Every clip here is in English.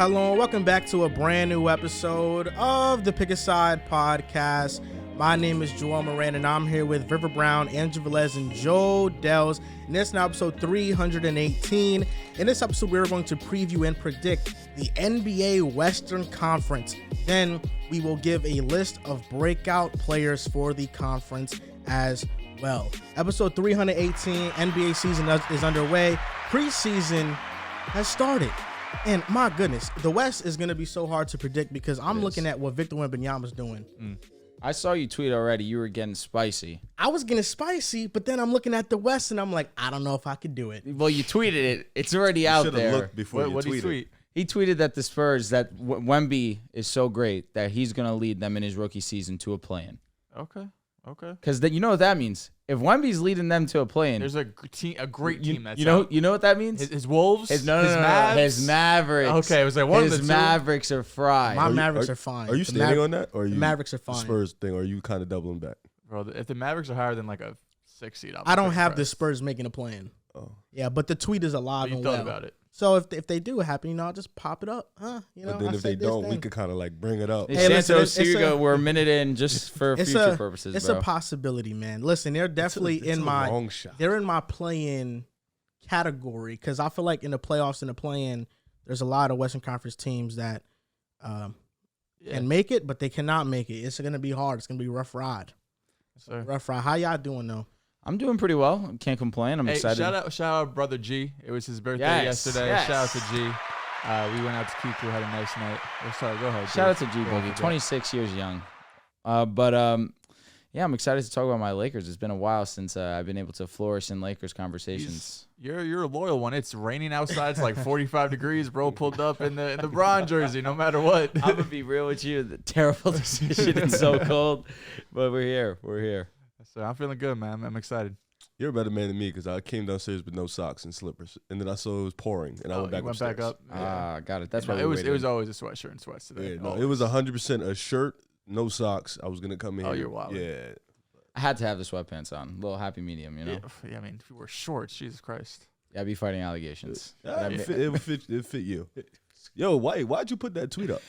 Hello and welcome back to a brand new episode of the Pick a Side podcast. My name is Joel Moran and I'm here with River Brown, Andrew Velez, and Joe Dehls. And this is now episode 318. In this episode, we're going to preview and predict the NBA Western Conference. Then we will give a list of breakout players for the conference as well. Episode 318, NBA season is underway. Preseason has started. And my goodness, the West is going to be so hard to predict because I'm looking at what Victor Wembanyama's doing. I saw you tweet already. You were getting spicy. I was getting spicy, but then I'm looking at the West and I'm like, I don't know if I could do it. Well, you tweeted it. It's already out there. Looked before what did he tweet? He tweeted that the Spurs, that Wemby is so great that he's going to lead them in his rookie season to a play-in. Okay. Because you know what that means. If Wemby's leading them to a play-in, There's a great team that's you know out. You know what that means? His Wolves? His Mavs? His Mavericks. Okay, it was like one of the His two. Mavericks are fried. My Mavericks are fine. Are you standing on that? Or are you the Mavericks are the fine. Spurs thing, or are you kind of doubling back? Bro, if the Mavericks are higher than like a 6 seed, I don't have the Spurs making a plan. Oh. Yeah, but the tweet is alive You and thought well. about it. So if they do happen, I'll just pop it up. You know, But then I if they said this don't, we then. could kind of like bring it up. Hey, listen, Santos, here you it's go. We're a minute in just for future purposes, It's bro. a possibility, man. Listen, they're definitely It's a long shot. they're in my play-in category because I feel like in the playoffs and the play-in, there's a lot of Western Conference teams that can make it, but they cannot make it. It's going to be hard. It's going to be a rough ride. Sir. Rough ride. How y'all doing though? I'm doing pretty well. Can't complain. I'm Hey, excited. shout out brother G. It was his birthday Yes, yesterday. yes. Shout out to G. We went out to Kiku, had a nice night. Oh, sorry, go ahead. Shout out to G. G Boogie, 26 years young. Yeah, I'm excited to talk about my Lakers. It's been a while since I've been able to flourish in Lakers conversations. You're a loyal one. It's raining outside. It's like 45 degrees. Bro pulled up in the Bron jersey, no matter what. I'm gonna be real with you. The terrible decision. It's so cold, but we're here. We're here. So I'm feeling good, man. I'm excited. You're a better man than me because I came downstairs with no socks and slippers, and then I saw it was pouring, and I went back upstairs. back up. Yeah. Got it. That's why it was always a sweatshirt and sweats today. Yeah, no, it was 100% a shirt, no socks. I was gonna come in. Oh, you're wild. Yeah. I had to have the sweatpants on. A little happy medium, you know. Yeah, I mean, if you wear shorts, Jesus Christ. Yeah, I'd be fighting allegations. It fit you. Yo, why'd you put that tweet up?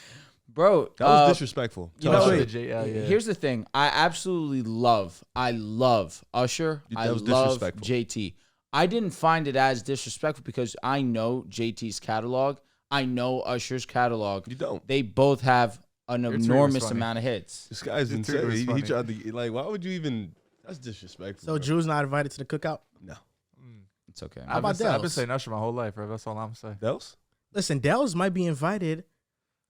Bro, That was disrespectful. You know, Yeah. here's the thing. I absolutely love Usher. That I was love disrespectful. JT. I didn't find it as disrespectful because I know JT's catalog. I know Usher's catalog. You don't. They both have an Your tweet was enormous funny. amount of hits. This guy's Your tweet insane. was He funny. tried to why would you even? That's disrespectful. So bro. Drew's not invited to the cookout. No. It's okay. How about I've been Dehls? saying Usher my whole life, bro. That's all I'm saying. Dehls? Listen, Dehls might be invited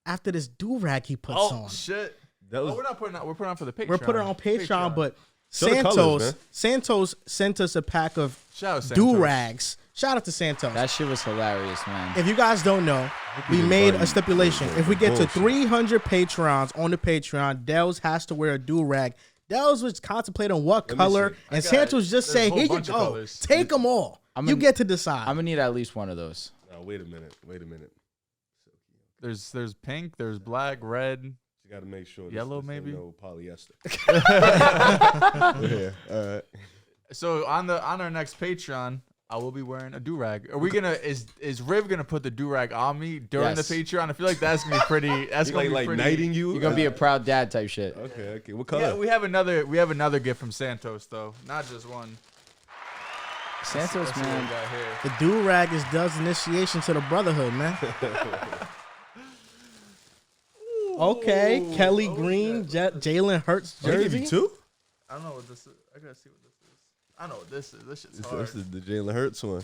after this do-rag he puts on. Shit. That was We're not putting out. We're putting out for the Patreon. We're putting it on Patreon, but Show the colors, man. Santos sent us a pack of shout out Santos. do-rags. Shout out to Santos. That shit was hilarious, man. If you guys don't know, we didn't made buy a you stipulation. If we get to bullshit. 300 Patrons on the Patreon, Dehls has to wear a do-rag. Dehls was contemplating what Let me color, see. and got Santos it. just There's a say, whole here you bunch of go. colors. Take them all. You get to decide. I'm gonna need at least one of those. No, wait a minute. There's pink. There's black, red. You got to make sure. Yellow, this maybe? ain't no polyester. Yeah. All right. So on our next Patreon, I will be wearing a do-rag. Are we gonna is Riv gonna put the do-rag on me during Yes. the Patreon? I feel like that's gonna be pretty. That's You gonna be like pretty. knighting you? You're gonna be a proud dad type shit. Okay. What color? Yeah, we have another gift from Santos though, not just one. Santos, Let's see what we man. got here. The do-rag is Dehls' initiation to the brotherhood, man. Okay, Kelly Green, Jalen Hurts They give jersey. you two? I don't know what this is. I gotta see what this is. I know what this is. This shit's This hard. is the Jalen Hurts one.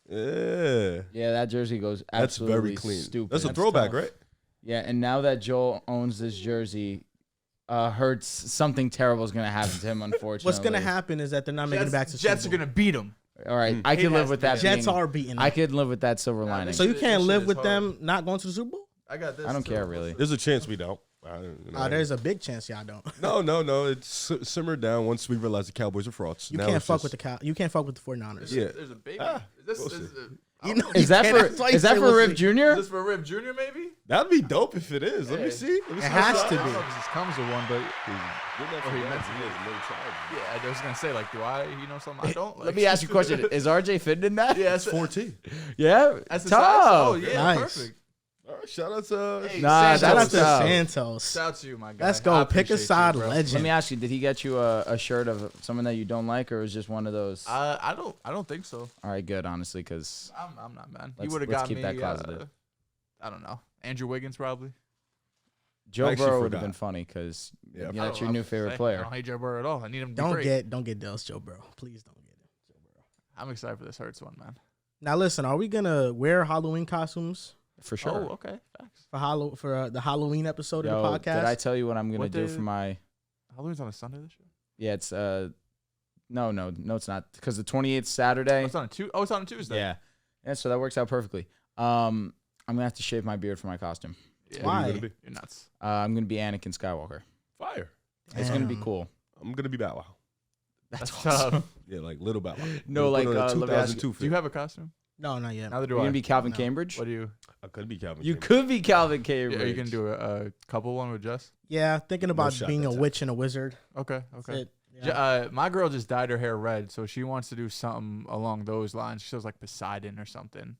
Yeah. Yeah, that jersey goes That's absolutely very clean. stupid. That's a throwback, tough. right? Yeah, and now that Joel owns this jersey, Hurts, something terrible is gonna happen to him. Unfortunately, What's gonna happen is that they're not making it back to Jets are Super Bowl. gonna beat them. All right, I It can has live with to be. that. Jets being, are beating I them. could live with that silver lining. So you This can't shit live is with hard. them not going to the Super Bowl? I got this. I don't too. care really. There's a chance we don't. There's a big chance y'all don't. No. It's simmered down once we realize the Cowboys are frauds. You Now can't it's fuck just- with the 49ers. Yeah. There's a baby. we'll see. You know, Is that that's why for you is that say for we'll Rip see. Jr.? Is this for Rip Jr. maybe? That'd be dope if it is. Let me Yeah. see. It has to I don't be. know if this comes with one, but He he meant to. yeah, I was gonna say like, do I? You know something I don't. Like, Let me ask you a question: Is RJ fitting in that? Yeah, It's 14. Yeah. That's the Tough. size. Oh yeah, Nice. perfect. All right. right, shout out to Nah, Shout out Santos. to Santos. Shout out to you, my guy. Let's I go. Pick a appreciate you, side, bro. legend. Let me ask you, did he get you a shirt of someone that you don't like, or was just one of those? I don't think so. All right, good, honestly, because I'm not, man. He Let's- would have let's got keep me. that closeted. I don't know. Andrew Wiggins probably. Joe actually Burrow would have forgot. been funny because Yeah, yeah, that's your new favorite I player. don't hate Joe Burrow at all. I need him to be Don't great. get Dehls Joe Burrow. Please don't get it. Joe Burrow. I'm excited for this Hurts one, man. Now listen, are we gonna wear Halloween costumes For sure. Oh, okay. Facts. for the Halloween episode Yo, of the podcast? did I tell you what I'm gonna What do day- for my? Halloween's on a Sunday this year. Yeah, it's no, it's not because the 28th Saturday. Oh, it's on a it's on a Tuesday. Yeah, so that works out perfectly. I'm gonna have to shave my beard for my costume. Yeah. Why? you gonna be? You're nuts. I'm gonna be Anakin Skywalker. Fire. It's gonna be Damn. cool. I'm gonna be Bow Wow. That's tough. Yeah, like little Bow Wow. No, Gonna put like, on a let me ask you, 2002 Do you have a costume? No, not yet. Neither do You're I. gonna be Calvin No. Cambridge. What do you? I could be Calvin. You Cambridge. could be Calvin Yeah, Cambridge. are you gonna do a couple one with Jess? Yeah, thinking about shot being a that time. witch and a wizard. Okay. That's Okay. it. Yeah. My girl just dyed her hair red, so she wants to do something along those lines. She feels like Poseidon or something.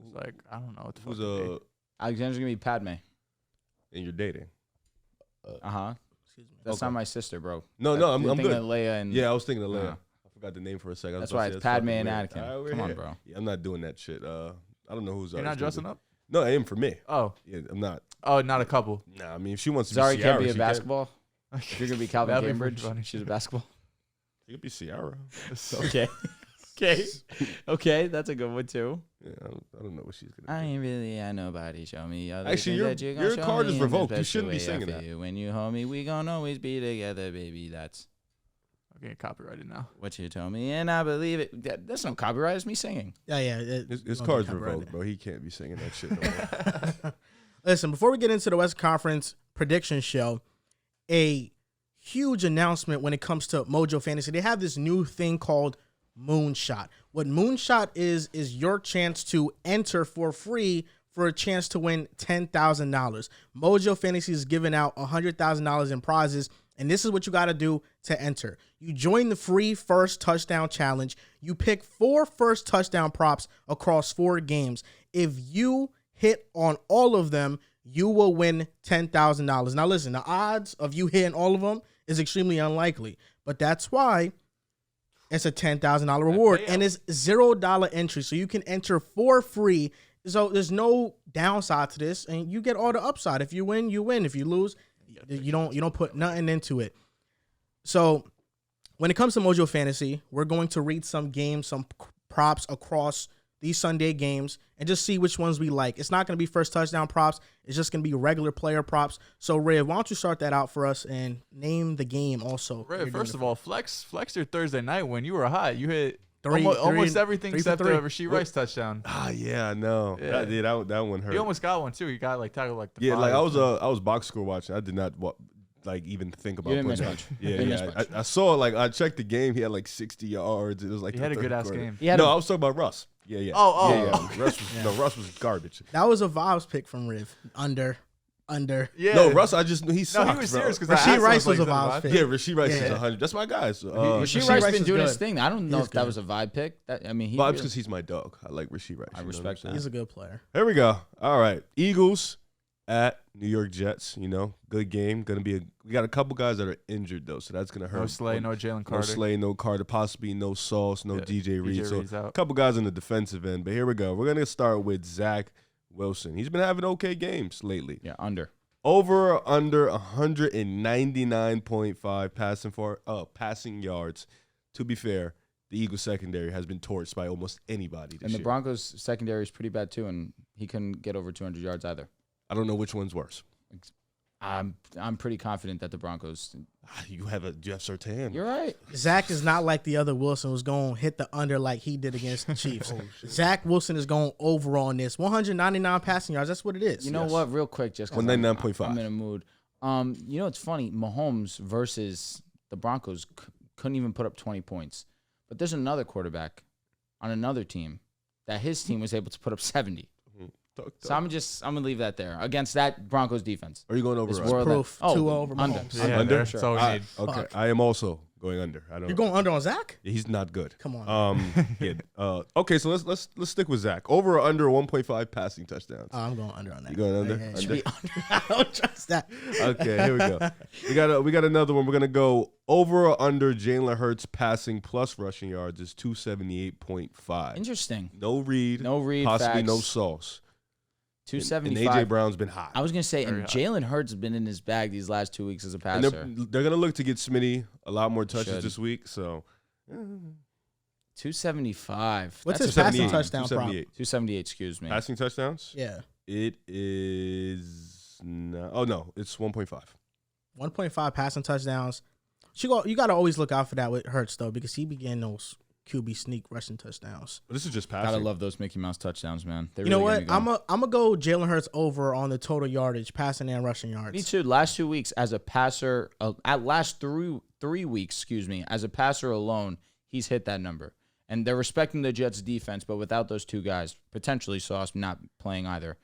It's like I don't know what the fuck. Who's to be. Alexander's gonna be Padme. and you're dating? Excuse me. That's Okay. not my sister, bro. No, You're I'm thinking good. of Leia and Yeah, I was thinking of Leia. Uh, I forgot the name for a second. I was That's about why to it's say, Padme fucking and weird. Anakin. All right, we're Come on, here. bro. Yeah, I'm not doing that shit. I don't know who's. You're not dressing up? No, I am for me. Oh, Yeah, I'm not. oh, not a couple. Nah, I mean, if she wants to Zari be can't Ciara, be a she basketball. If you're gonna be Calvin That'd be Cambridge, pretty funny. she's a basketball. She could be Ciara. Okay. Okay. Okay, that's a good one too. Yeah, I don't know what she's gonna. I do. ain't really had nobody show me. Other Actually, things your- that you your gon' show card me is in the revoked. You best shouldn't be way I singing that. feel. When you hold me, we gon' always be together, baby. That's Okay, copyrighted now. what you told me, and I believe it. That's no copyright. It's me singing. Yeah. His card's revoked, bro. He can't be singing that shit. No more. Listen, before we get into the West Conference prediction show, a huge announcement when it comes to Mojo Fantasy. They have this new thing called Moonshot. What Moonshot is your chance to enter for free for a chance to win $10,000. Mojo Fantasy is giving out $100,000 in prizes, and this is what you got to do to enter. You join the free first touchdown challenge. You pick 4 first touchdown props across 4 games. If you hit on all of them, you will win $10,000. Now listen, the odds of you hitting all of them is extremely unlikely, but that's why it's a $10,000 reward, and it's $0 entry, so you can enter for free. So there's no downside to this, and you get all the upside. If you win, you win. If you lose, you don't put nothing into it. So when it comes to Mojo Fantasy, we're going to read some games, some props across these Sunday games, and just see which ones we like. It's not going to be first touchdown props. It's just going to be regular player props. So, Riv, why don't you start that out for us and name the game also? Ray, first of all, flex your Thursday night when you were hot. You hit Three- almost three- everything 3 for except 3. the Rasheed Rice touchdown. Yeah, I know. Yeah. That one hurt. He almost got one too. He got like tackled like the Yeah, like five. I was box score watching. I did not like even think about You didn't putting miss that. much. Yeah, You didn't yeah. miss much. I saw like I checked the game. He had like 60 yards. It was like He the had a third good ass quarter. game. He had No, a- I was talking about Russ. Yeah. Oh. Yeah. Russ was garbage. That was a vibes pick from Riv. Under. Yeah. No, Russ. I just he No, sucked. he was bro. serious because Rasheed Rice was a vibes pick. Yeah, Rasheed Rice is Yeah. 100. That's my guy. So, Rasheed Rasheed Rice Rice been is doing his good. thing. I don't know He's if that good. was a vibe pick. He Vibes really- because he's my dog. I like Rasheed Rice. I you know respect what I'm that. saying? He's a good player. Here we go. All right, Eagles at New York Jets. You know, good game. We got a couple guys that are injured though, so that's gonna hurt. No Slay, no Jalen No Carter. Slay, no Carter, possibly no Sauce, no Yeah, DJ Reed. So Reed's a out. couple guys on the defensive end. But here we go. We're gonna start with Zach Wilson. He's been having okay games lately. Yeah, under. Over or under 199.5 passing yards. To be fair, the Eagles secondary has been torched by almost anybody this And the year. Broncos secondary is pretty bad too, and he couldn't get over 200 yards either. I don't know which one's worse. I'm pretty confident that the Broncos. You have Surtain. You're right. Zach is not like the other Wilson who's going to hit the under like he did against the Chiefs. Zach Wilson is going over on this. 199 passing yards. That's what it is. You know what? Real quick, just 'cause 199.5. I'm in a mood. You know it's funny. Mahomes versus the Broncos couldn't even put up 20 points, but there's another quarterback on another team that his team was able to put up 70. So I'm gonna leave that there against that Broncos defense. Are you going over? This Russ? world proof. that- 2 over under. Mahomes. Yeah, Under? that's all we need. Okay, Fuck. I am also going under. I don't. You're going under on Zach? He's not good. Come on. Okay, so let's stick with Zach. Over or under 1.5 passing touchdowns. I'm going under on that. You going under? Hey, Under? should be under. I don't trust that. Okay, here we go. We got another one. We're gonna go over or under Jalen Hurts passing plus rushing yards is 278.5. Interesting. No read. No read. Possibly facts. no sauce. 275. And AJ Brown's been hot. I was gonna say, Very and hot. Jalen Hurts has been in his bag these last 2 weeks as a And passer. they're gonna look to get Smitty a lot more touches Should. this week. So 275. What's That's his a- passing 278, touchdown prop? 278. Excuse me. Passing touchdowns. Yeah. It is no, it's 1.5. 1.5 passing touchdowns. You got to always look out for that with Hurts, though, because he began those QB sneak rushing touchdowns. But this is just passing. Gotta love those Mickey Mouse touchdowns, man. They You know really what? get me going. I'm going to go Jalen Hurts over on the total yardage, passing and rushing yards. Me too. Last 2 weeks as a passer, at last 3 weeks, excuse me, as a passer alone, he's hit that number. And they're respecting the Jets' defense, but without those two guys, potentially Sauce not playing either,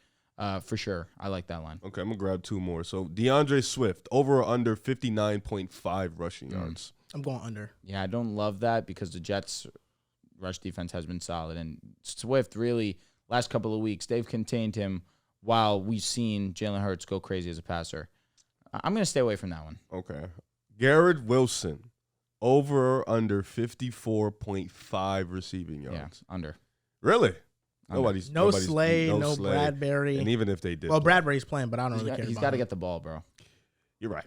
for sure. I like that line. Okay, I'm gonna grab two more. So DeAndre Swift over or under 59.5 rushing yards. I'm going under. Yeah, I don't love that because the Jets' rush defense has been solid. And Swift, really, last couple of weeks, they've contained him while we've seen Jalen Hurts go crazy as a passer. I'm going to stay away from that one. Okay. Garrett Wilson over or under 54.5 receiving yards. Yeah, under. Really? Under. Nobody's No nobody's- Slay, no Slay. Bradbury. And even if they did, Well, play, Bradbury's playing, but I don't really care He's about got to him. get the ball, bro. you're right.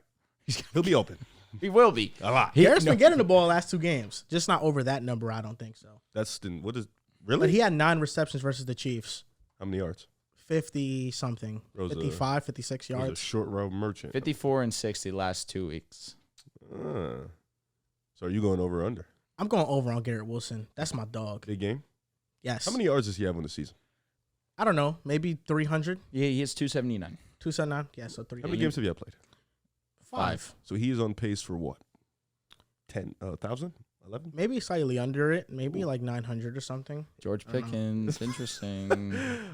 He'll be open He will be. a lot. Garrett's been getting the ball last 2 games. Just not over that number, I don't think so. That's what is really? But he had 9 receptions versus the Chiefs. How many yards? 50-something. Rose 55, 56 He was a yards. short road merchant. 54 and 60 last 2 weeks. So are you going over or under? I'm going over on Garrett Wilson. That's my dog. Big game. Yes. How many yards does he have on the season? I don't know. Maybe 300, Yeah, he has 279. 279. Yeah, so 300. How many games have you played? 5. So he is on pace for what? 10,000? 11? Maybe slightly under it. Maybe like 900 or something. George I don't know. Pickens. Interesting.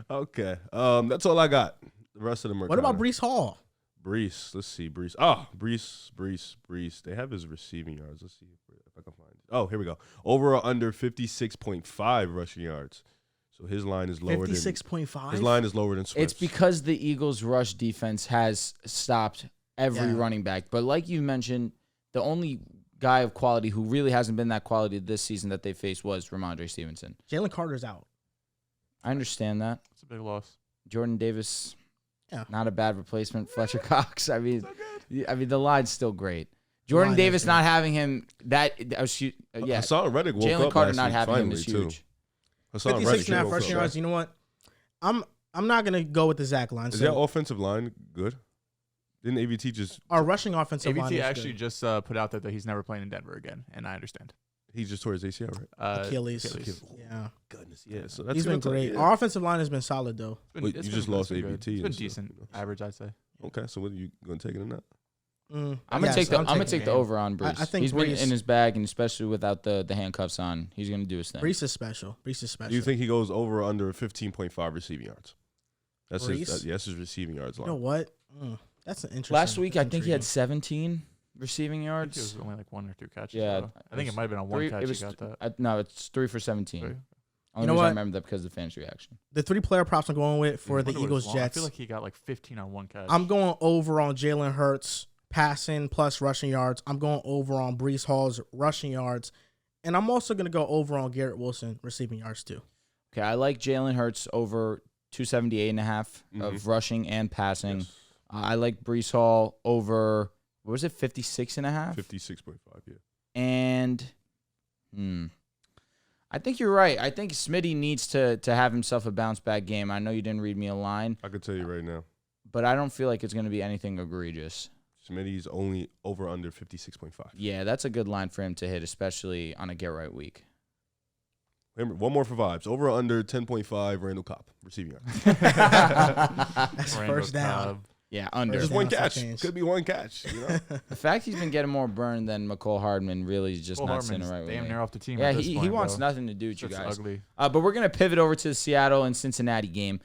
Okay. That's all I got. The rest of them are What about kinda- Brees Hall? Brees? Let's see. Brees. Oh, Brees. They have his receiving yards. Let's see if I can find it. Oh, here we go. Over or under 56.5 rushing yards. So his line is lower than 56.5? his line is lower than Swift's. It's because the Eagles' rush defense has stopped every Yeah. running back. But like you mentioned, the only guy of quality who really hasn't been that quality this season that they faced was Ramondre Stevenson. Jalen Carter's out. I understand that. It's a big loss. Jordan Davis, Yeah. not a bad replacement. Fletcher Cox, I mean, the line's still great. Jordan Line is Davis great. not having him, yeah, Hassan Reddick woke Jalen up Carter last not week having him finally, is too. huge. Hassan 56 Reddick and a half woke rushing up. yards. You know what? I'm not going to go with the Zach line. Is So that offensive line good? Didn't AVT just our rushing offensive line AVT is actually good. just put out there that he's never playing in Denver again, and I understand. he just tore his ACL, right? Achilles. Achilles. Yeah. Goodness, yeah. So that's He's been gonna take- great. yeah. Our offensive line has been solid, though. It's been- Well, it's you been- just lost it's been good. AVT It's been and stuff, decent, you know. average, I'd say. Okay, so what are you going to take it or not? Mm, I'm gonna yes, take the I'm taking take the him. over on Brees. I think he's been Brees- in his bag, and especially without the handcuffs on, he's gonna do his thing. Brees is special. Brees is special. Do you think he goes over or under 15.5 receiving yards? That's Brees? his receiving yards You line. know what? That's an interesting. Last week, I that's think he had intriguing. 17 receiving I think it was yards. only like 1 or 2 catches. Yeah, though. I think it might have been on one Three- catch it was he got that. no, it's 3 for 17. Three? Only know reason I what? remember that because of the fans' reaction. The 3-player props I'm going with for I the wonder what Eagles his long- I Jets. feel like he got like 15 on one catch. I'm going over on Jalen Hurts passing plus rushing yards. I'm going over on Brees Hall's rushing yards. And I'm also going to go over on Garrett Wilson receiving yards too. Okay, I like Jalen Hurts over 278.5 of rushing and passing. Yes. I like Brees Hall over, what was it, 56.5? 56.5, yeah. And I think you're right. I think Smitty needs to have himself a bounce back game. I know you didn't read me a line, I could tell you right now. but I don't feel like it's going to be anything egregious. Smitty's only over under 56.5. Yeah, that's a good line for him to hit, especially on a get right week. Remember, one more for vibes. Over or under 10.5 Randall Cobb receiving yards. That's Randall first down. Cobb. Yeah, under. First Just one down, catch. change. Could be one catch. You know? The fact he's been getting more burned than McCole Hardman really is just Cole not sitting Hartman's right with damn me. near off the team. Yeah, at this he point, wants though. nothing to do with you It's guys. ugly. But we're going to pivot over to the Seattle and Cincinnati game.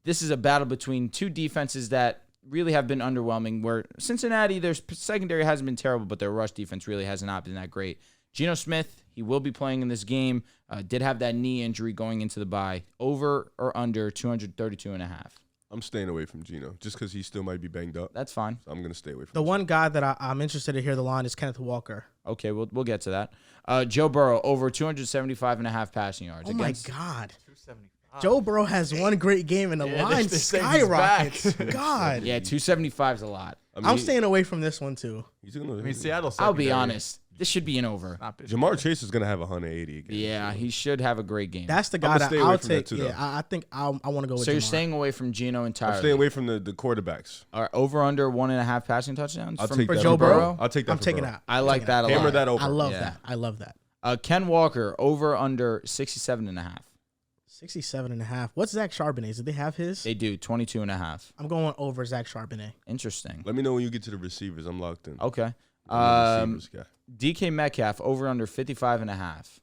This is a battle between two defenses that really have been underwhelming. Where Cincinnati, their secondary hasn't been terrible, but their rush defense really has not been that great. Geno Smith, he will be playing in this game. Did have that knee injury going into the bye. Over or under 232.5. I'm staying away from Geno just because he still might be banged up. That's fine. So I'm going to stay away from The this. one guy that I'm interested to hear the line is Kenneth Walker. Okay, we'll get to that. Joe Burrow, over 275.5 passing yards. Oh, my God. 275. Joe Burrow has one great game, and the Yeah, line they say he's skyrockets. back. God. Yeah, 275 is a lot. I mean, I'm staying away from this one, too. He's gonna, I mean, Seattle. I'll be secondary, honest. This should be an over. not big. Jamar Chase is going to have 180 again. Yeah, he should have a great game. That's the I'ma guy that stay away I'll from that take. too, Yeah, though. I think I want to go with So you're Jamar. staying away from Geno entirely. I'm staying away from the quarterbacks. All right, over under 1.5 passing touchdowns I'll from take For that Joe for Burrow. Burrow? I'll take that I'm for taking Burrow. that. I like that a lot. Hammer that over. I love Yeah. that. I love that. Ken Walker, over under 67.5. 67.5. What's Zach Charbonnet? Did they have his? They do 22.5. I'm going over Zach Charbonnet. Interesting. Let me know when you get to the receivers. I'm locked in. Okay. I'm a receivers guy. DK Metcalf, over under 55.5.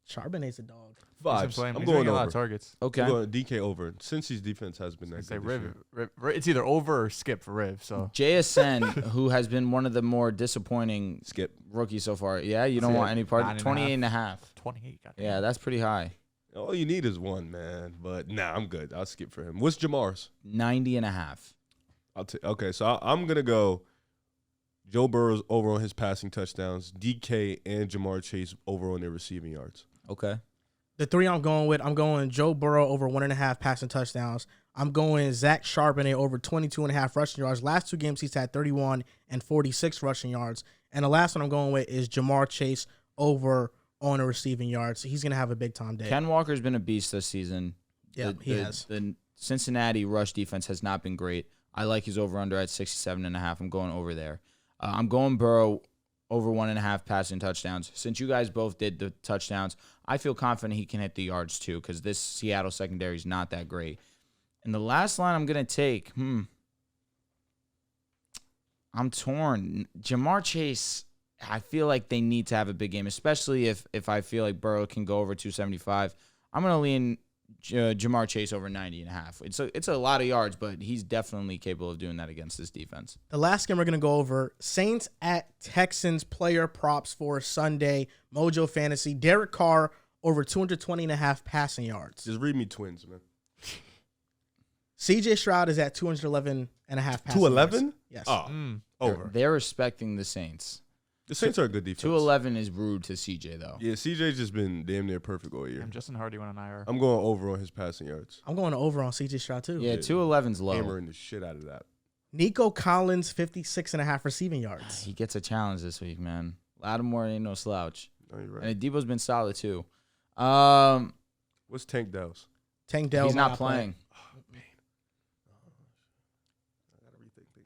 Charbonnet's a dog. He's been Vibes. playing- I'm he's going getting a lot of over. targets. Okay. I'm going DK over. Since his defense has been that Say good. this Riv. It's either over or skip for Riv. So JSN, who has been one of the more disappointing Skip. rookies so far. Yeah, you don't Skip. want any part. 9.5. 28.5. 28. goddamn. Yeah, that's pretty high. All you need is one, man. But nah, I'm good. I'll skip for him. What's Jamar's? 90.5. Okay, so I'm gonna go Joe Burrow's over on his passing touchdowns, DK and Jamar Chase over on their receiving yards. Okay. The three I'm going Joe Burrow over 1.5 passing touchdowns. I'm going Zach Charbonnet over 22.5 rushing yards. Last two games he's had 31 and 46 rushing yards. And the last one I'm going with is Jamar Chase over on the receiving yards. He's gonna have a big time day. Ken Walker's been a beast this season. Yeah, he has. The Cincinnati rush defense has not been great. I like his over-under at 67.5. I'm going over there. I'm going Burrow over 1.5 passing touchdowns. Since you guys both did the touchdowns, I feel confident he can hit the yards too because this Seattle secondary is not that great. And the last line I'm going to take, I'm torn. Jamar Chase, I feel like they need to have a big game, especially if I feel like Burrow can go over 275. I'm going to lean Jamar Chase over 90.5. It's a lot of yards, but he's definitely capable of doing that against this defense. The last game we're going to go over, Saints at Texans player props for Sunday, Mojo Fantasy. Derek Carr over 220.5 passing yards. Just read me Twins, man. CJ Stroud is at 211.5 passing 211? yards. Yes. Oh, over. They're respecting the Saints. The Saints are a good defense. 211 is rude to CJ, though. Yeah, CJ's just been damn near perfect all year. Damn, Justin Hardy went on IR. I'm going over on his passing yards. I'm going over on CJ Stroud too. Yeah, 211's low. Hammering the shit out of that. Nico Collins, 56.5 receiving yards. He gets a challenge this week, man. Lattimore ain't no slouch. No, you're right. And Debo's been solid, too. What's Tank Dehls? Tank Dell He's not playing.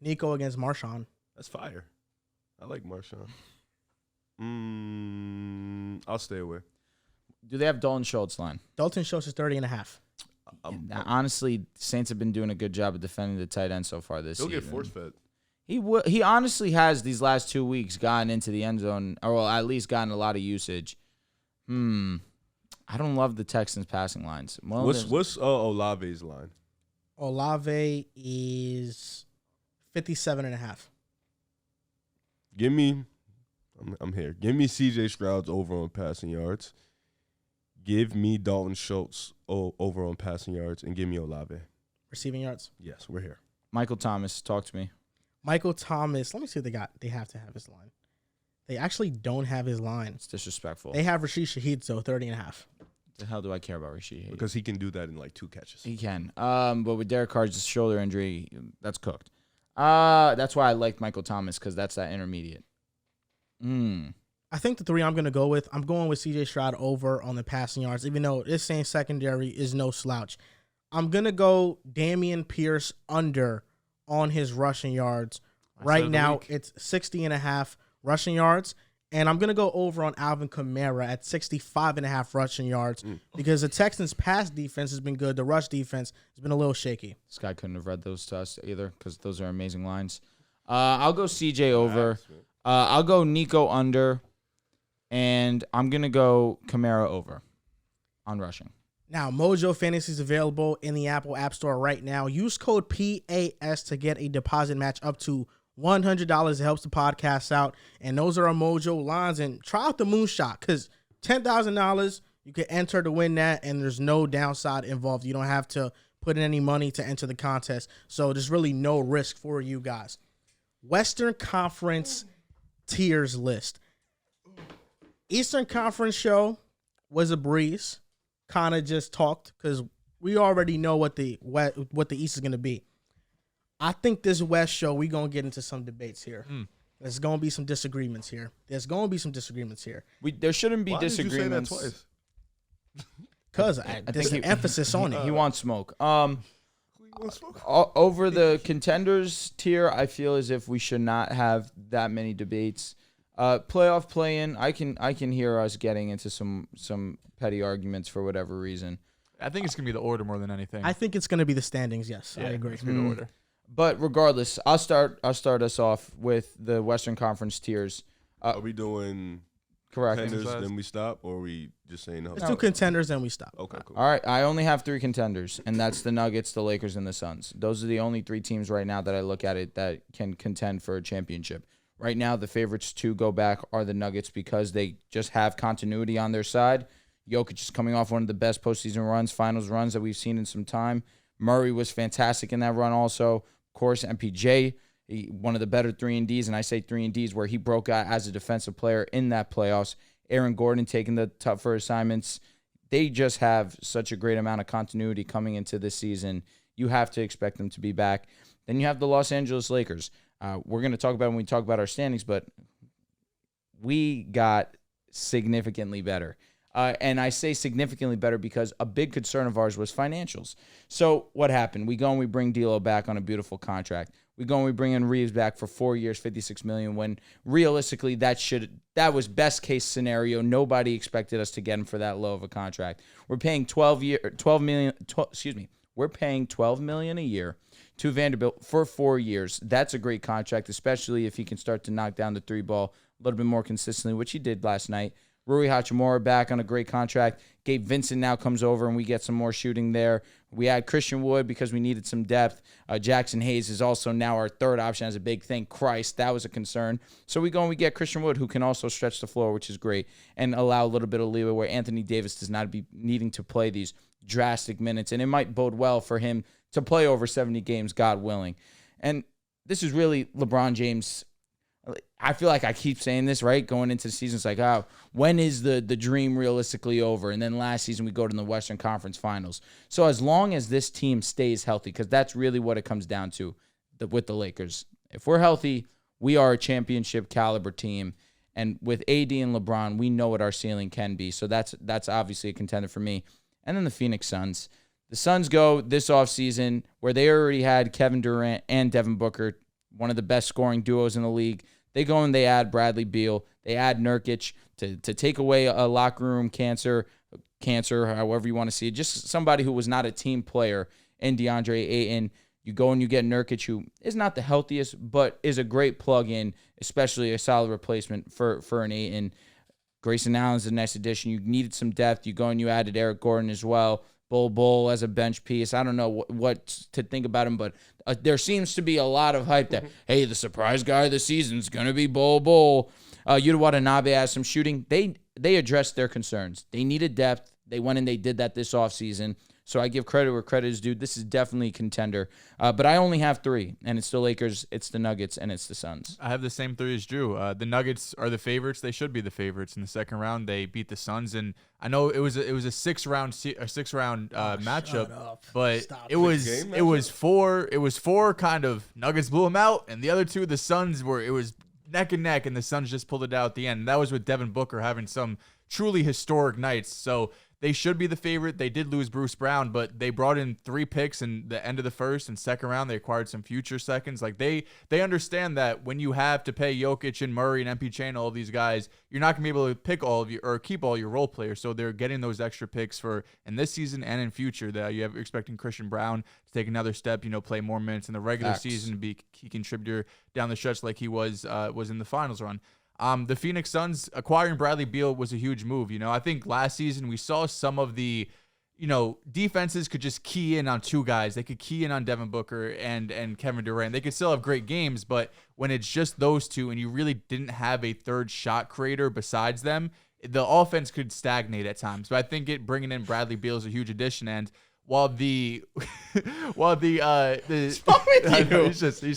Nico against Marshawn. That's fire. I like Marshawn. I'll stay away. Do they have Dalton Schultz line? Dalton Schultz is 30.5. Honestly, Saints have been doing a good job of defending the tight end so far this He'll season. get force fed. He honestly has these last 2 weeks gotten into the end zone, or well, at least gotten a lot of usage. I don't love the Texans passing lines. Well, What's Olave's line? Olave is 57.5. Give me, I'm here. Give me C.J. Stroud's over on passing yards. Give me Dalton Schultz over on passing yards, and give me Olave. Receiving yards. Yes, we're here. Michael Thomas, talk to me. Michael Thomas. Let me see what they got. They have to have his line. They actually don't have his line. It's disrespectful. They have Rashid Shaheed, so 30.5. The hell do I care about Rashid? Because he can do that in like 2 catches. He can. But with Derek Carr's shoulder injury, that's cooked. That's why I like Michael Thomas, because that's that intermediate. I think the three I'm going to go with, I'm going with C.J. Stroud over on the passing yards, even though this same secondary is no slouch. I'm going to go Dameon Pierce under on his rushing yards. Right now, it's 60.5 rushing yards. And I'm going to go over on Alvin Kamara at 65.5 rushing yards because the Texans' pass defense has been good. The rush defense has been a little shaky. This guy couldn't have read those to us either, because those are amazing lines. I'll go CJ over. I'll go Nico under. And I'm going to go Kamara over on rushing. Now, Mojo Fantasy is available in the Apple App Store right now. Use code PAS to get a deposit match up to $100. It helps the podcast out. And those are our Mojo lines. And try out the Moonshot, because $10,000, you can enter to win that, and there's no downside involved. You don't have to put in any money to enter the contest. So there's really no risk for you guys. Western Conference tiers list. Eastern Conference show was a breeze. Kind of just talked because we already know what the East is going to be. I think this West show, we're going to get into some debates here. There's going to be some disagreements here. There shouldn't be disagreements. Did you say that twice? Because there's an emphasis on it. He wants smoke. Over the contenders tier, I feel as if we should not have that many debates. Playoff play-in, I can hear us getting into some petty arguments for whatever reason. I think it's gonna be the order more than anything. I think it's gonna be the standings. Yes, I agree. It's gonna be the order. But regardless, I'll start us off with the Western Conference tiers. Are we doing correct? contenders, then we stop, or are we just saying no? Let's do contenders, then we stop. Okay, cool. All right, I only have 3 contenders, and that's the Nuggets, the Lakers, and the Suns. Those are the only 3 teams right now that I look at it that can contend for a championship. Right now, the favorites to go back are the Nuggets because they just have continuity on their side. Jokic is coming off one of the best postseason runs, finals runs that we've seen in some time. Murray was fantastic in that run also. Of course, MPJ, one of the better 3-and-Ds, and I say 3-and-Ds where he broke out as a defensive player in that playoffs. Aaron Gordon taking the tougher assignments. They just have such a great amount of continuity coming into this season. You have to expect them to be back. Then you have the Los Angeles Lakers. We're going to talk about when we talk about our standings, but we got significantly better. And I say significantly better because a big concern of ours was financials. So what happened? We go and we bring D'Lo back on a beautiful contract. We go and we bring in Reeves back for 4 years, $56 million, when realistically that was best case scenario. Nobody expected us to get him for that low of a contract. We're paying $12 million a year to Vanderbilt for 4 years. That's a great contract, especially if he can start to knock down the 3 ball a little bit more consistently, which he did last night. Rui Hachimura back on a great contract. Gabe Vincent now comes over and we get some more shooting there. We had Christian Wood because we needed some depth. Jackson Hayes is also now our 3rd option as a big thing. Christ, that was a concern. So we go and we get Christian Wood, who can also stretch the floor, which is great, and allow a little bit of leeway where Anthony Davis does not be needing to play these drastic minutes. And it might bode well for him to play over 70 games, God willing. And this is really LeBron James. I feel like I keep saying this, right? Going into the season, it's like, when is the dream realistically over? And then last season, we go to the Western Conference Finals. So as long as this team stays healthy, because that's really what it comes down to with the Lakers. If we're healthy, we are a championship caliber team. And with AD and LeBron, we know what our ceiling can be. So that's obviously a contender for me. And then the Phoenix Suns. The Suns go this offseason where they already had Kevin Durant and Devin Booker, one of the best scoring duos in the league. They go and they add Bradley Beal. They add Nurkic to take away a locker room cancer, however you want to see it. Just somebody who was not a team player in DeAndre Ayton. You go and you get Nurkic, who is not the healthiest, but is a great plug-in, especially a solid replacement for an Ayton. Grayson Allen's the next addition. You needed some depth. You go and you added Eric Gordon as well. Bol as a bench piece. I don't know what to think about him, but there seems to be a lot of hype that, hey, the surprise guy of the season is going to be Bol. Yuta Watanabe has some shooting. They addressed their concerns. They needed depth. They went and they did that this offseason. So I give credit where credit is due. This is definitely a contender. But I only have 3, and it's the Lakers, it's the Nuggets, and it's the Suns. I have the same 3 as Drew. The Nuggets are the favorites. They should be the favorites. In the second round, they beat the Suns, and I know it was a 6-round matchup, but it was 4 kind of Nuggets blew them out, and the other 2, the Suns, it was neck and neck, and the Suns just pulled it out at the end. And that was with Devin Booker having some truly historic nights. So they should be the favorite. They did lose Bruce Brown, but they brought in 3 picks in the end of the first and second round. They acquired some future seconds. Like they understand that when you have to pay Jokic and Murray and MPJ and all of these guys, you're not gonna be able to pick all of you or keep all your role players. So they're getting those extra picks for in this season and in future. That you're expecting Christian Brown to take another step, play more minutes in the regular season and be a key contributor down the stretch like he was in the finals run. The Phoenix Suns acquiring Bradley Beal was a huge move. I think last season we saw some of the defenses could just key in on two guys. They could key in on Devin Booker and Kevin Durant. They could still have great games, but when it's just those two and you really didn't have a third shot creator besides them, the offense could stagnate at times. But I think bringing in Bradley Beal is a huge addition. And while he's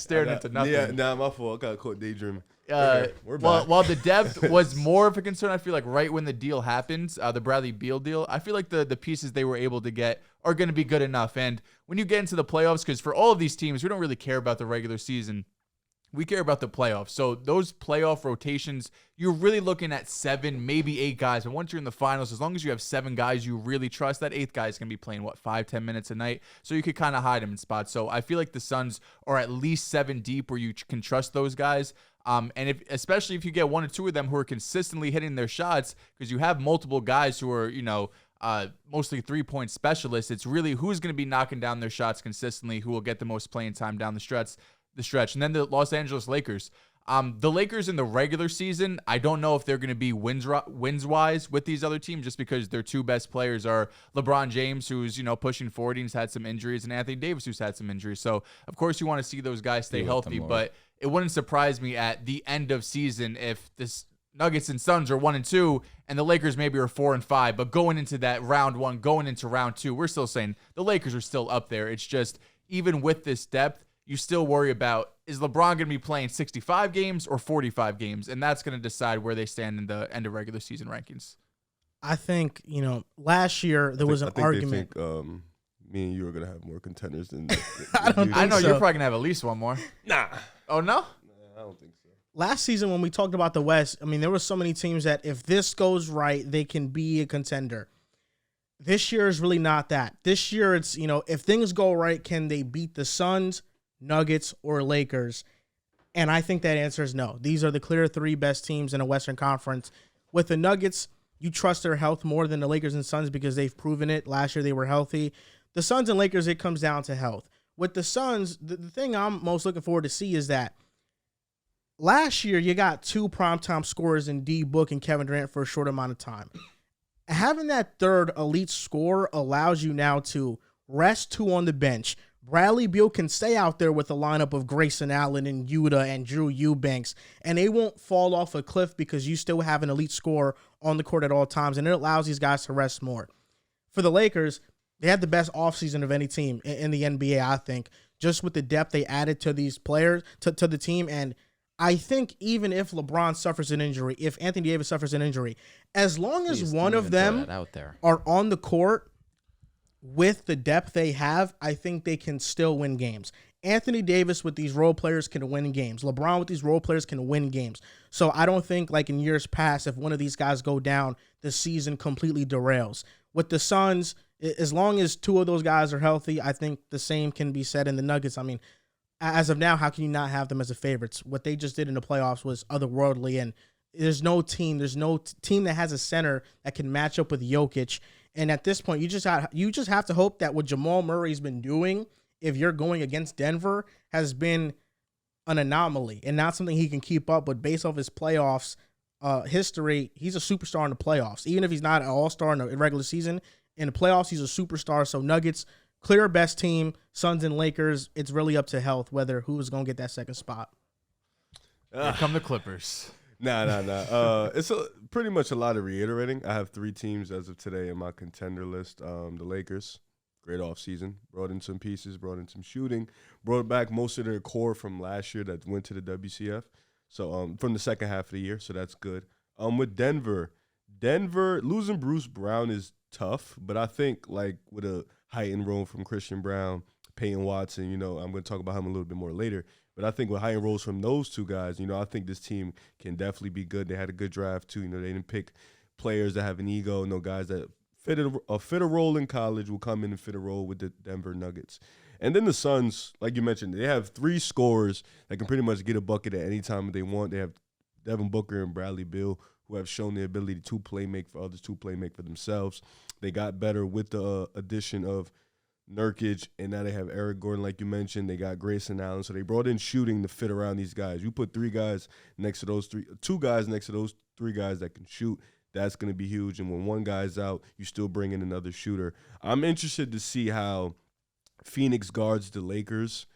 staring into nothing. Yeah, my fault. I got caught daydreaming. We're back. While the depth was more of a concern, I feel like right when the deal happens, the Bradley Beal deal, I feel like the pieces they were able to get are going to be good enough. And when you get into the playoffs, because for all of these teams, we don't really care about the regular season. We care about the playoffs. So those playoff rotations, you're really looking at 7, maybe 8 guys. But once you're in the finals, as long as you have 7 guys you really trust, that 8th guy is going to be playing, 5-10 minutes a night. So you could kind of hide him in spots. So I feel like the Suns are at least 7 deep where you can trust those guys. And especially if you get 1 or 2 of them who are consistently hitting their shots, because you have multiple guys who are, mostly 3-point specialists. It's really who's going to be knocking down their shots consistently, who will get the most playing time down the stretch. And then the Los Angeles Lakers. The Lakers in the regular season, I don't know if they're going to be wins-wise with these other teams, just because their 2 best players are LeBron James, who's pushing 40 and has had some injuries, and Anthony Davis, who's had some injuries. So, of course, you want to see those guys stay healthy, but it wouldn't surprise me at the end of season if this Nuggets and Suns are 1-2, and the Lakers maybe are 4-5. But going into that round 1, going into round 2, we're still saying the Lakers are still up there. It's just even with this depth, you still worry about, is LeBron going to be playing 65 games or 45 games? And that's going to decide where they stand in the end of regular season rankings. I think, last year there was an argument. They think, me and you are going to have more contenders than I know you're probably going to have at least one more. Nah. Oh, no? I don't think so. Last season when we talked about the West, there were so many teams that if this goes right, they can be a contender. This year is really not that. This year it's, if things go right, can they beat the Suns, Nuggets, or Lakers? And I think that answer is no. These are the clear 3 best teams in the Western Conference. With the Nuggets, you trust their health more than the Lakers and Suns because they've proven it. Last year they were healthy. The Suns and Lakers, it comes down to health. With the Suns, the thing I'm most looking forward to see is that last year you got 2 primetime scorers in D Book and Kevin Durant for a short amount of time. Having that third elite scorer allows you now to rest 2 on the bench. Bradley Beal can stay out there with a lineup of Grayson Allen and Yuta and Drew Eubanks, and they won't fall off a cliff because you still have an elite scorer on the court at all times, and it allows these guys to rest more. For the Lakers, they had the best offseason of any team in the NBA, I think, just with the depth they added to these players, to the team. And I think even if LeBron suffers an injury, if Anthony Davis suffers an injury, as long as one of them are on the court with the depth they have, I think they can still win games. Anthony Davis with these role players can win games. LeBron with these role players can win games. So I don't think, like in years past, if one of these guys go down, the season completely derails. With the Suns, as long as 2 of those guys are healthy, I think the same can be said in the Nuggets. As of now, how can you not have them as the favorites? What they just did in the playoffs was otherworldly, and there's no team that has a center that can match up with Jokic. And at this point, you just have to hope that what Jamal Murray's been doing, if you're going against Denver, has been an anomaly and not something he can keep up. But based off his playoffs history, he's a superstar in the playoffs. Even if he's not an all-star in the regular season, in the playoffs, he's a superstar. So Nuggets, clear best team. Suns and Lakers, it's really up to health whether who's going to get that second spot. Here come the Clippers. Nah. It's pretty much a lot of reiterating. I have 3 teams as of today in my contender list. The Lakers, great offseason. Brought in some pieces, brought in some shooting, brought back most of their core from last year that went to the WCF. So from the second half of the year, so that's good. With Denver, losing Bruce Brown is tough, but I think like with a heightened role from Christian Brown, Peyton Watson, I'm going to talk about him a little bit more later. But I think with heightened roles from those 2 guys, I think this team can definitely be good. They had a good draft too. They didn't pick players that have an ego. Guys that fit a role in college will come in and fit a role with the Denver Nuggets. And then the Suns, like you mentioned, they have 3 scorers that can pretty much get a bucket at any time they want. They have Devin Booker and Bradley Beal, who have shown the ability to play make for others, to play make for themselves. They got better with the addition of Nurkic, and now they have Eric Gordon, like you mentioned. They got Grayson Allen, so they brought in shooting to fit around these guys. You put 2 guys next to those 3 guys that can shoot. That's going to be huge. And when one guy's out, you still bring in another shooter. I'm interested to see how Phoenix guards the Lakers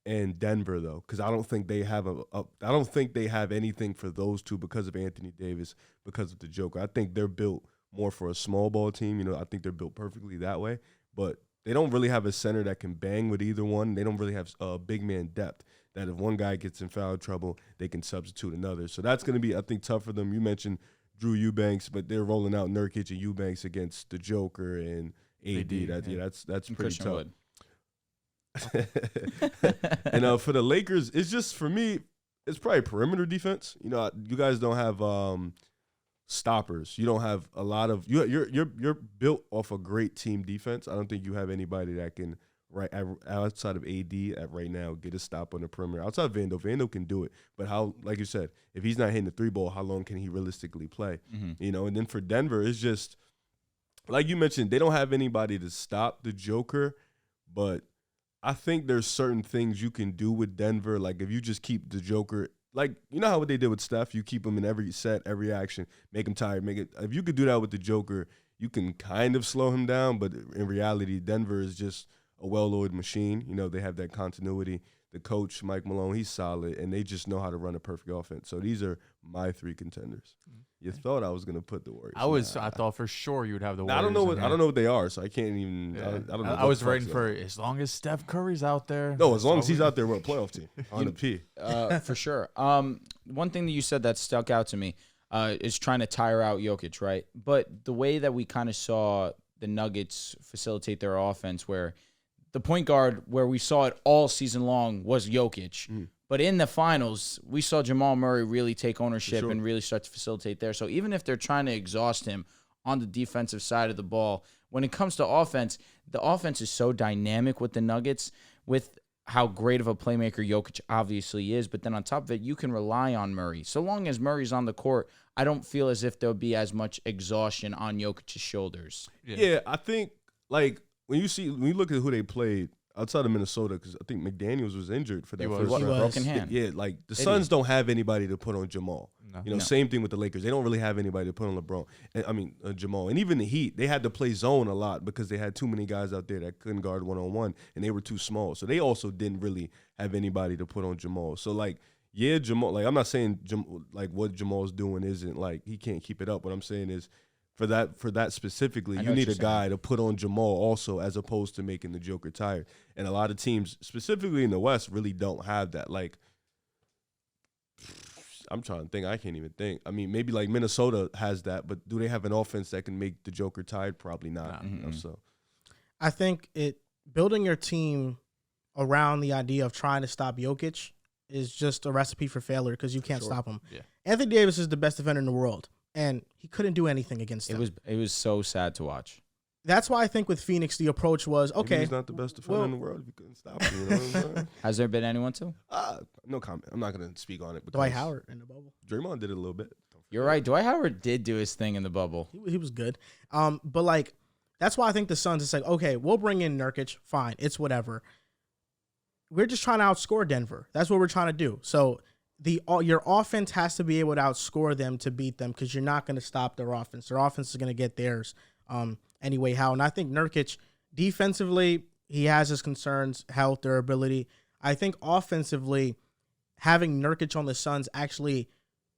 and Denver, though, because I don't think they have I don't think they have anything for those two because of Anthony Davis, because of the Joker. I think they're built more for a small ball team. I think they're built perfectly that way. But they don't really have a center that can bang with either one. They don't really have big man depth that if one guy gets in foul trouble, they can substitute another. So that's going to be, I think, tough for them. You mentioned Drew Eubanks, but they're rolling out Nurkic and Eubanks against the Joker and AD. That's pretty tough. Wood. And for the Lakers, it's just, for me, it's probably perimeter defense. You guys don't have stoppers. You don't have a lot of you're built off a great team defense. I don't think you have anybody that can outside of AD right now get a stop on the perimeter. Outside of Vando can do it, but how, like you said, if he's not hitting the 3-ball, how long can he realistically play? And then for Denver, it's just like you mentioned, they don't have anybody to stop the Joker, but I think there's certain things you can do with Denver. Like if you just keep the Joker, like you know how what they did with Steph, you keep him in every set, every action, make him tired, if you could do that with the Joker, you can kind of slow him down, but in reality, Denver is just a well-oiled machine. They have that continuity. The coach, Mike Malone, he's solid, and they just know how to run a perfect offense. So these are my 3 contenders. You thought I was going to put the Warriors. I thought for sure you would have the Warriors. I don't know what they are, so I can't even. Yeah. I don't know. I was waiting for as long as Steph Curry's out there. No, as long as he's out there, we're a playoff team on the P. For sure. One thing that you said that stuck out to me is trying to tire out Jokic, right? But the way that we kind of saw the Nuggets facilitate their offense, where the point guard, where we saw it all season long, was Jokic. But in the finals, we saw Jamal Murray really take ownership and really start to facilitate there. So even if they're trying to exhaust him on the defensive side of the ball, when it comes to offense, the offense is so dynamic with the Nuggets, with how great of a playmaker Jokic obviously is. But then on top of it, you can rely on Murray. So long as Murray's on the court, I don't feel as if there'll be as much exhaustion on Jokic's shoulders. Yeah, I think, like, when you look at who they played outside of Minnesota, because I think McDaniels was injured for that first round. Broken hand. Yeah, like the Suns don't have anybody to put on Jamal. No. Same thing with the Lakers. They don't really have anybody to put on LeBron. Jamal. And even the Heat, they had to play zone a lot because they had too many guys out there that couldn't guard one-on-one, and they were too small. So they also didn't really have anybody to put on Jamal. So, like, yeah, Jamal, like, I'm not saying like what Jamal's doing isn't, like, he can't keep it up. What I'm saying is, for that specifically, you need a guy to put on Jamal also, as opposed to making the Joker tired. And a lot of teams, specifically in the West, really don't have that. Like, I'm trying to think. I can't even think. I mean, maybe like Minnesota has that, but do they have an offense that can make the Joker tired? Probably not. So, I think building your team around the idea of trying to stop Jokic is just a recipe for failure because you can't stop him. Yeah. Anthony Davis is the best defender in the world, and he couldn't do anything against him. It was so sad to watch. That's why I think with Phoenix, the approach was, okay. Maybe he's not the best defender in the world if you couldn't stop him. You know what I'm saying? Has there been anyone to? No comment. I'm not going to speak on it. Dwight Howard in the bubble. Draymond did it a little bit. You're right. Dwight Howard did do his thing in the bubble. He was good. But, like, that's why I think the Suns, it's like, okay, we'll bring in Nurkic. Fine. It's whatever. We're just trying to outscore Denver. That's what we're trying to do. So your offense has to be able to outscore them to beat them because you're not going to stop their offense. Their offense is going to get theirs anyway. And I think Nurkic, defensively, he has his concerns, health, durability. I think offensively, having Nurkic on the Suns actually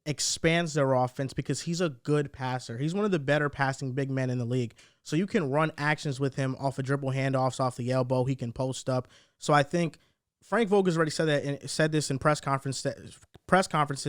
expands their offense because he's a good passer. He's one of the better passing big men in the league. So you can run actions with him off of dribble handoffs, off the elbow. He can post up. So I think Frank Vogel's already said this in press conferences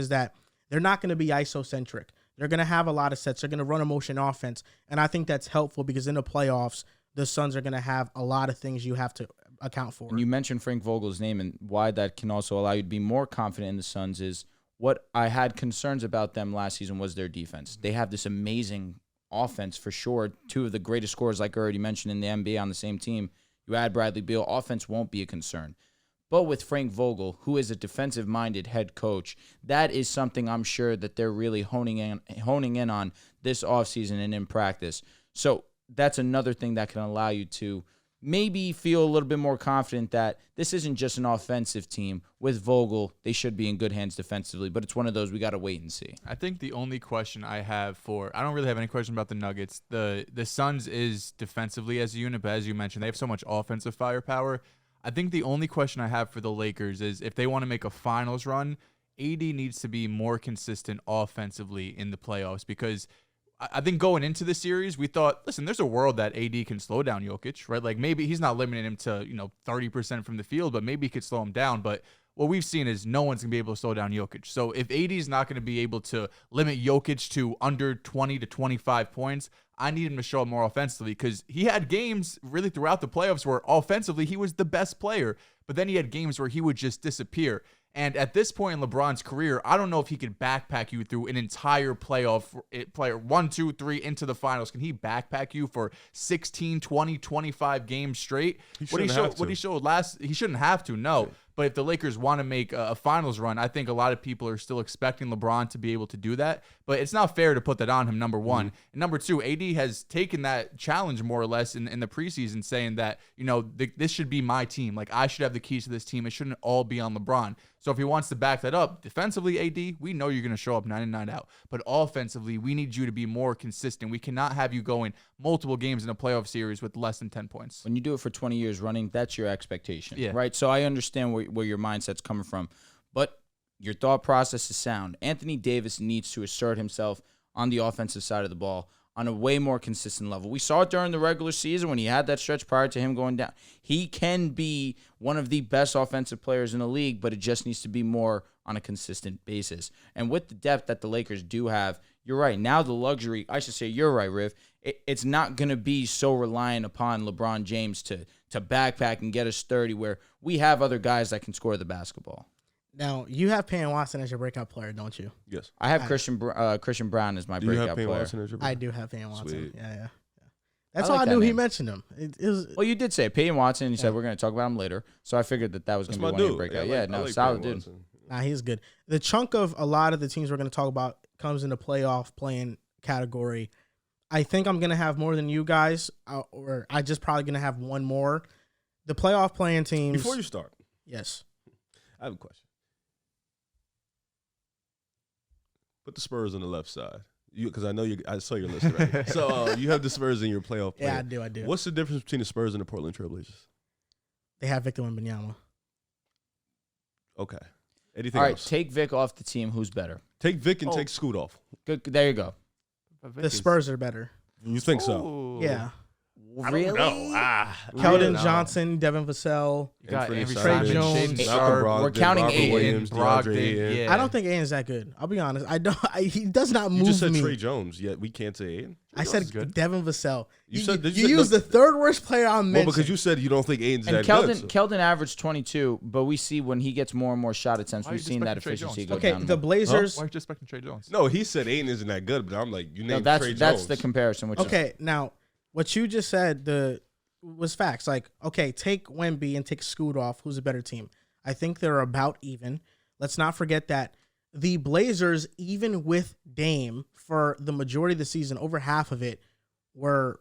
that they're not going to be isocentric. They're going to have a lot of sets. They're going to run a motion offense. And I think that's helpful because in the playoffs, the Suns are going to have a lot of things you have to account for. And you mentioned Frank Vogel's name, and why that can also allow you to be more confident in the Suns is what I had concerns about them last season was their defense. They have this amazing offense for sure. Two of the greatest scorers, like I already mentioned, in the NBA on the same team. You add Bradley Beal, offense won't be a concern. But with Frank Vogel, who is a defensive-minded head coach, that is something I'm sure that they're really honing in on this offseason and in practice. So that's another thing that can allow you to maybe feel a little bit more confident that this isn't just an offensive team. With Vogel, they should be in good hands defensively, but it's one of those we got to wait and see. I think the only question I don't really have any question about the Nuggets. The Suns is defensively as a unit, but as you mentioned, they have so much offensive firepower. I think the only question I have for the Lakers is if they want to make a finals run, AD needs to be more consistent offensively in the playoffs, because I think going into the series, we thought, listen, there's a world that AD can slow down Jokic, right? Like maybe he's not limiting him to, 30% from the field, but maybe he could slow him down. But what we've seen is no one's going to be able to slow down Jokic. So if AD is not going to be able to limit Jokic to under 20 to 25 points, I need him to show up more offensively, because he had games really throughout the playoffs where offensively he was the best player, but then he had games where he would just disappear. And at this point in LeBron's career, I don't know if he could backpack you through an entire playoff player 1, 2, 3 into the finals. Can he backpack you for 16, 20, 25 games straight? What he showed last, he shouldn't have to, no. Right. But if the Lakers want to make a finals run, I think a lot of people are still expecting LeBron to be able to do that. But it's not fair to put that on him, number one. Mm-hmm. And number two, AD has taken that challenge more or less in the preseason, saying that, this should be my team. Like, I should have the keys to this team. It shouldn't all be on LeBron. So if he wants to back that up, defensively, AD, we know you're going to show up 9 in, 9 out. But offensively, we need you to be more consistent. We cannot have you going multiple games in a playoff series with less than 10 points. When you do it for 20 years running, that's your expectation, yeah. Right? So I understand where your mindset's coming from. But your thought process is sound. Anthony Davis needs to assert himself on the offensive side of the ball on a way more consistent level. We saw it during the regular season when he had that stretch prior to him going down. He can be one of the best offensive players in the league, but it just needs to be more on a consistent basis. And with the depth that the Lakers do have, you're right. Now the luxury, I should say you're right, Riv, it's not going to be so reliant upon LeBron James to backpack and get us 30, where we have other guys that can score the basketball. Now, you have Payne Watson as your breakout player, don't you? Yes. I have Christian Brown as my breakout player. Watson as your I do have Payne Watson. Sweet. Yeah. That's how I knew he mentioned him. Well, you did say Payne Watson, and you said we're going to talk about him later, so I figured that was going to be one of your breakout. Solid dude. Nah, he's good. The chunk of a lot of the teams we're going to talk about comes in the playoff playing category. I think I'm going to have more than you guys, or I just probably going to have one more. The playoff playing teams. Before you start. Yes. I have a question. Put the Spurs on the left side, because I know I saw your list already. So you have the Spurs in your playoff play. Yeah, I do. What's the difference between the Spurs and the Portland Trailblazers? They have Victor Wembanyama. Okay. Anything All right, else? take Vic off the team. Who's better? Take Vic and take Scoot off. Good. There you go. The Spurs are better. You think so? Ooh. Yeah. Really? Keldon Johnson, Devin Vassell, You got Anthony Avery Trey Simon, Jones. Shaedon Malcolm Sharp. Brogdon, We're counting Robert Ayton, Williams, DeAndre Brogdon, Ayton. yeah. I don't think Aiden's that good. I'll be honest. He does not move You just said me. Trey Jones, yet we can't say Aiden. I said Devin Vassell. You used the third worst player I mentioned. Well, because you said you don't think Aiden's And that good. Keldon averaged 22, but we see when he gets more and more shot attempts, Why are we've you seen that disrespecting Trey efficiency Jones? go Okay, down. the Blazers. Why are you just expecting Trey Jones? No, he said Aiden isn't that good, but I'm like, you named No, Trey Jones. that's the comparison. Which Okay, now what you just said was facts. Like, okay, take Wemby and take Scoot off. Who's a better team? I think they're about even. Let's not forget that the Blazers, even with Dame for the majority of the season, over half of it, were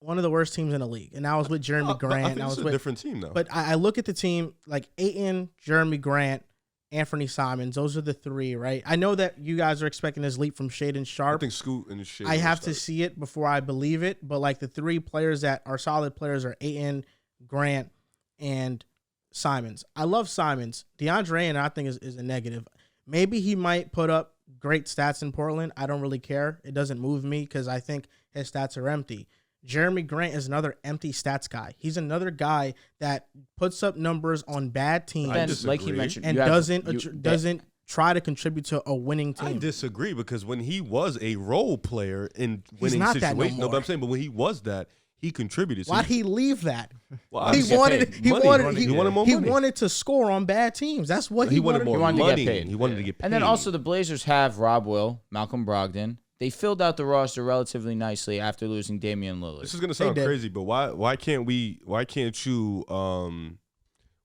one of the worst teams in the league. And I was with Jeremy Grant. I think it's a different team, though. But I look at the team like Ayton, Jeremy Grant, Anthony Simons. Those are the three, right? I know that you guys are expecting this leap from Shaedon I Sharp. think Scoot and Shade. I have to see it before I believe it. But like the three players that are solid players are Ayton, Grant, and Simons. I love Simons. DeAndre Ayton, I think, is a negative. Maybe he might put up great stats in Portland. I don't really care. It doesn't move me because I think his stats are empty. Jeremy Grant is another empty stats guy. He's another guy that puts up numbers on bad teams And like you mentioned, and doesn't try to contribute to a winning team. I disagree because when he was a role player in winning not that no situations, more. but I'm saying, but when he was that, he contributed. So Why'd he leave that? Well, He wanted wanted to score on bad teams. That's what he wanted more wanted to get money. paid. He wanted to get paid. And then also the Blazers have Rob Will, Malcolm Brogdon. They filled out the roster relatively nicely after losing Damian Lillard. This is gonna sound crazy, but why can't you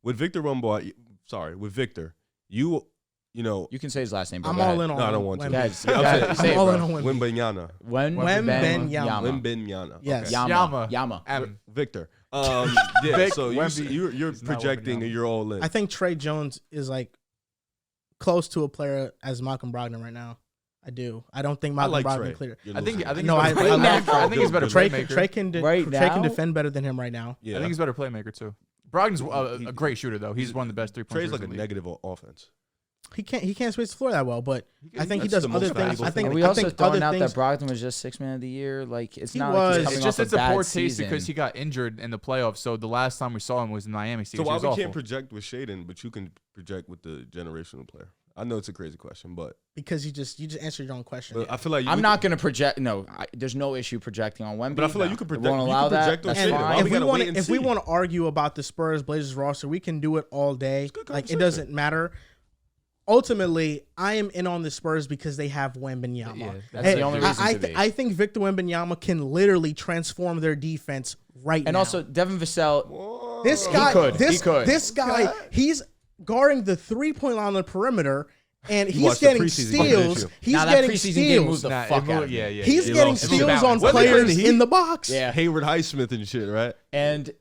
with Victor Rumbaugh? Sorry, with Victor, you can say his last name. But I'm go all ahead. in on No, I don't want to. I'm all in on Wembanyama. Wembanyama. Wembanyama. Yes. Okay. Yama. Victor. Yeah. So Wemby you're is not projecting working and you're all in. I think Trey Jones is like close to a player as Malcolm Brogdon right now. I do. I don't think I Malcolm like Brogdon Trey. clear. You're I think losing. he's No, better I love playmaker. I think he's better Trey playmaker. Right Trey can now? defend better than him right now. Yeah. I think he's a better playmaker too. Brogdon's a great shooter though. He's one of the best 3-point Trey's shooters like a in the league. negative offense. He can't space the floor that well, but I think he That's does the other most things. valuable I think Are thing. we I also think throwing other out things. that Brogdon was just 6th man of the year? Like it's He not was. like he's It's coming It's just off it's a a bad poor taste season. because he got injured in the playoffs. So the last time we saw him was in Miami So series. why He was we awful. can't project with Shaden, but you can project with the generational player? I know it's a crazy question, but Because you just answered your own question. I feel like I'm not going to project. No, there's no issue projecting on Wemby. But I feel like you can We project. won't You allow can project that. on That's Shaden. fine. Why if we we gotta want wait and if we see? want to argue about the Spurs Blazers roster, we can do it all day. good Like it conversation. doesn't matter. Ultimately, I am in on the Spurs because they have Wembanyama. Yeah, that's And the only reason to be. I think Victor Wembanyama can literally transform their defense right now. And also, Devin Vassell. this guy, could. this He could. this guy, he's guarding the 3-point line on the perimeter, and he's watched the getting preseason game, didn't steals. you? He's Now that getting preseason game moved steals. the Nah, fuck it moved- out of me. yeah, yeah. He's They getting lost. steals It on was players Heat. in the box. Yeah. Hayward Highsmith and shit, right? And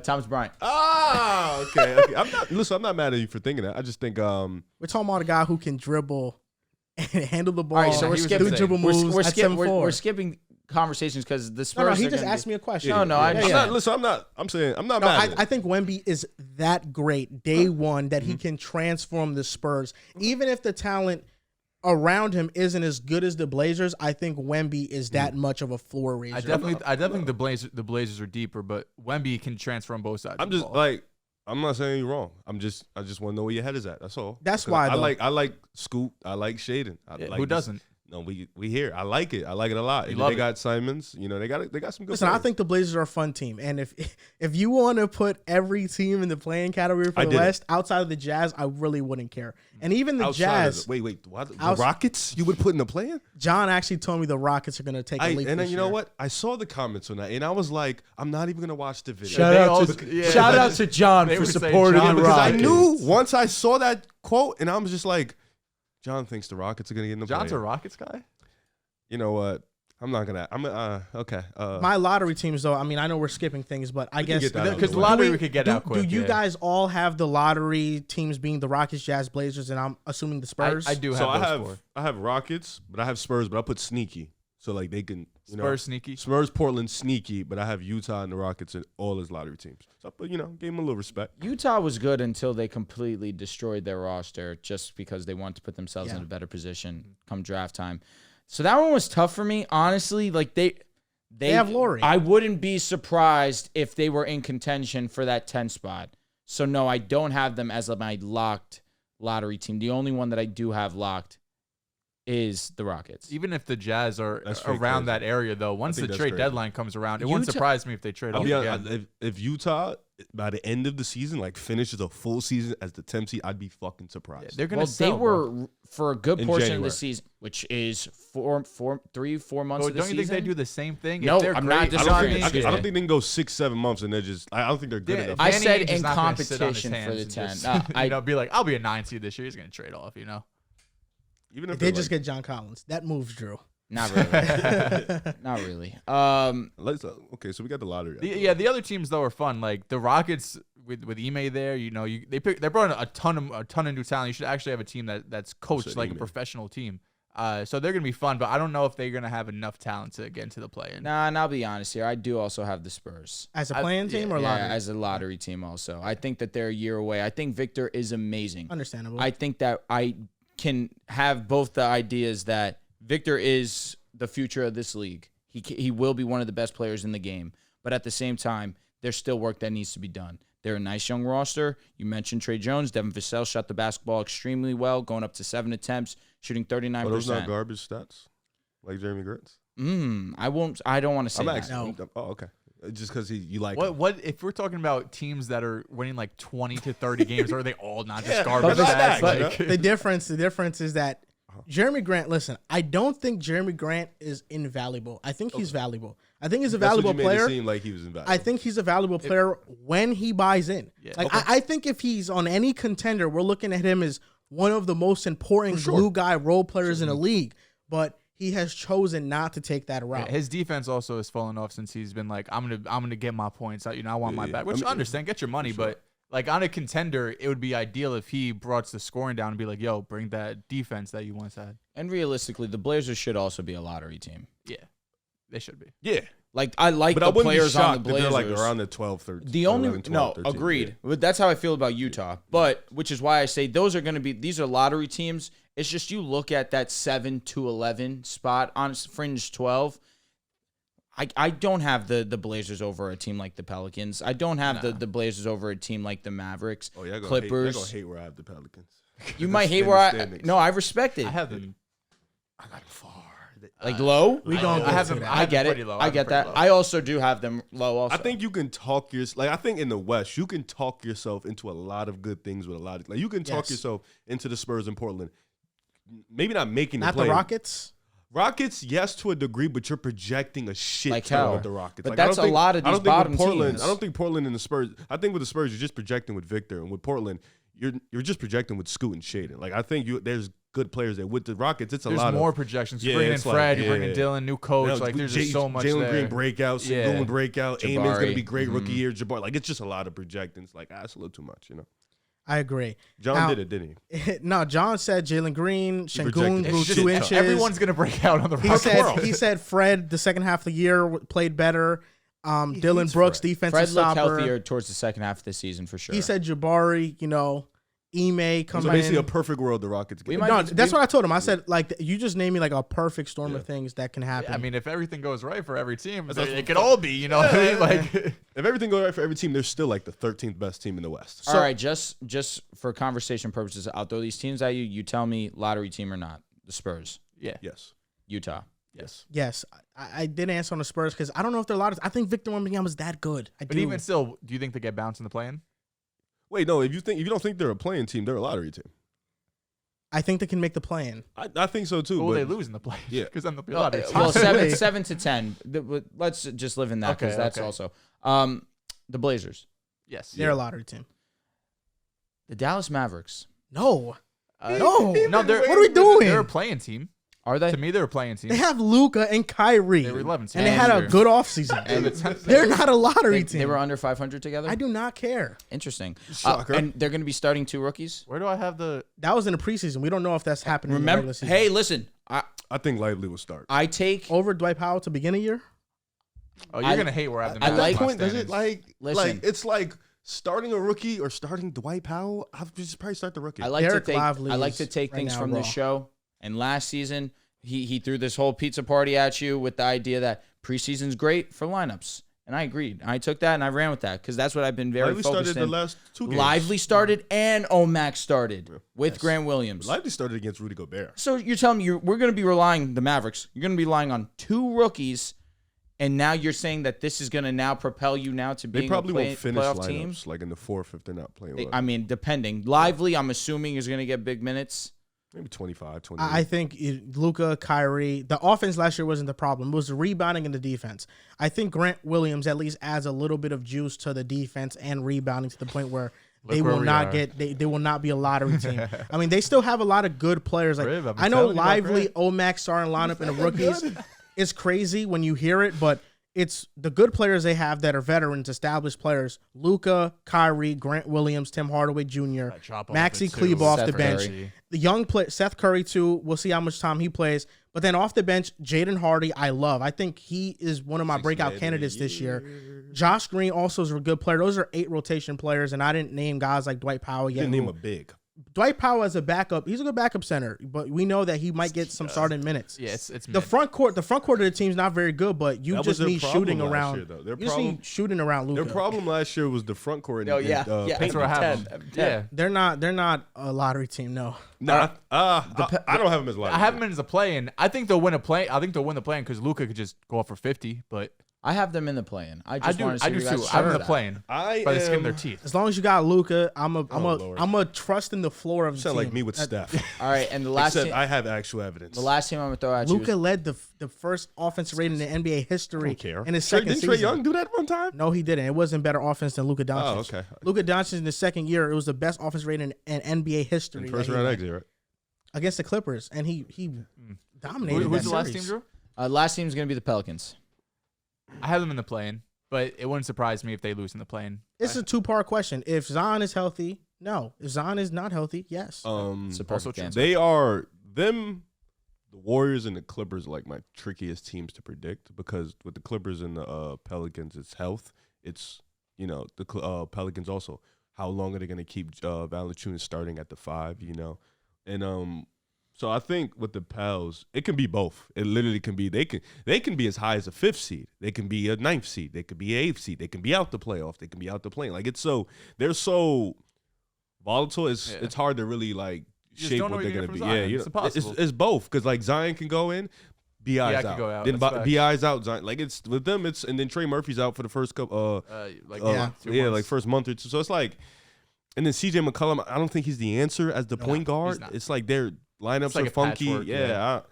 Thomas Bryant. Ah, okay. I'm not mad at you for thinking that. I just think We're talking about a guy who can dribble and handle the ball. All right, so we're he was skipping. do dribble moves We're, at skip, we're, 7'4". we're skipping conversations because the Spurs. No, he are just gonna asked be- me a question. No, I understand. I'm saying I'm not No, mad. I think Wemby is that great day one that he can transform the Spurs. Even if the talent around him isn't as good as the Blazers, I think Wemby is that much of a floor raiser. I definitely think the Blazers are deeper, but Wemby can transfer on both sides. I'm of the just ball. like I'm not saying you're wrong. I just want to know where your head is at. That's all. That's 'Cause why, I though. like Scoop. I like Shaden. I Yeah, like who this- doesn't? No, we here. I like it. I like it a lot. You And love they it. got Simons. You know, they got some good. Listen, I players. think the Blazers are a fun team, and if you want to put every team in the playing category for I the did it. West outside of the Jazz, I really wouldn't care. And even the Outside of Jazz, the- wait, what? The Outs- Rockets? You would put in the play-in? John actually told me the Rockets are going to take a leap. And then this you know year. what? I saw the comments on that, and I was like, I'm not even gonna watch the video. Shout They out also- to yeah. shout out to John They for would say supporting John the because I Rockets. knew once I saw that quote, and I was just like, John thinks the Rockets are gonna get in the John's a play-in. Rockets guy. You know what? I'm not gonna. Okay. My lottery teams, though, I mean, I know we're skipping things, but I We can guess get that out of Because the the way. lottery we could get out do quick. you yeah. guys all have the lottery teams being the Rockets, Jazz, Blazers, and I'm assuming the Spurs? I do have So those I have Rockets, but I have Spurs, but I put sneaky, so like they can Spurs sneaky. Spurs, Portland sneaky, but I have Utah and the Rockets and all his lottery teams. So but gave them a little respect. Utah was good until they completely destroyed their roster just because they wanted to put themselves in Yeah. a better position come draft time. So that one was tough for me, honestly. Like they have Laurie. I wouldn't be surprised if they were in contention for that 10 spot. So no, I don't have them as my locked lottery team. The only one that I do have locked is the Rockets. Even if the Jazz are That's straight around crazy. that area, though, once the think that's trade crazy. deadline comes around, it wouldn't Utah- surprise me if they trade I'll off be again. honest, if Utah by the end of the season like finishes a full season as the 10th seed, I'd be fucking surprised. They're gonna Well, sell, they bro. were for a good In portion of January. the season, which is 4 months Oh, of the don't you season. think they do the same thing? No, if they're I'm great, not I don't, disagreeing. think, Excuse I me. don't think they can go 6-7 months and they're just. I don't think they're good Yeah, enough. I Danny said Ainge is in not gonna sit on his competition for hands the and 10. just, I be like, I'll be a 9 seed this year. He's gonna trade off, Even If if they they're just get John Collins. That moves Drew. not really, not really. okay, so we got the lottery. The other teams though are fun. Like the Rockets with Ime there, they brought in a ton of new talent. You should actually have a team that's coached said like a Ime. professional team. So they're gonna be fun, but I don't know if they're gonna have enough talent to get into the play-in. Nah, and I'll be honest here. I do also have the Spurs. As a playing team or Yeah, lottery? as a lottery team also. I think that they're a year away. I think Victor is amazing. Understandable. I think that I can have both the ideas that Victor is the future of this league. He will be one of the best players in the game. But at the same time, there's still work that needs to be done. They're a nice young roster. You mentioned Trey Jones. Devin Vassell shot the basketball extremely well, going up to 7 attempts, shooting 39%. Are those not garbage stats like Jeremy Grant's? I don't want to say I'm that. actually. Oh, okay. Just because you like. What if we're talking about teams that are winning like 20 to 30 games, or are they all not just Yeah, garbage but stats? that's but you know? the difference is that Jeremy Grant, listen, I don't think Jeremy Grant is invaluable. I think he's valuable. I think he's a That's what valuable you made it player. seem like he was invaluable. I think he's a valuable player when he buys in. Yeah. Like I think if he's on any contender, we're looking at him as one of the most important glue guy role players in the league. But he has chosen not to take that route. His defense also has fallen off since he's been like, I'm gonna get my points. I want my back. Which I understand, get your money, but like on a contender, it would be ideal if he brought the scoring down and be like, yo, bring that defense that you once had. And realistically, the Blazers should also be a lottery team. Yeah, they should be. Yeah. Like I like But the I wouldn't players be on shocked the if Blazers. they're like around the 12, 13. The only 11, 12, 13, agreed. yeah. But that's how I feel about Utah. But which is why I say those are going to be these are lottery teams. It's just you look at that 7 to 11 spot on fringe 12. I don't have the Blazers over a team like the Pelicans. I don't have the Blazers over a team like the Mavericks. Oh yeah, Clippers. You're gonna hate where I have the Pelicans. You might hate where I respect it. I have them. I got them far. Like low. We don't. I have them. I get it. Low. I get that. I also do have them low. Also, I think you can talk I think in the West, you can talk yourself into a lot of good things with a lot of you can talk yourself into the Spurs in Portland. Maybe not making Not the play. the Rockets. Rockets, yes, to a degree, but you're projecting a shit Like ton hell. with the Rockets. But Like, I that's don't think- a lot of I these don't think with bottom Portland, teams. I don't think Portland and the Spurs. I think with the Spurs, you're just projecting with Victor, and with Portland, you're just projecting with Scoot and Shaden. Like I think there's good players there. With the Rockets, it's a There's lot more of projections. Yeah, You're bringing in it's like- Fred. You're yeah. bringing Dylan, new coach. Like there's just so much Jalen there. Green breakout, Yeah. Sengun breakout. Amon's gonna Jabari. be great rookie year. Jabbar, like it's just a lot of projectings. Like that's a little too much, you know. I agree. John Now- did it, didn't he? No, John said Jalen Green, Sengun projected. grew It's 2 inches. Everyone's gonna break out on the He Rockets. said Fred the second half of the year played better. Dylan hates Brooks Fred. defensive Fred looked stopper. healthier towards the second half of the season for sure. He said Jabari, Ime So coming basically, in. a perfect world the Rockets get. might No, be- that's what I told him. I said, like, you just named me like a perfect storm of things that can happen. I mean, if everything goes right for every team, That's it what- could all be. You know what I mean? Like, If everything goes right for every team, they're still like the 13th best team in the West. All right, just for conversation purposes, I'll throw these teams at you. You tell me lottery team or not. The Spurs, yeah, Yes. Utah. yes. yes, I did answer on the Spurs because I don't know if they're a lot of. I think Victor Wembanyama is that good. I But do. even still, do you think they get bounced in the play-in? Wait, no. If you don't think they're a playing team, they're a lottery team. I think they can make the play-in. I think so too. Will but they lose in the play? Yeah. because then they'll be Well, lottery. well, Possibly. 7 to 10. Let's just live in that because Okay, that's okay. also the Blazers, yes. They're a lottery team. the Dallas Mavericks. No, No, no. they're What are we doing? They're a playing team. Are they? To me, they're a playing team. They have Luka and Kyrie. They were 11th and they had a seed. good offseason. And They're not a lottery team. they were under 500 together. I do not care. Interesting. Shocker. And they're going to be starting 2 rookies. Where do I have the? That was in the preseason. We don't know if that's happening. Remember? in the regular season. Hey, listen. I think Lively will start. I take. over Dwight Powell to begin of year. Oh, you're gonna hate where I have the. I At like- that point, does it Listen. it's like starting a rookie or starting Dwight Powell? I'll just probably start the rookie. I like Derek to take. Lively I like is to take right things now from raw. the show. And last season, he threw this whole pizza party at you with the idea that preseason's great for lineups, and I agreed. I took that and I ran with that because that's what I've been very Lively focused started in. the last 2 games. Lively started and Omax started with Grant Williams. Lively started against Rudy Gobert. So you're telling me we're going to be relying the Mavericks. You're going to be relying on 2 rookies, and now you're saying that this is going to now propel you now to being They probably won't finish playoff lineups team. like in the 4th if they're not playing well. I mean, depending. Lively, I'm assuming is going to get big minutes. Maybe 25, 28. I think Luka, Kyrie, the offense last year wasn't the problem. It was the rebounding and the defense. I think Grant Williams at least adds a little bit of juice to the defense and rebounding to the point where they where will we not are. get they will not be a lottery team. I mean, they still have a lot of good players. Like Rib, I've been I know telling you about Lively, Grant. Omax starting lineup and the rookies is crazy when you hear it, but it's the good players they have that are veterans, established players. Luka, Kyrie, Grant Williams, Tim Hardaway Jr., Chop off Maxi it, too. Kleber off the Seth bench. Curry. The young play, Seth Curry too. We'll see how much time he plays. But then off the bench, Jaden Hardy, I love. I think he is one of my breakout candidates this year. Josh Green also is a good player. Those are 8 rotation players, and I didn't name guys like Dwight Powell You yet. didn't name a big. Dwight Powell as a backup, he's a good backup center, but we know that he might get some starting minutes. Yeah, it's The front court of the team's not very good, but you That was just their need problem shooting last around. year, though. Their You just problem- need shooting around Luka. Their problem last year was the front court. And, Oh, yeah. and, Yeah. That's where I have them. Yeah. They're not a lottery team. No, I don't have him as a lot. I have them as a play-in. I think they'll win a play. I think they'll win the play-in because Luka could just go off for 50. But I have them in the play-in. I I just do. want to see I do you guys too. I'm in share the that. play-in I by the skin of their am- teeth. as long as you got Luka, I'm Lord. a trust in the floor of the Sound team. like me with Steph. All right, and the last Except team, I have actual evidence. the last team I'm gonna throw at you. Luka Is, led the first offensive rating in NBA history I don't care. in his Trey- second Didn't season. Trae Young do that one time? No, he didn't. It wasn't better offense than Luka Doncic. Oh, okay. Luka Doncic in the second year, it was the best offense rating in NBA history. First that he round led exit, right? against the Clippers, and he dominated Who's that the last team, series. Drew? Last team is going to be the Pelicans. I have them in the play-in, but it wouldn't surprise me if they lose in the play-in. It's a two-part question. If Zion is healthy, no. If Zion is not healthy, yes. It's a perfect true. answer. They are them. The Warriors and the Clippers are like my trickiest teams to predict because with the Clippers and the Pelicans, it's health. It's the Pelicans also. How long are they going to keep Valanciunas starting at the 5? And so I think with the Pels, it can be both. It literally can be. They can be as high as a 5th seed. They can be a 9th seed. They could be an 8th seed. They can be out the playoff. They can be out the play-in. Like they're so volatile. It's hard to really like shape what they're gonna be. It's impossible. It's both because like Zion can go in, BI's out. Can go out. Then That's facts. BI's out. Zion, like it's with them. It's and then Trey Murphy's out for the first couple. Like first month or two. So it's like, and then CJ McCollum. I don't think he's the answer as the point guard. He's It's like their lineups like are a funky. patchwork,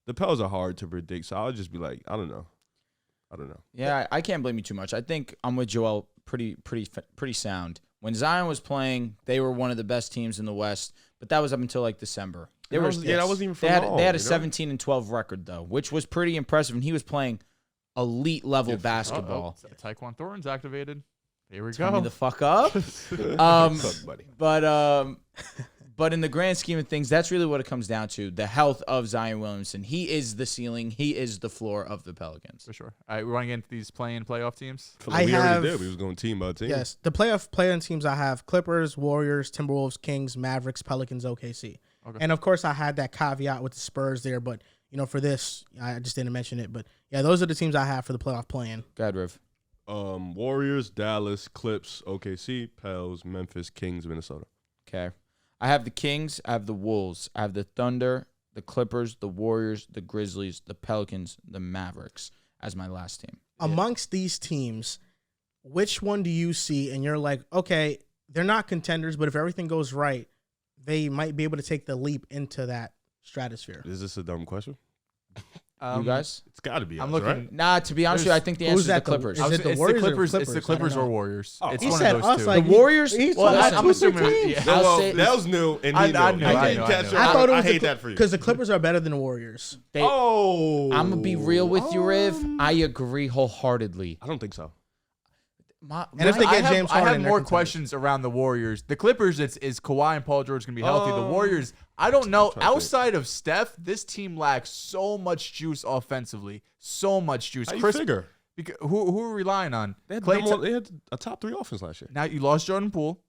The Pels are hard to predict. So I'll just be like, I don't know. Yeah, I can't blame you too much. I think I'm with Joel pretty sound. When Zion was playing, they were one of the best teams in the West, but that was up until like December. That wasn't even for long. They had a 17-12 record though, which was pretty impressive, and he was playing elite level basketball. Tyquan Thornton's activated. Here we Turn go. me the fuck up. Fuck, buddy. But in the grand scheme of things, that's really what it comes down to: the health of Zion Williamson. He is the ceiling. He is the floor of the Pelicans. For sure. All right, we want to get into these playoff teams. We already did. We was going team by team. Yes, the play-in teams I have: Clippers, Warriors, Timberwolves, Kings, Mavericks, Pelicans, OKC. Okay. And of course, I had that caveat with the Spurs there, but for this, I just didn't mention it. But yeah, those are the teams I have for the playoff play-in. Go ahead, Riv. Warriors, Dallas, Clips, OKC, Pels, Memphis, Kings, Minnesota. Okay. I have the Kings, I have the Wolves, I have the Thunder, the Clippers, the Warriors, the Grizzlies, the Pelicans, the Mavericks as my last team. Amongst these teams, which one do you see and you're like, okay, they're not contenders, but if everything goes right, they might be able to take the leap into that stratosphere? Is this a dumb question? You guys? It's got to be. I'm us, looking. right? Nah, to be honest with you, I think the answer is the Clippers. Is it the It's Warriors or Clippers? It's Clippers? the Clippers I don't or know. Warriors. Oh, It's He one said of those us two. like The Warriors? He's Well, talking I'm about assuming- super teams. yeah. I'll say- that was new, and I he knew, knew. I He knew, didn't catch I knew. up. I thought it I was hate that for you. because the Clippers are better than the Warriors. They- Oh, I'm going to be real with you, Riv. I agree wholeheartedly. I don't think so. And if they get James I Harden, have they're more contenders. questions around the Warriors. The Clippers, is Kawhi and Paul George going to be healthy? The Warriors, I don't know. trying to think. Outside of Steph, this team lacks so much juice offensively. So much juice. How you figure? Because, who are we relying on? They had, Klay they had a top 3 offense last year. Now you lost Jordan Poole.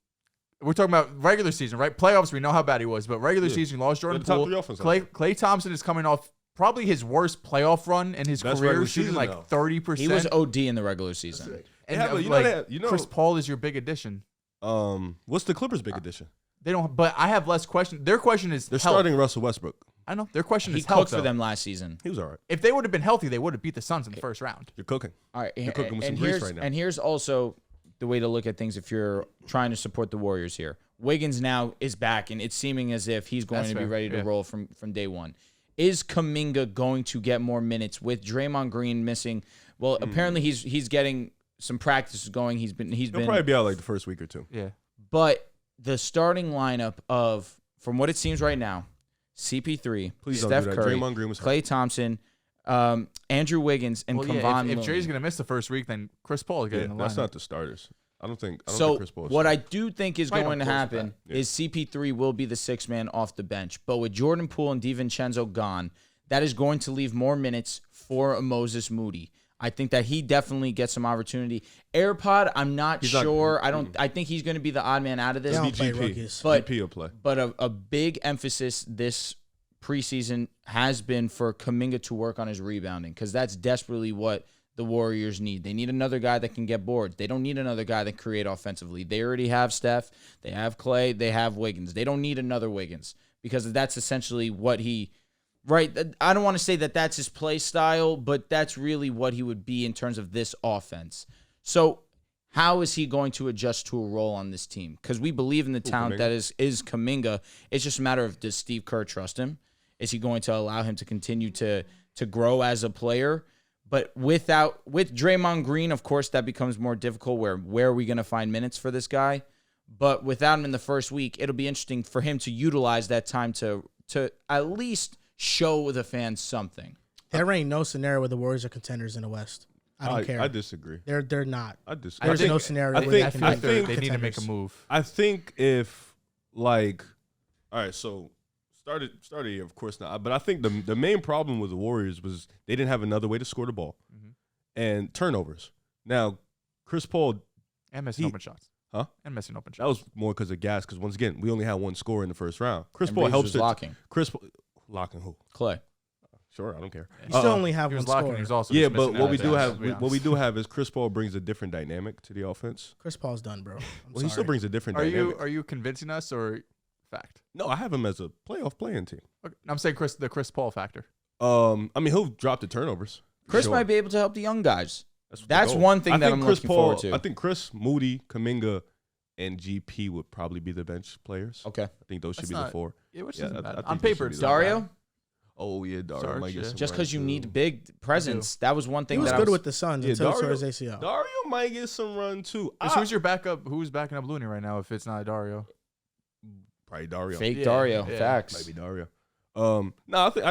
We're talking about regular season, right? Playoffs, we know how bad he was, but regular season, you lost Jordan They're the top Poole. 3 offense last year. Klay Thompson is coming off probably his worst playoff run in his Best career, regular shooting season, like though. 30%. He was OD in the regular season. They And have a- Chris Paul is your big addition. What's the Clippers' big addition? They don't, but I have less question. Their question is They're health. starting Russell Westbrook. I know their question He is health. cooked for though. them last season. He was all right. If they would have been healthy, they would have beat the Suns in the first round. You're cooking. All right, You're cooking with some and grease here's right now. and here's also the way to look at things if you're trying to support the Warriors here. Wiggins now is back, and it's seeming as if he's going That's to be fair, ready to yeah. roll from day one. Is Kuminga going to get more minutes with Draymond Green missing? Well, apparently he's getting some practice going. He's been He'll probably be out like the first week or two. Yeah, but the starting lineup of from what it seems right now, CP3, Please don't Steph do that. Curry, Draymond Green was hurt. Klay Thompson, Andrew Wiggins, and well, Kevon yeah. If Looney. Dre's gonna miss the first week, then Chris Paul is Yeah, getting in the that's lineup. not the starters. I don't think So Chris Paul is what I do think is Right, going to of course, happen yeah. is CP3 will be the 6th man off the bench. But with Jordan Poole and DiVincenzo gone, that is going to leave more minutes for Moses Moody. I think that he definitely gets some opportunity. AirPod, I'm not sure. I think he's going to be the odd man out of this. They don't play GP. rookies. But GP will play. But a big emphasis this preseason has been for Kuminga to work on his rebounding because that's desperately what the Warriors need. They need another guy that can get boards. They don't need another guy that can create offensively. They already have Steph. They have Klay. They have Wiggins. They don't need another Wiggins because that's essentially what he – right? I don't want to say that that's his play style, but that's really what he would be in terms of this offense. So how is he going to adjust to a role on this team? Because we believe in the talent that is Kuminga. It's just a matter of does Steve Kerr trust him? Is he going to allow him to continue to grow as a player? But with Draymond Green, of course, that becomes more difficult. Where are we going to find minutes for this guy? But without him in the first week, it'll be interesting for him to utilize that time to at least show the fans something. There ain't no scenario where the Warriors are contenders in the West. I don't care. I disagree. They're not. I disagree. There's no scenario. I where think- they can I be think they need to make a contenders. move. I think if like, all right, so started here, of course not. But I think the main problem with the Warriors was they didn't have another way to score the ball, and turnovers. Now, Chris Paul, And missing open shots. Huh? And missing open that shots. was more because of gas. Because once again, we only had one score in the first round. Chris And Paul Reeves helps was it. locking. Chris Paul, locking who? Clay. Sure, I don't care. You still only have He one was locking. score. He was also Yeah, just but missing what we out do of have, bounds, to be what we honest. do have is Chris Paul brings a different dynamic to the offense. Chris Paul's done, bro. Well, he still brings a different Are dynamic. you convincing us or fact? No, I have him as a playoff playing team. Okay, I'm saying the Chris Paul factor. I mean, he'll drop the turnovers. Chris Sure. might be able to help the young guys. What That's the goal. one thing I that think I'm Chris looking Paul, forward to. I think Chris, Moody, Kuminga, and GP would probably be the bench players. Okay. I think those should That's be not- the four. Yeah, which Yeah, isn't I bad. think On they paper, should it's be not Dario? bad. Oh yeah, Dario Sarge, might get yeah. some Just run, because you too. need big presence. That was one He thing was that good I was with the Suns Yeah, until he tore Dario- his ACL. Dario might get some run too. So who's your backup? Who's backing up Looney right now? If it's not Dario, Probably Dario. fake Yeah, Dario. yeah. Facts. Might be Dario. No, I think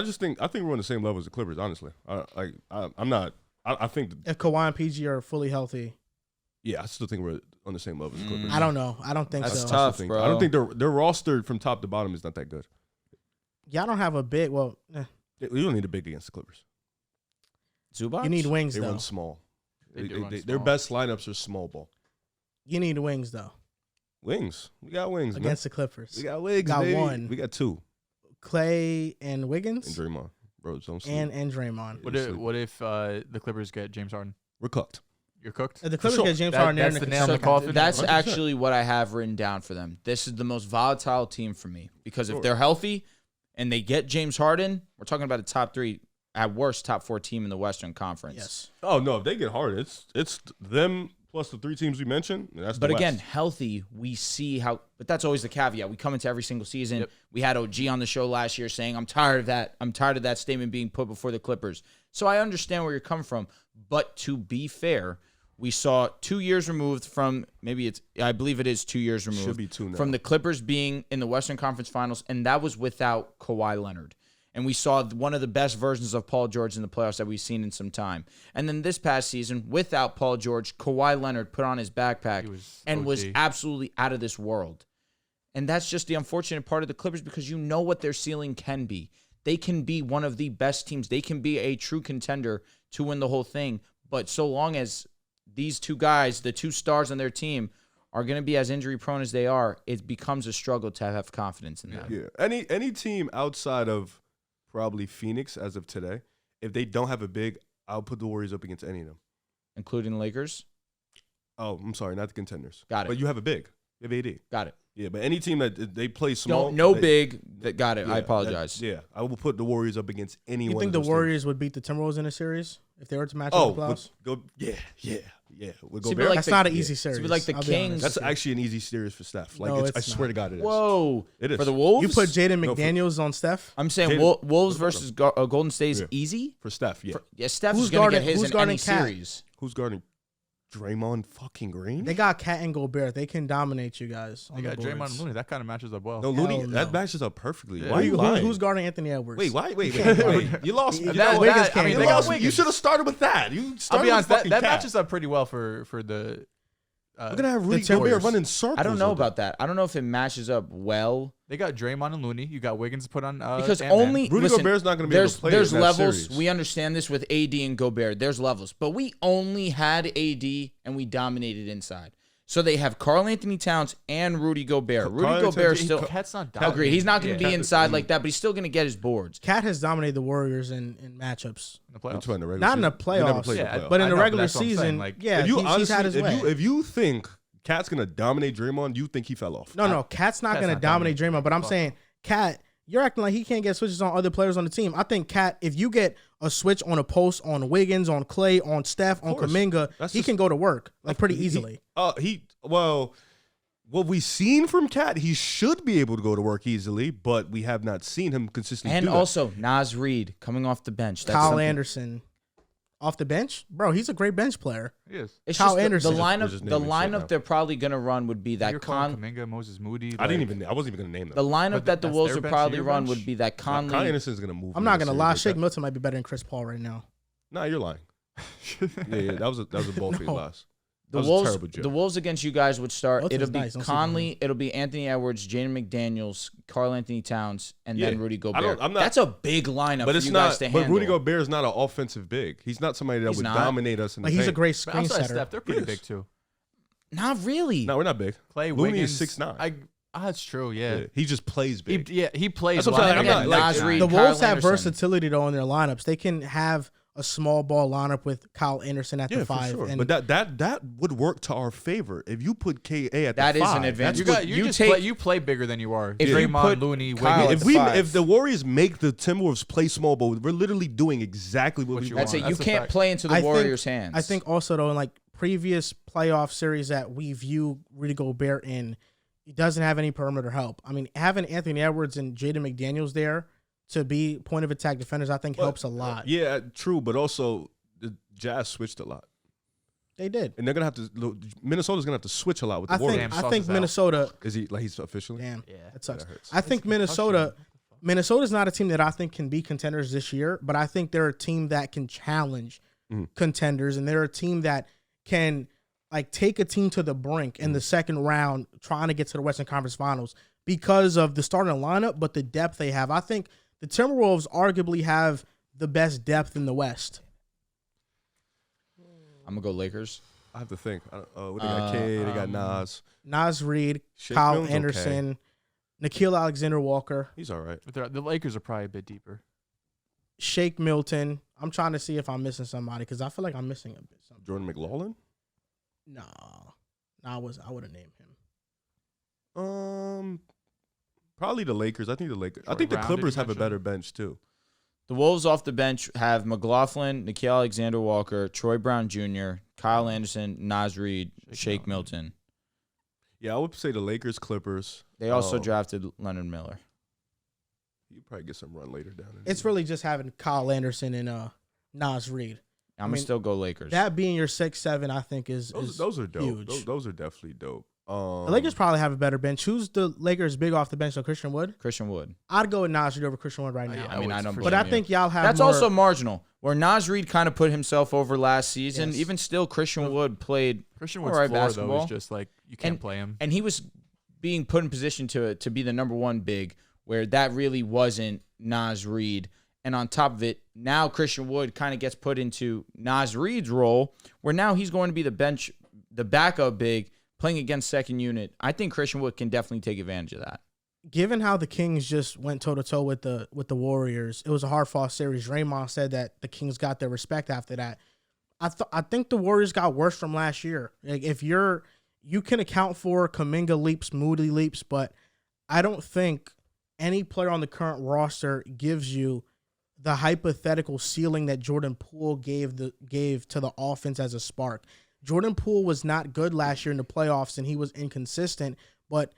we're on the same level as the Clippers. Honestly, I'm not. I think. If Kawhi and PG are fully healthy, Yeah, I still think we're on the same level as the Clippers. I don't know. I don't think That's so. tough. think. bro. I don't think their roster from top to bottom is not that good. Y'all don't have a big. Well, We don't need a big against the Clippers. Zubac? you need wings They though. run small. They do run Their small. best lineups are small ball. You need wings though Wings. We got wings, against man. the Clippers. We got wings. Got baby. one. We got two. Clay and And Wiggins Draymond. Bro, don't sleep. and Draymond. what if the Clippers get James Harden? We're cooked. You're cooked. If the Clippers sure. get James That- Harden, they're in that's the the nail in the contention. coffin. That's 100%. actually what I have written down for them. This is the most volatile team for me because if they're healthy and they get James Harden, we're talking about a top three, at worst, top four team in the Western Conference. Yes. Oh no, if they get hard, it's them plus the three teams we mentioned. And that's But the again, West. healthy, we see how. But that's always the caveat. We come into every single season. Yep. We had OG on the show last year saying, "I'm tired of that. I'm tired of that statement being put before the Clippers." So I understand where you're coming from. But to be fair, we saw 2 years removed from I believe it is 2 years removed. Should be two now. From the Clippers being in the Western Conference Finals, and that was without Kawhi Leonard. And we saw one of the best versions of Paul George in the playoffs that we've seen in some time. And then this past season, without Paul George, Kawhi Leonard put on his backpack and was OG. absolutely out of this world. And that's just the unfortunate part of the Clippers because you know what their ceiling can be. They can be one of the best teams. They can be a true contender to win the whole thing. But so long as these two guys, the two stars on their team, are going to be as injury prone as they are, it becomes a struggle to have confidence in them. Yeah. Any team outside of probably Phoenix as of today, if they don't have a big, I'll put the Warriors up against any of them. Including Lakers. Oh, I'm sorry, not the contenders. Got it. But you have a big. You have AD. Got it. Yeah, but any team that they play small. No they- big. That got it. yeah, I apologize. yeah, I will put the Warriors up against anyone. You think of the those teams. Warriors would beat the Timberwolves in a series if they were to match Oh, up the playoffs? go. Yeah. With See, but Gobert. like That's the- not an yeah. easy series. So like the I'll be Kings- honest That's with you. actually an easy series for Steph. Like No, I it's swear to not. God, it is. Whoa. It is. For the Wolves? You put Jaden No, for- McDaniels on Steph. I'm saying Jaden- Wolves versus Golden State is Yeah. easy? For Steph, yeah. Yeah, Steph Who's is going to guarding- get his who's in guarding any Cat? series. Who's guarding Draymond fucking Green? They got Cat and Gobert. They can dominate you guys. They On got the Draymond boards. and Looney. That kind of matches up well. no, Looney. Hell That no. matches up perfectly. Yeah. Why are you lying? Who's guarding Anthony Edwards? Wait, why? Wait. You lost. That- You know, Wiggins that- can't I mean, go. they got you Wiggins. should have started with that. You I'll started be honest. with That fucking Cat. matches up pretty well for the. We're gonna have Rudy Timberwolves. Gobert running circles. I don't know with them. about that. I don't know if it matches up well. They got Draymond and Looney. You got Wiggins put on Because Ant-Man. only Rudy listen, Gobert's not gonna be able to play There's in that levels. series. We understand this with AD and Gobert. There's levels, but we only had AD and we dominated inside. So they have Karl Anthony Towns and Rudy Gobert. Karl Rudy Anthony- Gobert he- still Cat's not agreed. He's not going to Yeah. be inside like that, but he's still going to get his boards. Cat has dominated the Warriors in matchups. in the playoffs. Which one, the regular Not in the season? They never playoffs, played the Yeah, playoffs. but in I the know, but regular that's what I'm saying, season, like, yeah, if you he's honestly, had his way. if you think Cat's gonna dominate Draymond, you think he fell off. No, Cat's not Cat's going to not dominate dominating. Draymond, but I'm Fuck. saying, Cat, you're acting like he can't get switches on other players on the team. I think Cat, if you get a switch on a post on Wiggins, on Clay, on Steph, on course. Kuminga, That's he just- can go to work like pretty He- easily. Well, what we've seen from Cat, he should be able to go to work easily, but we have not seen him consistently. And do that. also Nas Reed coming off the bench. That's Kyle something- Anderson. Off the bench, bro, he's a great bench player. He is. It's Kyle just the Anderson. We're just the naming shit now. lineup they're probably gonna run would be that You're calling Kuminga, Moses Moody. I wasn't even going to name them. the lineup But that the that's Wolves their would bench, probably your run bench? would be that Kyle Conley. Anderson's going to move. I'm in not a gonna series lie, like Shake that. Milton might be better than Chris Paul right now. Nah, you're lying. Yeah, that was a bold face No. loss. The That was a Wolves, terrible joke. the Wolves against you guys would start. Milton's It'll be nice, don't sleep on Conley. It'll be Anthony Edwards, Jaden McDaniels, Karl Anthony Towns, and then Yeah. Rudy I Gobert. don't- I'm not- That's a big lineup But for it's you not. guys to But handle. Rudy Gobert is not an offensive big. He's not somebody that He's would not. dominate us in the But he's a paint. great But screen outside setter. Steph, they're pretty Yes. big too. Not really. No, we're not big. Clay Looney Wiggins is 6'9". That's true. Yeah. He just plays big. He plays. That's what I'm saying. line I'm up not at like- 6'9". Reed, The Kyle Wolves have Anderson. versatility though in their lineups. They can have a small ball lineup with Kyle Anderson at Yeah, the for 5. sure. And But that would work to our favor if you put KA at the That 5. is an advantage. That's You what- You you play bigger than you are. If you Draymond, put Looney, Kyle Wiggins. at the 5. if the Warriors make the Timberwolves play small ball, we're literally doing exactly what we you want. That's it. That's You a can't fact. play into the I think- Warriors' hands. I think also though in like previous playoff series that we view Rudy Gobert in, he doesn't have any perimeter help. I mean, having Anthony Edwards and Jaden McDaniels there to be point of attack defenders, I think helps a lot. Yeah, true, but also the Jazz switched a lot, They did. and they're gonna have to. Minnesota's gonna have to switch a lot with the I Warriors. think Damn, I think Sauce is out. Minnesota. Is he like he's officially? Damn, Yeah. that sucks. That hurts. I think Minnesota's not a team that I think can be contenders this year, but I think they're a team that can challenge contenders, and they're a team that can like take a team to the brink in the second round, trying to get to the Western Conference Finals because of the starting lineup, but the depth they have. I think the Timberwolves arguably have the best depth in the West. I'm gonna go Lakers. I have to think. What they got? K. They got Nas. Nas Reed, Shake Kyle Milton's okay. Anderson, Nikhil Alexander-Walker, He's all right. But the Lakers are probably a bit deeper. Shake Milton. I'm trying to see if I'm missing somebody because I feel like I'm missing a bit. Something. Jordan McLaughlin. No, I would have named him. Probably the Lakers. I think the Lakers. I Troy think the Brown, Clippers did you have a mention? better bench too. The Wolves off the bench have McLaughlin, Nikhil Alexander-Walker, Troy Brown Jr., Kyle Anderson, Nas Reed, Shake Milton. Yeah, I would say the Lakers, Clippers. They also Oh, drafted Leonard Miller. You probably get some run later down. in It's the year. really just having Kyle Anderson and Nas Reed. I'm gonna mean, still go Lakers. That being your 6-7, I think is those are dope. huge. Those are definitely dope. The Lakers probably have a better bench. Who's the Lakers big off the bench? So Christian Wood. Christian Wood. I'd go with Nas Reed over Christian Wood right now. yeah, I mean, I don't. for But blame I you. think y'all have. That's more, also marginal. Where Nas Reed kind of put himself over last season. Yes. Even still, Christian Wood played Christian all Wood's right floor though basketball. is just like you can't play him. and he was being put in position to be the number one big, where that really wasn't Nas Reed. And on top of it, now Christian Wood kind of gets put into Nas Reed's role, where now he's going to be the backup big, playing against second unit. I think Christian Wood can definitely take advantage of that. Given how the Kings just went toe to toe with the Warriors, it was a hard fought series. Draymond said that the Kings got their respect after that. I think the Warriors got worse from last year. Like if you can account for Kuminga leaps, Moody leaps, but I don't think any player on the current roster gives you the hypothetical ceiling that Jordan Poole gave to the offense as a spark. Jordan Poole was not good last year in the playoffs, and he was inconsistent. But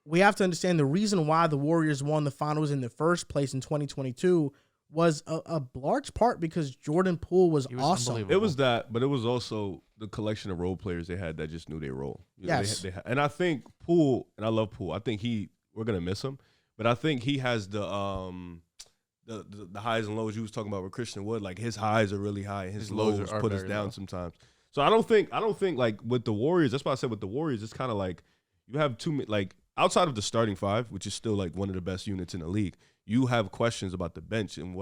we have to understand the reason why the Warriors won the finals in the first place in 2022 was a large part because Jordan Poole was He was awesome. unbelievable. It was that, but it was also the collection of role players they had that just knew their role. You know, Yes. and I think Poole, and I love Poole. I think we're gonna miss him, but I think he has the highs and lows you was talking about with Christian Wood. Like his highs are really high, and his lows are put us very down low. sometimes. So I don't think like with the Warriors. That's why I said with the Warriors, it's kind of like you have like outside of the starting five, which is still like one of the best units in the league. You have questions about the bench and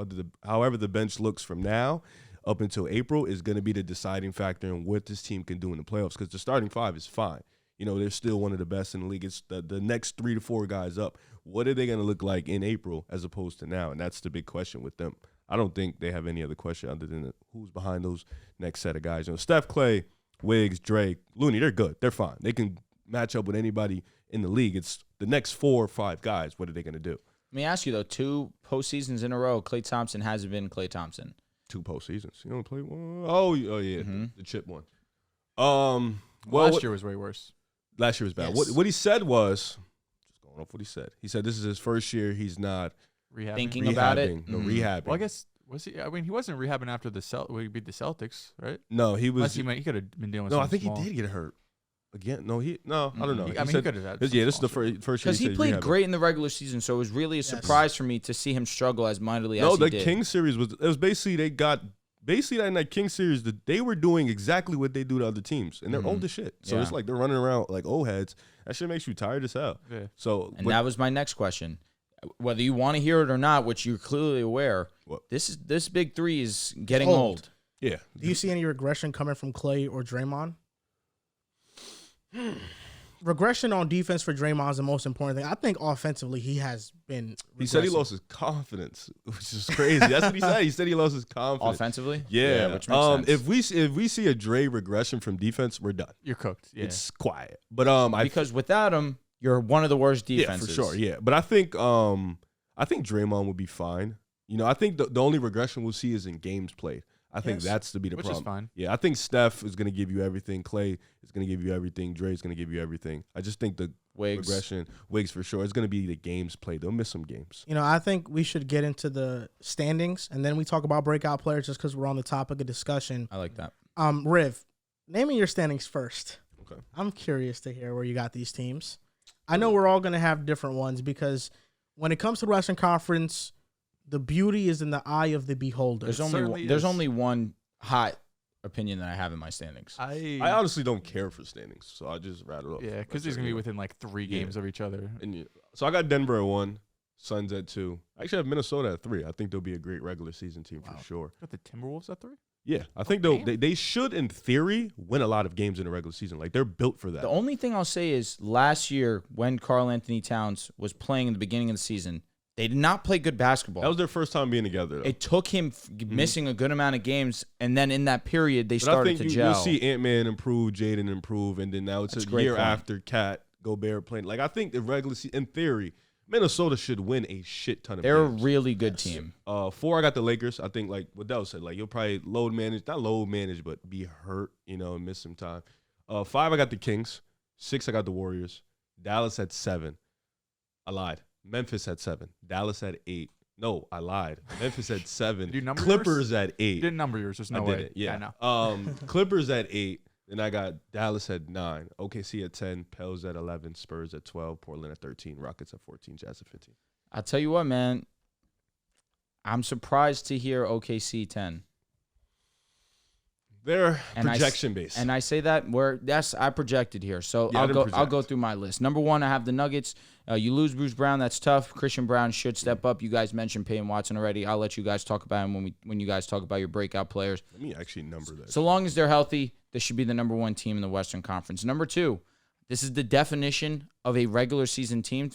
however the bench looks from now up until April is going to be the deciding factor in what this team can do in the playoffs. Because the starting five is fine. You know, they're still one of the best in the league. It's the next 3 to 4 guys up. What are they going to look like in April as opposed to now? And that's the big question with them. I don't think they have any other question other than who's behind those next set of guys. You know, Steph, Clay, Wiggs, Drake, Looney, they're good. They're fine. They can match up with anybody in the league. It's the next 4 or 5 guys. What are they going to do? Let me ask you, though, 2 postseasons in a row, Klay Thompson hasn't been Klay Thompson. 2 postseasons. You don't play one? Oh yeah, the chip one. Last year was way worse. Last year was bad. Yes. What he said was, just going off what he said. He said this is his first year. He's not Rehabbing. Thinking about it. No, Mhm. rehabbing. Well, I guess Was he? I mean, he wasn't rehabbing after we beat the Celtics, right? No, he was. Unless he could have been dealing with No, I something think small. he did get hurt again. No, I don't know. I mean, he could have had. This is the first year. Because he played great in the regular season, so it was really a surprise for me to see him struggle as mightily as he did. No, the King series was basically in that King series they were doing exactly what they do to other teams, and they're old as shit. So it's like they're running around like old heads. That shit makes you tired as hell. Yeah. So that was my next question. Whether you want to hear it or not, which you're clearly aware, this big three is getting old. Yeah. Do you see any regression coming from Clay or Draymond? Regression on defense for Draymond is the most important thing. I think offensively he has been. He said he lost his confidence, which is crazy. That's what he said. He said he lost his confidence. Offensively? Yeah. Which makes sense. If we see a Dre regression from defense, we're done. You're cooked. Yeah. It's quiet. But because without him, you're one of the worst defenses. Yeah, for sure. Yeah. But I think Draymond would be fine. You know, I think the only regression we'll see is in games played. I think that's to be the problem. Which is fine. Yeah, I think Steph is going to give you everything. Clay is going to give you everything. Dre's going to give you everything. I just think the regression, Wiggs for sure, is going to be the games played. They'll miss some games. You know, I think we should get into the standings, and then we talk about breakout players just because we're on the topic of discussion. I like that. Riv, naming your standings first. Okay. I'm curious to hear where you got these teams. I know we're all going to have different ones because when it comes to the Western Conference, the beauty is in the eye of the beholder. There's only one hot opinion that I have in my standings. I honestly don't care for standings, so I just rattle up. Yeah, because he's going to be within like 3 games of each other. And so I got Denver at 1, Suns at 2. I actually have Minnesota at 3. I think they'll be a great regular season team for sure. Got the Timberwolves at 3? Yeah, I think they should, in theory, win a lot of games in the regular season. Like, they're built for that. The only thing I'll say is last year when Karl Anthony Towns was playing in the beginning of the season, they did not play good basketball. That was their first time being together, though. It took him missing a good amount of games, and then in that period, they started to gel. You'll see Ant-Man improve, Jaden improve, and then now it's a year after Kat, Gobert playing. Like, I think the regular season, in theory, Minnesota should win a shit ton of games. They're a really good team. 4, I got the Lakers. I think, like what Dehls said, like you'll probably not load manage, but be hurt, and miss some time. 5, I got the Kings. 6, I got the Warriors. Dallas at 7. I lied. Memphis at 7. Dallas at 8. No, I lied. Memphis at 7. Did you number Clippers yours? at 8. You didn't number yours. There's no I way. didn't. Yeah. I know. Clippers at 8. Then I got Dallas at 9. OKC at 10. Pels at 11. Spurs at 12. Portland at 13. Rockets at 14. Jazz at 15. I'll tell you what, man. I'm surprised to hear OKC 10. They're projection based. And I say that I projected here. So I'll go through my list. Number 1, I have the Nuggets. You lose Bruce Brown, that's tough. Christian Brown should step up. You guys mentioned Peyton Watson already. I'll let you guys talk about him when you guys talk about your breakout players. Let me actually number that. So long as they're healthy, this should be the number 1 team in the Western Conference. Number 2, this is the definition of a regular season team.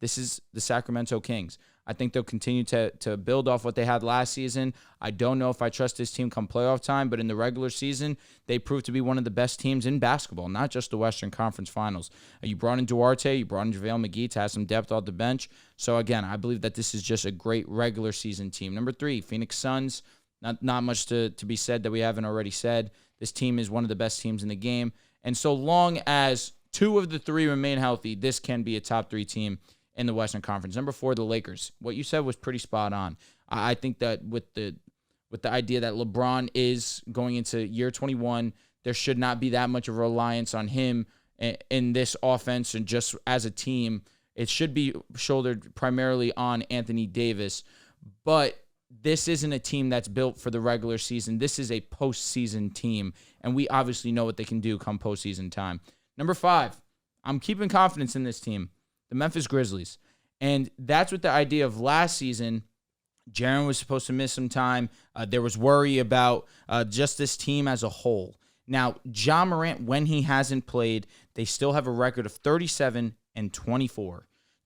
This is the Sacramento Kings. I think they'll continue to build off what they had last season. I don't know if I trust this team come playoff time, but in the regular season, they proved to be one of the best teams in basketball, not just the Western Conference Finals. You brought in Duarte, you brought in JaVale McGee to have some depth off the bench. So, again, I believe that this is just a great regular season team. Number 3, Phoenix Suns. Not much to be said that we haven't already said. This team is one of the best teams in the game. And so long as 2 of the 3 remain healthy, this can be a top 3 team in the Western Conference. Number 4, the Lakers. What you said was pretty spot on. I think that with the idea that LeBron is going into year 21, there should not be that much of a reliance on him in this offense and just as a team. It should be shouldered primarily on Anthony Davis. But this isn't a team that's built for the regular season. This is a postseason team, and we obviously know what they can do come postseason time. Number 5, I'm keeping confidence in this team. The Memphis Grizzlies. And that's with the idea of last season, Jaren was supposed to miss some time. There was worry about just this team as a whole. Now, Ja Morant, when he hasn't played, they still have a record of 37-24.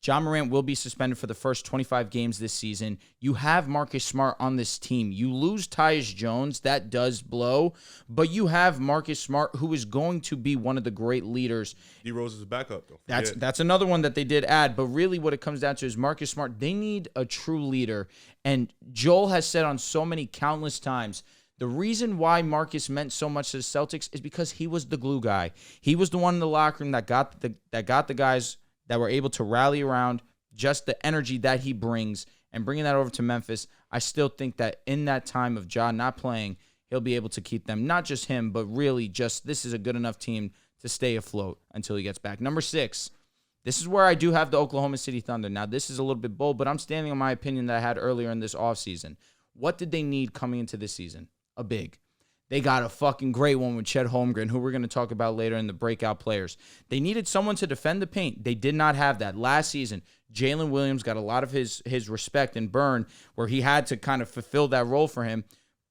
Ja Morant will be suspended for the first 25 games this season. You have Marcus Smart on this team. You lose Tyus Jones. That does blow. But you have Marcus Smart, who is going to be one of the great leaders. D Rose is backup, though. That's another one that they did add. But really what it comes down to is Marcus Smart. They need a true leader. And Joel has said on so many countless times, the reason why Marcus meant so much to the Celtics is because he was the glue guy. He was the one in the locker room that got the guys that were able to rally around just the energy that he brings and bringing that over to Memphis, I still think that in that time of Ja not playing, he'll be able to keep them, not just him, but really just this is a good enough team to stay afloat until he gets back. Number 6, this is where I do have the Oklahoma City Thunder. Now, this is a little bit bold, but I'm standing on my opinion that I had earlier in this offseason. What did they need coming into this season? A big. They got a fucking great one with Chet Holmgren, who we're going to talk about later in the breakout players. They needed someone to defend the paint. They did not have that. Last season, Jalen Williams got a lot of his respect and burn where he had to kind of fulfill that role for him.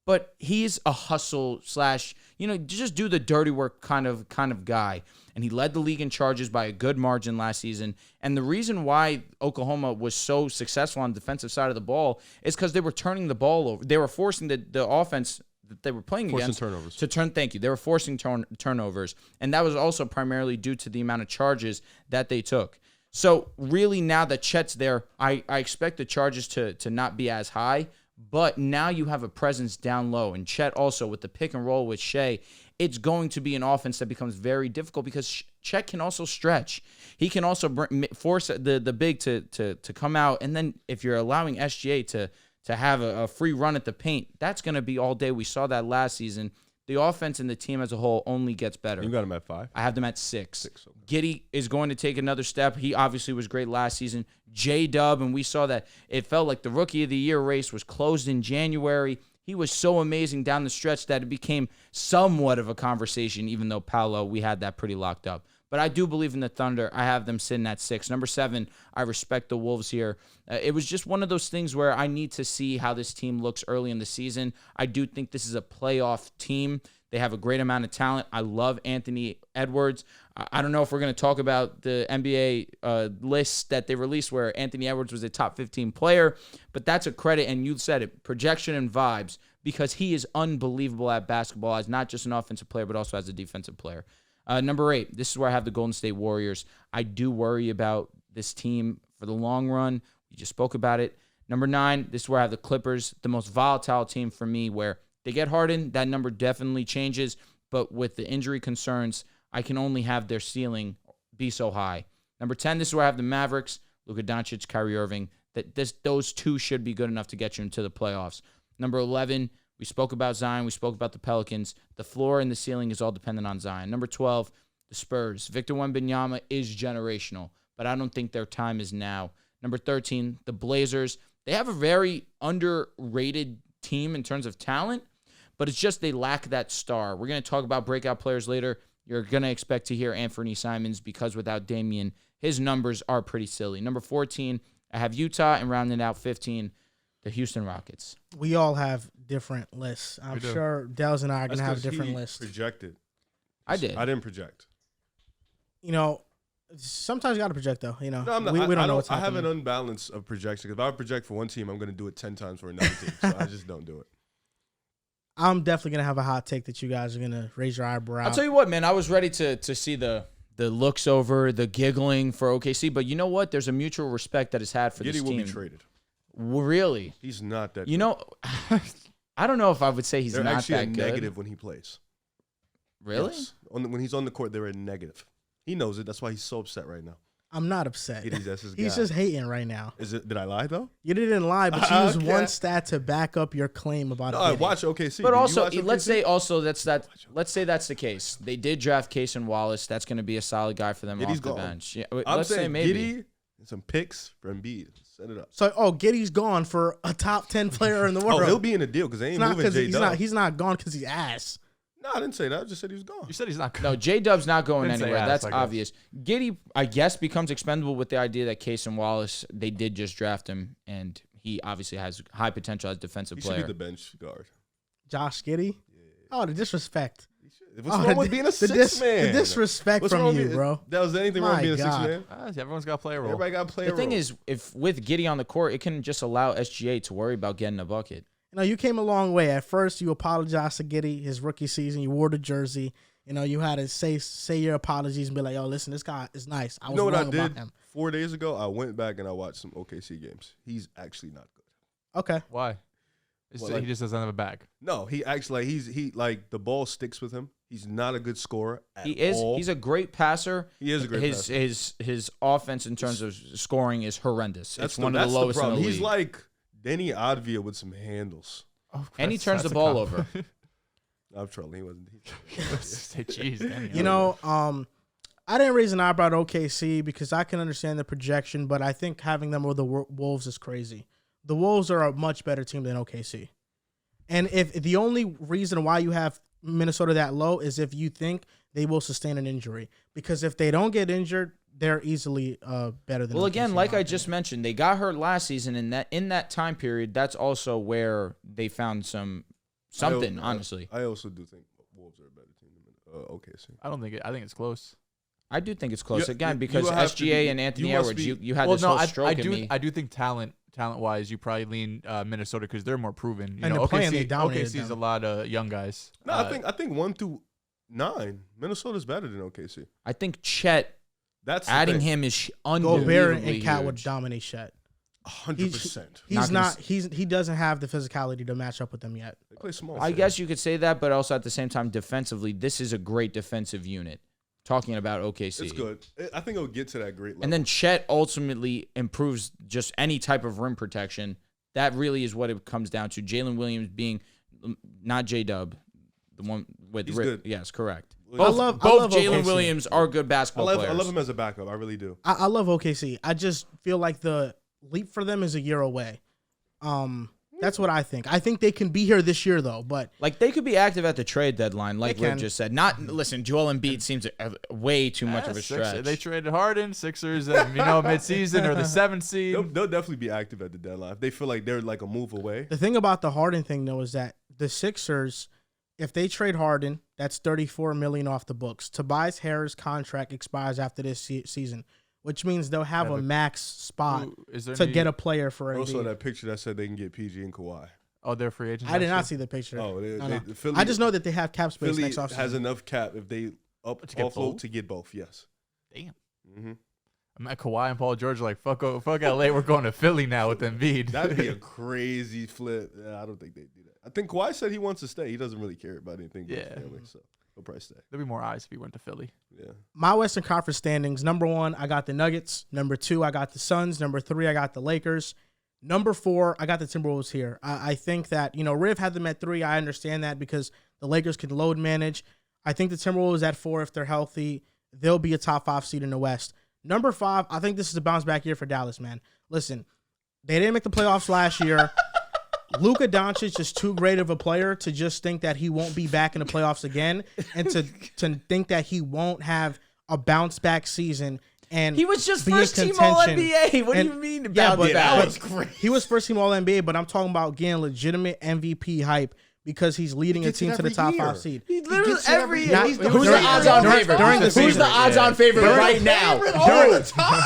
But he's a hustle / just do the dirty work kind of guy. And he led the league in charges by a good margin last season. And the reason why Oklahoma was so successful on the defensive side of the ball is because they were turning the ball over. They were forcing the offense that they were playing against turnovers. to turn. Thank you. They were forcing turnovers. And that was also primarily due to the amount of charges that they took. So really now that Chet's there, I expect the charges to not be as high. But now you have a presence down low. And Chet also with the pick and roll with Shea, it's going to be an offense that becomes very difficult because Chet can also stretch. He can also force the big to come out. And then if you're allowing SGA to have a free run at the paint, that's going to be all day. We saw that last season. The offense and the team as a whole only gets better. You got him at 5? I have them at 6. Okay. Giddey is going to take another step. He obviously was great last season. J-Dub, and we saw that it felt like the Rookie of the Year race was closed in January. He was so amazing down the stretch that it became somewhat of a conversation, even though Paolo, we had that pretty locked up. But I do believe in the Thunder. I have them sitting at 6. Number 7, I respect the Wolves here. It was just one of those things where I need to see how this team looks early in the season. I do think this is a playoff team. They have a great amount of talent. I love Anthony Edwards. I don't know if we're going to talk about the NBA list that they released where Anthony Edwards was a top 15 player, but that's a credit, and you said it, projection and vibes, because he is unbelievable at basketball as not just an offensive player, but also as a defensive player. Number 8, this is where I have the Golden State Warriors. I do worry about this team for the long run. We just spoke about it. Number 9, this is where I have the Clippers, the most volatile team for me, where they get Harden, that number definitely changes, but with the injury concerns, I can only have their ceiling be so high. Number 10, this is where I have the Mavericks, Luka Doncic, Kyrie Irving. Those two should be good enough to get you into the playoffs. Number 11, we spoke about Zion. We spoke about the Pelicans. The floor and the ceiling is all dependent on Zion. Number 12, the Spurs. Victor Wembanyama is generational, but I don't think their time is now. Number 13, the Blazers. They have a very underrated team in terms of talent, but it's just they lack that star. We're going to talk about breakout players later. You're going to expect to hear Anthony Simons because without Damian, his numbers are pretty silly. Number 14, I have Utah, and rounding out 15, the Houston Rockets. We all have different lists. I'm sure Dehls and I are going to have different lists. Projected. I did. I didn't project. Sometimes you got to project, though. No, I'm not, we don't know what's I have happening. an unbalance of projection. If I project for one team, I'm going to do it 10 times for another team. So I just don't do it. I'm definitely going to have a hot take that you guys are going to raise your eyebrow. I'll tell you what, man. I was ready to see the looks over, the giggling for OKC, but you know what? There's a mutual respect that is had for this Giddey team. will be traded. Really? He's not that You good. know, I don't know if I would say he's They're not actually that a good. negative when he plays. Really? Yes. When he's on the court, they're a negative. He knows it. That's why he's so upset right now. I'm not upset. That's his guy. He's just hating right now. Did I lie though? You didn't lie, but you used Okay. one stat to back up your claim about No, I it. watch OKC. But Did you also, watch let's OKC? say also let's say that's the case. They did draft Case and Wallace. That's going to be a solid guy for them Giddey's off the gone. bench. Yeah, I'm let's say saying maybe. Giddey and some picks for Embiid. Set it up. So, Giddey's gone for a top 10 player in the world. Oh, he'll be in the deal because they ain't It's not moving 'cause J Dub. he's not gone because he's ass. No, I didn't say that. I just said he was gone. You said he's not good. No, J-Dub's not going Didn't say anywhere. ass, That's I guess. obvious. Giddey, I guess, becomes expendable with the idea that Case and Wallace, they did just draft him, and he obviously has high potential as a defensive He should player. be the bench guard. Josh Giddey? Oh, the disrespect. What's wrong with being a the six man? The disrespect What's wrong from with you, bro. That was anything wrong My with being a God. 6 man? Everyone's got to play a role. Everybody got to play a The role. thing is, if with Giddey on the court, it can just allow SGA to worry about getting a bucket. You came a long way. At first, you apologized to Giddey his rookie season. You wore the jersey. You had to say your apologies and be like, "Yo, listen, this guy is nice. I was You know what I wrong about did him." 4 days ago? I went back and I watched some OKC games. He's actually not good. Okay. Why? Well, He just doesn't have a bag. No, he actually he the ball sticks with him. He's not a good scorer at He is. all. He's a great passer. He is a great passer. His offense in terms of scoring is horrendous. That's It's one of the lowest in the problem. league. He's like Danny Advia with some handles. Oh, And he that's- turns the that's a ball compliment. over. I'm trolling. He wasn't. Say, jeez, Danny. You know, I didn't raise an eyebrow at OKC because I can understand the projection, but I think having them over the Wolves is crazy. The Wolves are a much better team than OKC. And if the only reason why you have Minnesota that low is if you think they will sustain an injury. Because if they don't get injured, they're easily better than Well, OKC, again, like in my I just mentioned, they got hurt last season, and in that time period, that's also where they found something. Honestly, I also do think Wolves are a better team than OKC. I don't think I think it's close. I do think it's close You- again you because will have to SGA be- and Anthony you must Edwards. be- You had Well, this no, whole I stroke in do. me. I do think talent wise, you probably lean Minnesota because they're more proven. You And know, they're playing, they OKC dominated OKC is a them. lot of young guys. No, I think 1 through 9, Minnesota's better than OKC. I think Chet That's the adding thing. him is Gobert unbelievably and Cat huge. would dominate Shet. 100%. He's Not not. He doesn't have the physicality to match up with them yet. They play small. I guess you could say that, but also at the same time, defensively, this is a great defensive unit. Talking about OKC. It's good. I think it'll get to that great level. And then Chet ultimately improves just any type of rim protection. That really is what it comes down to. Jalen Williams being not J-Dub, the one with He's Rip. good. Yes, correct. I Both love Jalen OKC. Williams are good basketball I players. love him as a backup. I really do. I love OKC. I just feel like the leap for them is a year away. That's what I think. I think they can be here this year though, but Like they could be active at the trade deadline, like They Rick can. just said. Listen, Joel Embiid seems way too much of a stretch. They traded Harden, Sixers, mid-season or the 7th seed. They'll definitely be active at the deadline. If they feel like they're like a move away. the thing about the Harden thing though is that the Sixers, if they trade Harden, that's $34 million off the books. Tobias Harris' contract expires after this season, which means they'll have a max spot Is there to any- get a player for I also Embiid. that picture that said they can get PG and Kawhi. Oh, they're free agents. I did not next see the picture. Oh, No. Philly, I just know that they have cap space Philly next offseason. has enough cap if they To get offload both? to get both. Yes. year? Damn. hmm I'm at Kawhi and Paul George are like fuck LA. We're going to Philly now with Embiid. That'd be a crazy flip. Yeah, I don't think they'd do that. I think Kawhi said he wants to stay. He doesn't really care about anything with his Yeah. family, so he'll probably stay. There'd be more eyes if he went to Philly. Yeah. My Western Conference standings, number 1, I got the Nuggets. Number 2, I got the Suns. Number 3, I got the Lakers. Number 4, I got the Timberwolves here. I think that, Riv had them at 3. I understand that because the Lakers can load manage. I think the Timberwolves at 4, if they're healthy, they'll be a top 5 seed in the West. Number 5, I think this is a bounce back year for Dallas, man. Listen, they didn't make the playoffs last year. Luka Doncic is too great of a player to just think that he won't be back in the playoffs again and to think that he won't have a bounce back season. And He was just be in first team All contention. NBA. What do And- you mean yeah, about but that? but he was first team All NBA, but I'm talking about getting legitimate MVP hype because he's leading a gets it team to the every top year. 5 seed. He literally gets it every every year. He's the, Who's who's the the odds-on during- favorite? during the Who's season? the odds-on favorite During- right now?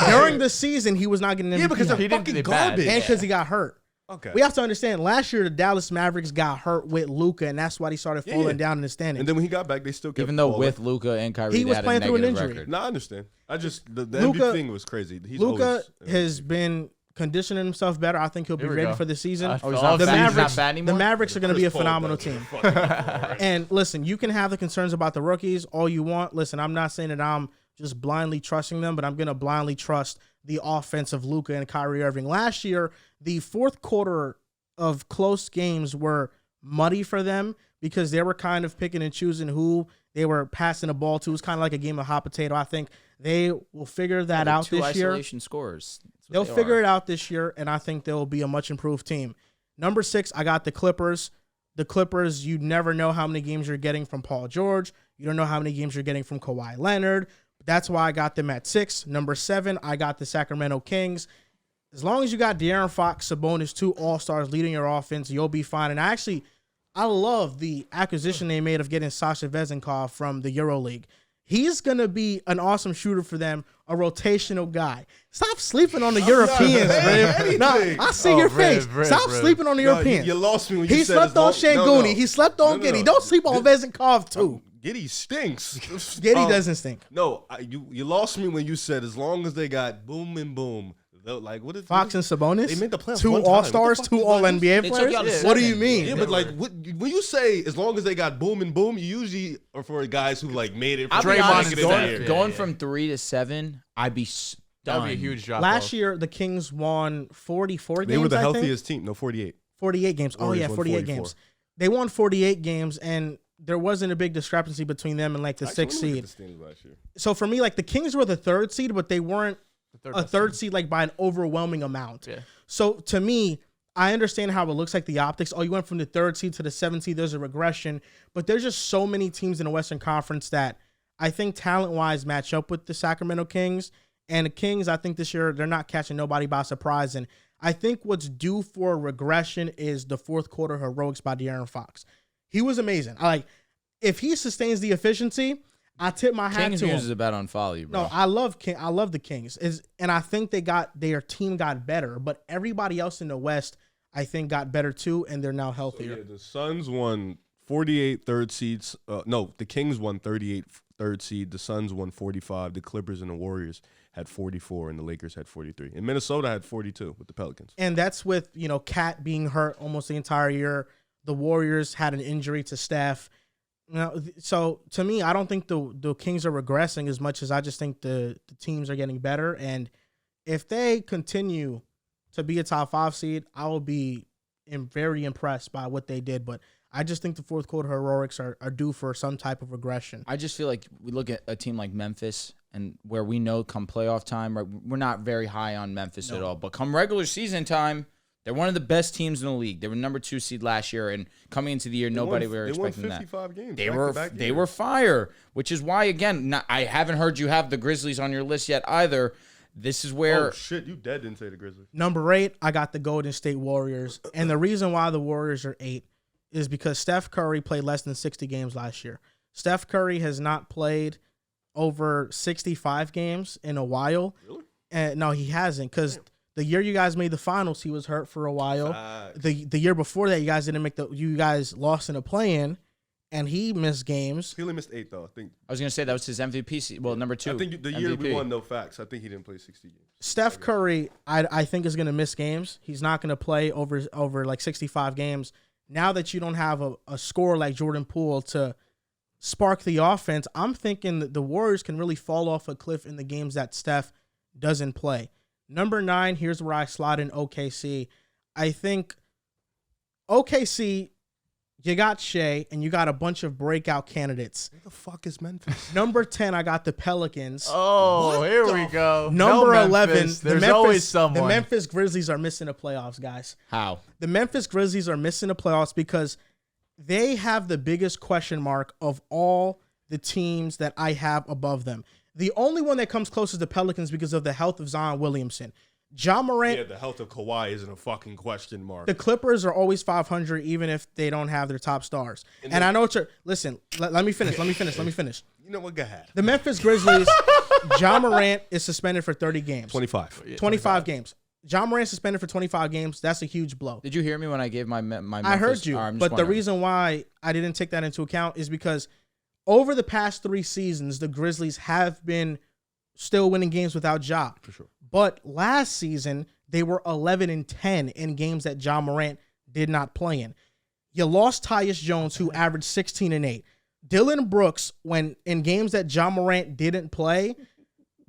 During the season, he was not getting MVP. Yeah, because they're hype. He didn't fucking get bad. garbage. and because he got hurt. Okay. We have to understand, last year the Dallas Mavericks got hurt with Luka, and that's why he started falling Yeah. down in the standings. And then when he got back, they still kept Even though balling. with Luka and Kyrie, He they was had playing a through an negative injury. record. No, I understand. I just the Luka- MVP thing was crazy. He's Luka always has been conditioning himself better. I think he'll be Here we ready go. for the season. I Oh, he's fell not the off bad. that. He's Mavericks, not bad the anymore? Mavericks are going to be a Chris Paul phenomenal does team. fucking for it. And listen, you can have the concerns about the rookies all you want. Listen, I'm not saying that I'm just blindly trusting them, but I'm going to blindly trust the offense of Luka and Kyrie Irving. Last year, the fourth quarter of close games were muddy for them because they were kind of picking and choosing who they were passing the ball to. It was kind of like a game of hot potato. I think they will figure that out Two this year. isolation scorers. That's what They'll they figure are. it out this year, and I think they'll be a much improved team. Number 6, I got the Clippers. The Clippers, you never know how many games you're getting from Paul George. You don't know how many games you're getting from Kawhi Leonard. That's why I got them at 6. Number 7, I got the Sacramento Kings. As long as you got De'Aaron Fox, Sabonis, 2 all-stars leading your offense, you'll be fine. And I love the acquisition they made of getting Sasha Vezenkov from the EuroLeague. He's going to be an awesome shooter for them, a rotational guy. Stop sleeping on the Europeans, Riv. No, I see your face. Riv, Stop Riv. sleeping on the No, Europeans. you lost me when you He said slept as on long- Şenguni. No. He slept on No, Giddy. no. Don't sleep on Vezenkov, too. Giddy stinks. Giddy doesn't stink. No, you lost me when you said as long as they got boom and boom. Like what is Fox and Sabonis, They made the playoffs 2 one time. all-stars, What the 2 fuck is all-NBA They took players. you out of What do you seven. mean? Yeah, but like when you say as long as they got boom and boom, you usually are for guys who like made it. I'll from be Draymond honest, and Draymond Steph. going, Yeah, going yeah. from 3 to 7, I'd be That would be a huge drop. Last year, the Kings won 44 games. They were the I think. healthiest team. No, 48. 48 games. Warriors Oh, yeah, won 48 44. games. They won 48 games, and there wasn't a big discrepancy between them and, like, the Actually, sixth let me look seed. at the standings last year. So, for me, like, the Kings were the third seed, but they weren't a best third team. seed, like, by an overwhelming amount. Yeah. So, to me, I understand how it looks like the optics. Oh, you went from the third seed to the seventh seed. There's a regression. But there's just so many teams in the Western Conference that I think talent-wise match up with the Sacramento Kings. And the Kings, I think this year, they're not catching nobody by surprise. And I think what's due for regression is the fourth quarter heroics by De'Aaron Fox. He was amazing. If he sustains the efficiency, I tip my hat Kings to him. news is about on follow you, bro. No, I love the Kings. And I think their team got better, but everybody else in the West, I think, got better too, and they're now healthier. So, yeah, the Suns won 48 third seeds. No, the Kings won 38 third seed. The Suns won 45. The Clippers and the Warriors had 44, and the Lakers had 43. And Minnesota had 42 with the Pelicans. And that's with, Kat being hurt almost the entire year. The Warriors had an injury to Steph. So to me, I don't think the Kings are regressing as much as I just think the teams are getting better. And if they continue to be a top 5 seed, I will be very impressed by what they did. But I just think the fourth quarter heroics are due for some type of regression. I just feel like we look at a team like Memphis, and where we know come playoff time, right, we're not very high on Memphis at all. But come regular season time, they're one of the best teams in the league. They were number 2 seed last year, and coming into the year, nobody were expecting that. They won 55 games. They were fire, which is why, again, I haven't heard you have the Grizzlies on your list yet either. This is where Oh, shit, you dead didn't say the Grizzlies. Number 8, I got the Golden State Warriors. And the reason why the Warriors are 8 is because Steph Curry played less than 60 games last year. Steph Curry has not played over 65 games in a while. Really? And no, he hasn't, because the year you guys made the finals, he was hurt for a while. The year before that, you guys lost in a play-in, and he missed games. He only missed 8, though, I think. I was going to say that was his MVP. Well, number 2. I think the year we won, no facts. I think he didn't play 60 games. Steph Curry, I think, is going to miss games. He's not going to play over like 65 games. Now that you don't have a scorer like Jordan Poole to spark the offense, I'm thinking that the Warriors can really fall off a cliff in the games that Steph doesn't play. Number 9, here's where I slot in OKC. I think OKC, you got Shea, and you got a bunch of breakout candidates. Where the fuck is Memphis? Number 10, I got the Pelicans. Oh, here we go. Number No 11, Memphis. There's always someone. The Memphis Grizzlies are missing the playoffs, guys. How? The Memphis Grizzlies are missing the playoffs because they have the biggest question mark of all the teams that I have above them. The only one that comes close is the Pelicans because of the health of Zion Williamson. Ja Morant. Yeah, the health of Kawhi isn't a fucking question mark. The Clippers are always 500 even if they don't have their top stars. And I know it's listen, let me finish. You know what? Go ahead. The Memphis Grizzlies, Ja Morant is suspended for 30 games. 25. 25 games. Ja Morant suspended for 25 games. That's a huge blow. Did you hear me when I gave my Memphis? I heard you, but the reason why I didn't take that into account is because over the past 3 seasons, the Grizzlies have been still winning games without Ja. For sure. But last season, they were 11-10 in games that Ja Morant did not play in. You lost Tyus Jones, who averaged 16-8. Dylan Brooks, when in games that Ja Morant didn't play,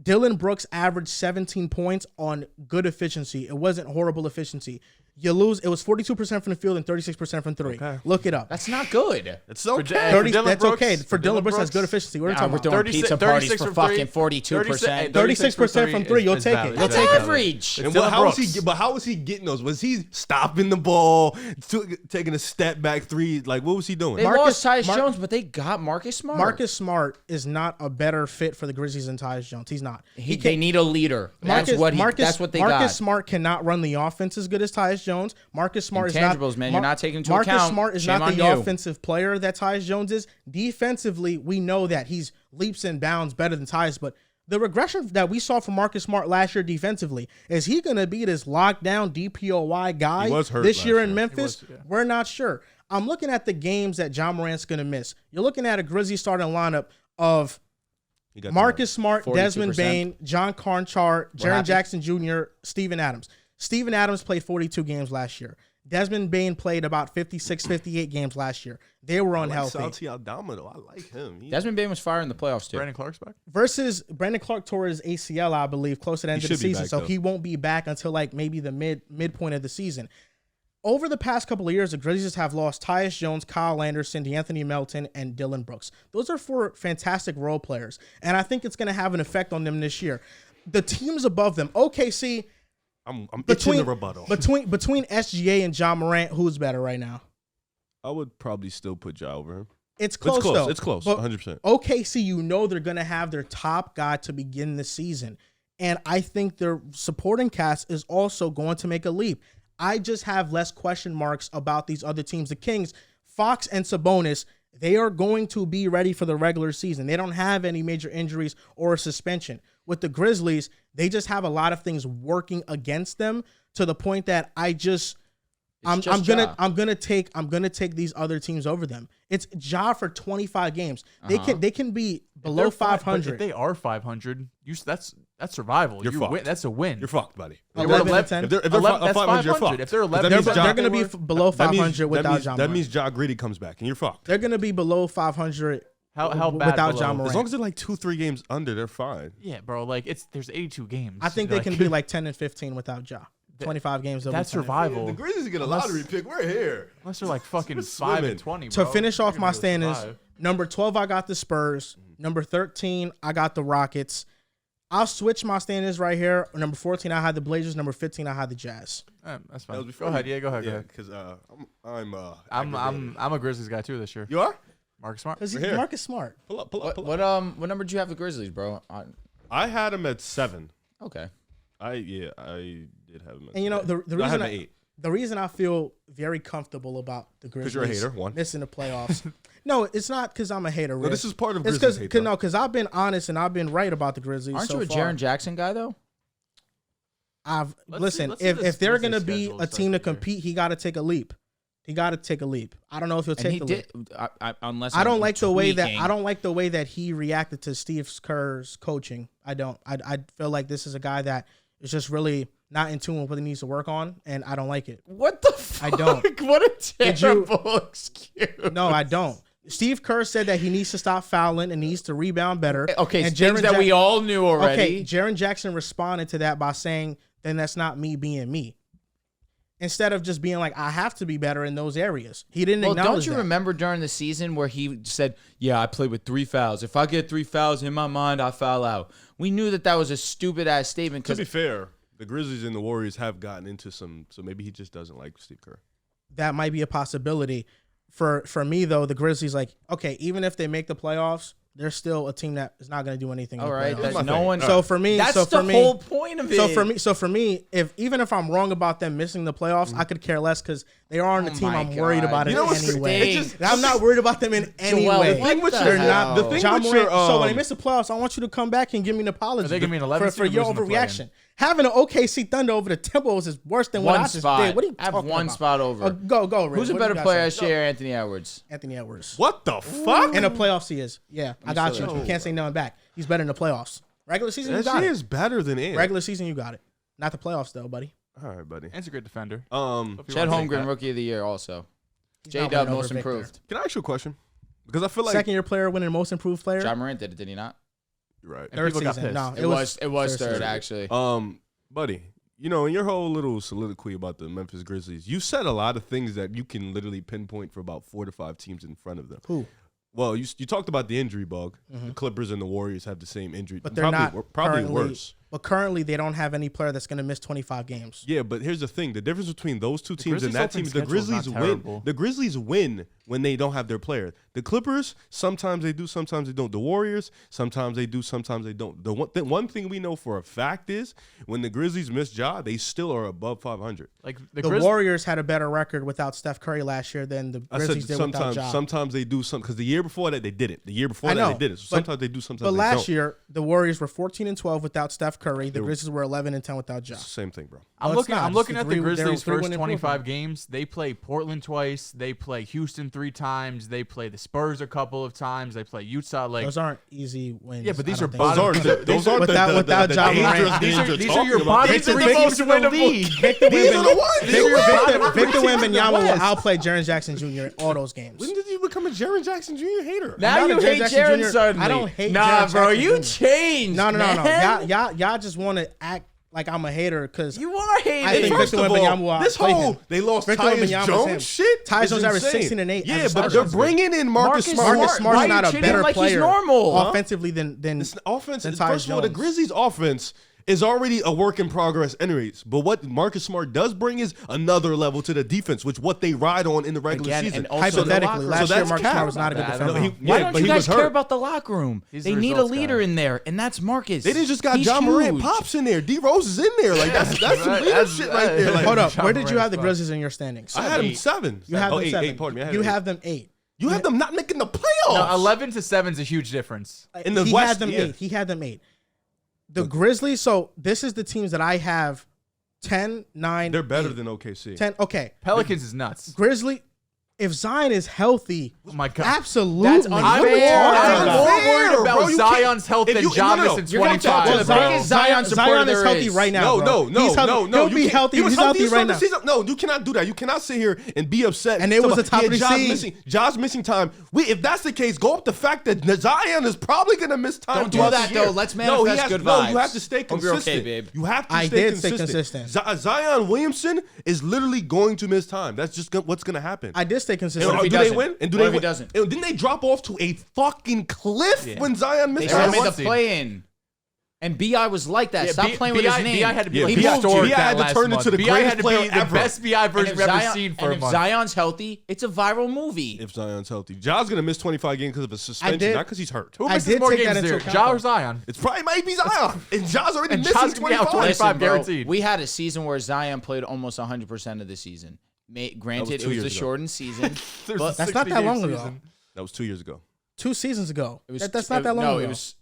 Dylan Brooks averaged 17 points on good efficiency. It wasn't horrible efficiency. You lose. It was 42% from the field and 36% from 3. Okay. Look it up. That's not good. It's okay. 30, Dylan that's Brooks- okay. For Dylan Brooks, that's good Brooks, efficiency. What are you Nah, talking we're about? throwing 36 pizza parties 36 for from fucking three. 42%. 36% from 3, you'll take it. That's average. And Dylan how was Brooks. he? But how was he getting those? Was he stopping the ball, taking a step back 3? Like, what was he doing? They Marcus- lost Tyus Mar- Jones, but they got Marcus Smart. Marcus Smart is not a better fit for the Grizzlies than Tyus Jones. He's not. They need a leader. That's what they got. Marcus Smart cannot run the offense as good as Tyus Jones. Marcus Smart is not. Intangibles, man. You're not taking into Marcus account. Smart is Shame not the on you. offensive player that Tyus Jones is. Defensively, we know that he's leaps and bounds better than Tyus, but the regression that we saw from Marcus Smart last year defensively, is he going to be this lockdown DPOY guy He was hurt this last year in year. Memphis? We're not sure. I'm looking at the games that Ja Morant's going to miss. You're looking at a Grizzlies starting lineup of He got Marcus Smart, 42%. Desmond Bane, John Carnchar, Jaren happened? Jackson Jr., Steven Adams. Steven Adams played 42 games last year. Desmond Bane played about 56, 58 games last year. They were unhealthy. Santi Aldama, though. I like him. Desmond Bane was fire in the playoffs too. Brandon Clark's back. Versus Brandon Clark tore his ACL, I believe, close to the end of the should be season. back, So though. he won't be back until like maybe the midpoint of the season. Over the past couple of years, the Grizzlies have lost Tyus Jones, Kyle Anderson, DeAnthony Melton, and Dylan Brooks. Those are 4 fantastic role players, and I think it's going to have an effect on them this year. The teams above them, OKC. I'm itching the rebuttal. Between SGA and John Morant, who's better right now? I would probably still put Ja over him. It's close, though. It's close. But 100%. OKC, you know they're going to have their top guy to begin the season. And I think their supporting cast is also going to make a leap. I just have less question marks about these other teams. The Kings, Fox and Sabonis, they are going to be ready for the regular season. They don't have any major injuries or a suspension. With the Grizzlies, they just have a lot of things working against them to the point that I'm gonna take these other teams over them. It's Ja for 25 games. They can be below 500. If they are 500, that's survival. You're fucked. That's a win. You're fucked, buddy. 11 and 10. If they're 11, 500, you're fucked. If they're 11, That means They're Ja- going to be below 500 without Ja That Morant. means Ja Gritty comes back, and you're fucked. They're going to be below 500 how bad without below? Ja Morant. As long as they're like 2-3 games under, they're fine. Yeah, bro. Like there's 82 games. I think they can be like 10 and 15 without Ja. 25 games. they'll be That's 10 and 15. survival. The Grizzlies get a lottery pick. We're here. Unless they're like fucking We're 5 swimming. and 20. To Bro. finish They're off gonna my be able to standings, survive. number 12, I got the Spurs. Number 13, I got the Rockets. I'll switch my standings right here. Number 14, I had the Blazers. Number 15, I had the Jazz. That's That was fine. Go before ahead. you- Yeah, go ahead. Go Yeah, ahead. because I'm I'm a Grizzlies guy too this year. You are? Marcus Smart. Because We're here. Marcus Smart. Pull up, pull up, pull up. What number did you have the Grizzlies, bro? I had him at 7. Okay. I did have him at And you know, 7. the I had reason him at 8. the reason I feel very comfortable about the Grizzlies you're a hater, one. missing the playoffs. No, it's not because I'm a hater. No, Rick. this is part of It's Grizzlies hate, though. because I've been honest and I've been right about the Grizzlies. Aren't so you a far. Jaren Jackson guy though? Let's Listen. see this If they're Grizzlies gonna be schedule a team to second year. compete, he got to take a leap. He got to take a leap. I don't know if he'll And take he the did. leap. Unless I don't I'm like the way that tweaking. he reacted to Steve Kerr's coaching. I don't. I feel like this is a guy that is just really not in tune with what he needs to work on, and I don't like it. What the fuck? I don't. What a Did you- terrible excuse. No, I don't. Steve Kerr said that he needs to stop fouling and needs to rebound better. Okay, and things that we all knew already. Okay, Jaren Jackson responded to that by saying, "Then that's not me being me." Instead of just being like, "I have to be better in those areas," he didn't Well, acknowledge don't you that. remember during the season where he said, "Yeah, I played with 3 fouls. If I get 3 fouls in my mind, I foul out." We knew that was a stupid ass statement To be because fair, the Grizzlies and the Warriors have gotten into some, so maybe he just doesn't like Steve Kerr. That might be a possibility. For me though, the Grizzlies, like, okay, even if they make the playoffs, they're still a team that is not going to do anything. in all the right, playoffs. that my no thing. one. So for me, that's so the for me, whole point of it. So for me, even if I'm wrong about them missing the playoffs, I could care less because they are on the Oh team my I'm worried God. about You in know what's any way. It's just- I'm not worried about them in any Joel, way. what the They're hell? not. The thing John with Morant, your, so when they miss the playoffs, I want you to come back and give me an apology. Are they gonna be an 11 for seed or your losing the overreaction? Having an OKC Thunder over the Timberwolves is worse than what One I just spot. did. What are you I have talking one about? spot over. Go, Rick. Who's a What do better you got player to this say? year? Anthony Edwards. Anthony Edwards. What the fuck? In the playoffs, he is. Yeah, I got you. still- You can't say nothing back. He's better in the playoffs. Regular season, you That got shit it. is better than Ant. Regular season, you got it. Not the playoffs, though, buddy. All right, buddy. Ant's a great defender. Um, If you Chet wanna take Holmgren, that. rookie of the year, also. He's J not Dub, winning most over Victor. improved. can I ask you a question? Because I feel like Second year player winning most improved player. John Morant did it, did he not? you're right. And Third people got season. pissed. No, It was third, season. actually. Buddy, you know, in your whole little soliloquy about the Memphis Grizzlies, you said a lot of things that you can literally pinpoint for about 4 to 5 teams in front of them. Who? Well, you talked about the injury bug. The Clippers and the Warriors have the same injury, But they're not probably currently, worse. But currently, they don't have any player that's going to miss 25 games. Yeah, but here's the thing: the difference between those two teams and Grizzlies' that team, opening the schedule is not Grizzlies win. terrible. The Grizzlies win when they don't have their player. The Clippers sometimes they do, sometimes they don't. The Warriors sometimes they do, sometimes they don't. The one thing we know for a fact is when the Grizzlies miss Ja, they still are above 500. Like The Grizz- Warriors had a better record without Steph Curry last year than the I said Grizzlies did without sometimes. Ja. Sometimes they do something because the year before that they didn't. The year before I that know, they did it. So but- sometimes they do, sometimes But they last don't. year, the Warriors were 14-12 without Steph Curry. The Grizzlies were 11-10 without Ja. Same thing, bro. I'm No, it's looking. not. I'm It's looking the at the three- Grizzlies' they're first winning 25 improvement. games. They play Portland twice. They play Houston 3 times. They play the Spurs a couple of times. They play Utah. Like Those aren't easy wins. yeah, but these I are don't think. bottom. Those aren't Without Ja Morant. These are talking your about. bottom Victor- three Victor- teams in the league. Victor These are the ones. Victor Wembanyama will West. outplay Jaren Jackson Jr. in all those games. When did you become a Jaren Jackson Jr. hater? Now not you a Jaren hate Jackson Jaren Jr. suddenly. I don't hate Nah, Jaren bro, Jackson you Jr. changed. No. man. Y'all just want to act like I'm a hater because You are hating. I think First Victor of Wembanyama will all, this outplay whole him. they lost Victor Tyus Wembanyama is Jones him. shit. Tyus is Jones averaged insane. 16 and 8 Yeah, as a but starter. they're bringing in Marcus Smart. Marcus Smart Why is are you not treating a him better like he's player normal? offensively than It's offense. than Tyus First of all, the Jones. Grizzlies' offense is already a work in progress anyways. But what Marcus Smart does bring is another level to the defense, which what they ride on in the regular Again, season. and also Hypothetically, the last So year that's Marcus cap. Smart was not a good I don't defender. know. Why Yeah, don't but you he guys was care hurt. about the locker room? He's They the need a results leader guy. in there, and that's Marcus. They didn't just got He's John Morant huge. Pops in there. D Rose is in there. Like that's some leadership right there. Like, Hold up, Ja where did you Morant's have the fine. Grizzlies in your standings? I had him 8. 7. You have them 7. 8. Pardon me. I had You him eight. have them 8. You have them not making the playoffs. No, 11 to 7 is a huge difference. In the he West, had them yeah. 8. He had them 8. The Grizzlies. So this is the teams that I have 10, 9. They're better 8. than OKC. 10. Okay, Pelicans is nuts. Grizzly. If Zion is healthy, Oh my god. absolutely. That's What are we unfair. talking I'm about? more Unfair, worried bro. about You can't- Zion's health if than you- John no, no, missing you're gonna 25. talk the bro. biggest Zion supporter Zion is there healthy is. right now. No, bro. no. He's healthy. He'll you be can't- healthy. He was He's healthy healthy right now. the season. No, you cannot do that. You cannot sit here and be upset. And it was Talk a top about, of the Josh seed. missing. Josh missing time. If that's the case, go up the fact that Zion is probably going to miss time. Don't do throughout that, the year. though. Let's No, he manifest has- good No, you vibes. have to stay Hope you're consistent. okay, babe. You have to I stay did stay consistent. Zion Williamson is literally going to miss time. That's just what's going to happen. I did stay consistent. if he do they doesn't? win? And do What they if he win? doesn't? And didn't they drop off to a fucking cliff when Zion They missed should have time? made the play-in. And BI was like that. Yeah, Stop playing with his name. BI had to be Yeah, like BI historic BI had that to last turn month. into the BI had greatest to player be the ever. best BI And version if we've ever Zion- seen for and a if month. Zion's healthy, it's a viral movie. If Zion's healthy, Ja's gonna miss 25 games because of a suspension, did- not because he's hurt. Who I misses did more take that games into there, account, Ja though. or Zion? It's probably might be Zion, and Ja's already And missing Ja's gonna be out 25. 25 Listen, bro, guaranteed. we had a season where Zion played almost 100% of the season. Granted, it 2 was years the ago. shortened season. There's but a That's not that 60-game long ago. season. That was 2 years ago. 2 seasons ago. It was That's not that long ago. No, it was.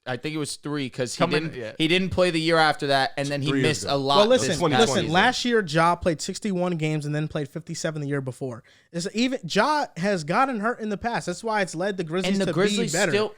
I think it was 3 because Coming- yeah. he didn't play the year after that, and then he 3 years missed ago. a lot. Well, this listen, 2020. listen. Last year, Ja played 61 games and then played 57 the year before. Ja has gotten hurt in the past. That's why it's led the Grizzlies And the to Grizzlies be better. still-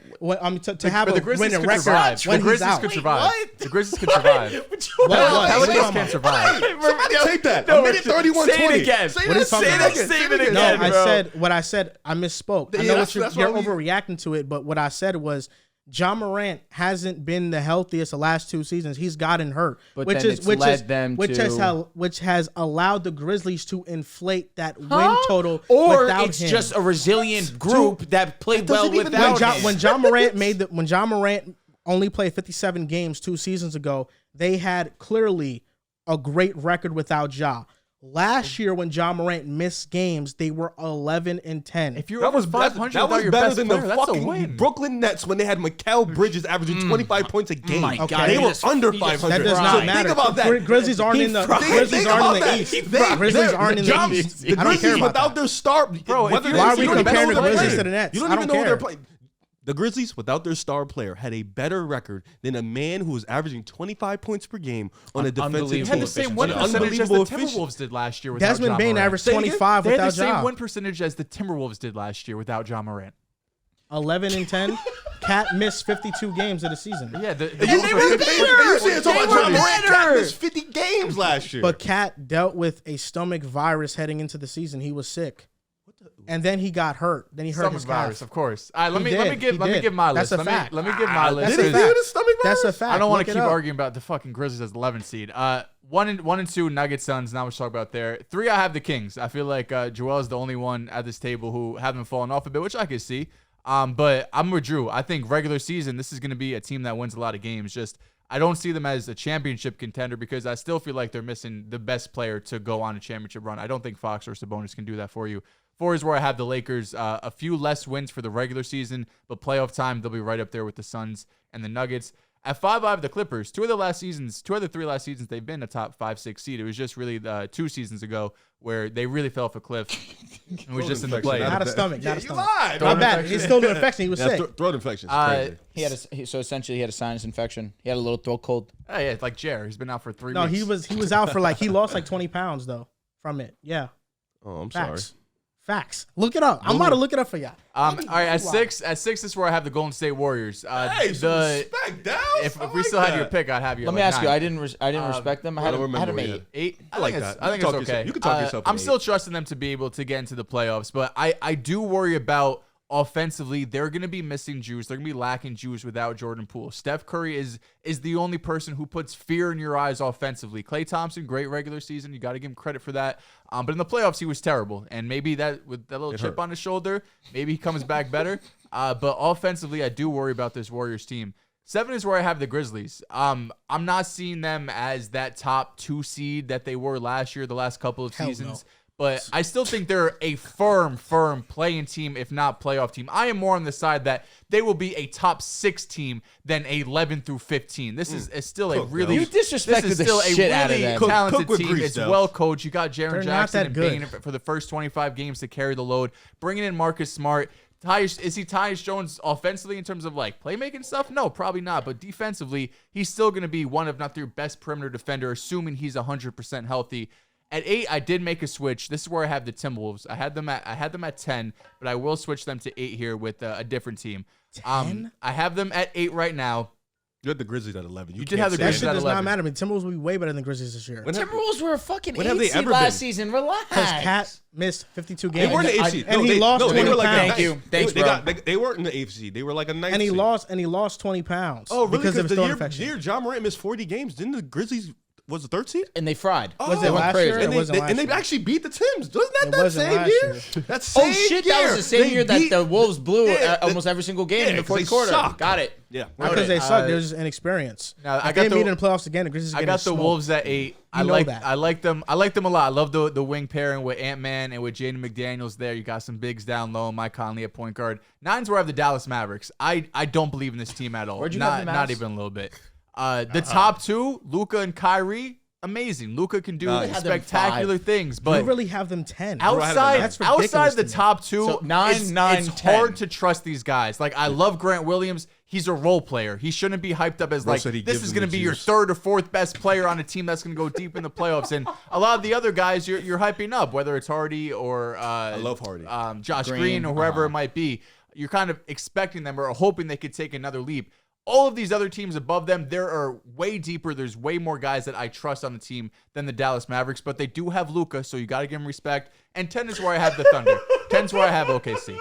To have But a the Grizzlies winning could record survive. when The he's Grizzlies out. could survive. What? The Grizzlies could survive. What? Pelicans can't survive. Somebody take that. No, a minute 31 say it 20. again. Say What are you that. talking Say about? that. Say it again. again. No, Yeah, I bro. said what I said. I misspoke. I Yeah, know that's you're why we- overreacting to it, but what I said was Ja Morant hasn't been the healthiest the last 2 seasons. He's gotten hurt, But then it's led them to- which has allowed the Grizzlies to inflate that win total or without it's him. just a resilient group that played well doesn't even- without him. When Ja Morant only played 57 games 2 seasons ago, they had clearly a great record without Ja. Last year, when Ja Morant missed games, they were 11-10. If you're That over was 500 that without was your better best than player, the that's a fucking win. Brooklyn Nets when they had Mikal Bridges averaging 25 points a game. My God, Okay. They he were just- under he just 500. that does Right. not So matter. think about that. Grizzlies aren't in the Grizzlies aren't in the East. Grizzlies aren't in the East. The I don't care Grizzlies about without that. their star, Bro, if whether you're- they- Why are we you don't even comparing know the they're Grizzlies playing. to the Nets? You don't I even don't know they're care. playing. The Grizzlies, without their star player, had a better record than a man who was averaging 25 points per game on a defensive Unbelievable They team. had the same win efficiency. percentage as the Unbelievable efficiency. Timberwolves did last year without Desmond Ja Bane Morant. averaged Say it again? 25 They had the without same Ja. win percentage as the Timberwolves did last year without Ja Morant. 11-10. Cat missed 52 games of the season. Yeah, the You Wolves say are it's 50 talking about Ja Morant. better. Cat missed 50 games last year. But Cat dealt with a stomach virus heading into the season. He was sick. And then he got hurt. Then he hurt stomach his virus, calf. of course. All right, let He me did. give my That's list. a Let fact. me give my list. did he a do fact. the stomach virus? That's a fact. I don't want Look to it keep up. arguing about the fucking Grizzlies as the 11th seed. 1 and 2 Nuggets Suns. Now we're talking about there. 3 I have the Kings. I feel like Joel is the only one at this table who haven't fallen off a bit, which I can see. But I'm with Drew. I think regular season this is going to be a team that wins a lot of games. Just I don't see them as a championship contender because I still feel like they're missing the best player to go on a championship run. I don't think Fox or Sabonis can do that for you. 4 is where I have the Lakers. A few less wins for the regular season, but playoff time, they'll be right up there with the Suns and the Nuggets. At 5-5, the Clippers, two of the three last seasons, they've been a top 5-6 seed. It was just really 2 seasons ago where they really fell off a cliff. It was just in the play. Not a stomach. Not a You stomach. lied. My bad. He's still doing infection. He was sick. Throat infection. Crazy. So essentially he had a sinus infection. He had a little throat cold. Oh, yeah, like Jer. He's been out for 3 No, weeks. he was out for he lost 20 pounds though from it. Yeah. Oh, I'm Facts. sorry. Facts. Look it up. I'm about to look it up for y'all. All right, at 6 is where I have the Golden State Warriors. Hey, respect, Dehls. If we still had your pick, I'd have you. Let me ask you. I didn't respect them. I had don't them remember 8. 8. I like that. I think You it's can talk okay. you can talk yourself to I'm 8. still trusting them to be able to get into the playoffs, but I do worry about offensively. They're going to be missing juice. They're going to be lacking juice without Jordan Poole. Steph Curry is the only person who puts fear in your eyes offensively. Klay Thompson, great regular season. You got to give him credit for that. But in the playoffs, he was terrible. And maybe that with that little chip on his shoulder, maybe he comes back better. But offensively, I do worry about this Warriors team. 7 is where I have the Grizzlies. I'm not seeing them as that top 2 seed that they were last year, the last couple of seasons. No. But I still think they're a firm play-in team, if not playoff team. I am more on the side that they will be a top 6 team than 11 through 15. This is still a really You disrespected this is the still shit a out of really them. talented Cook with team. grease, It's Dehls. well coached. You got They're Jaren not Jackson that and good. Bane for the first 25 games to carry the load. Bringing in Marcus Smart. Is he Tyus Jones offensively in terms of playmaking stuff? No, probably not. But defensively, he's still going to be one of, not their best perimeter defender, assuming he's 100% healthy. At 8, I did make a switch. This is where I have the Timberwolves. I had them at 10, but I will switch them to 8 here with a different team. 10? I have them at 8 right now. You had the Grizzlies at 11. You did have the That Grizzlies shit at does 11. not matter. Timberwolves will be way better than Grizzlies this year. Timberwolves were a fucking when have 8 they seed ever last been? season. Because Relax. Cat missed 52 They games. weren't the 8th seed. And he lost they 20 were like pounds. Thank you. Thanks, they, bro. they weren't in the 8th seed. They were like a 9th And he seed. lost 20 pounds. Oh, really? Because of his the throat year, infection. year John Morant missed 40 games. Didn't the Grizzlies was the 3rd seed? And they fried. Was Oh, it last year? And It wasn't last they year. actually beat the Timbs. Wasn't that It that wasn't same last year? year. That same Oh shit! year. That was the same They year that beat- the Wolves blew Yeah, almost every single game in the 'cause fourth they quarter. suck. Got it. Yeah. Not because they Okay, suck. They're just inexperienced. Now, If I they got meet the- in the playoffs again, the Grizzlies I getting got the smoked. Wolves at 8. I know like that. I like them. I like them a lot. I love the wing pairing with Ant-Man and with Jaden McDaniels there. You got some bigs down low. Mike Conley at point guard. 9's where I have the Dallas Mavericks. I don't believe in this team at all. Where'd you have the Not Mavs? even a little bit. The top 2, Luka and Kyrie, amazing. Luka can do Nice. Had them spectacular 5. things, You but really have them 10. outside That's ridiculous outside the to me. top 2, So 9, it's 9, it's 10. hard to trust these guys. I love Grant Williams. He's a role player. He shouldn't be hyped up as Bro said he this gives is them going to the be your juice. 3rd or 4th best player on a team that's going to go deep in the playoffs. And a lot of the other guys you're hyping up, whether it's Hardy or I love Hardy. Josh Green, Green or whoever it might be. You're kind of expecting them or hoping they could take another leap. All of these other teams above them, there are way deeper. There's way more guys that I trust on the team than the Dallas Mavericks, but they do have Luka, so you got to give him respect. And 10 is where I have the Thunder. 10's where I have OKC.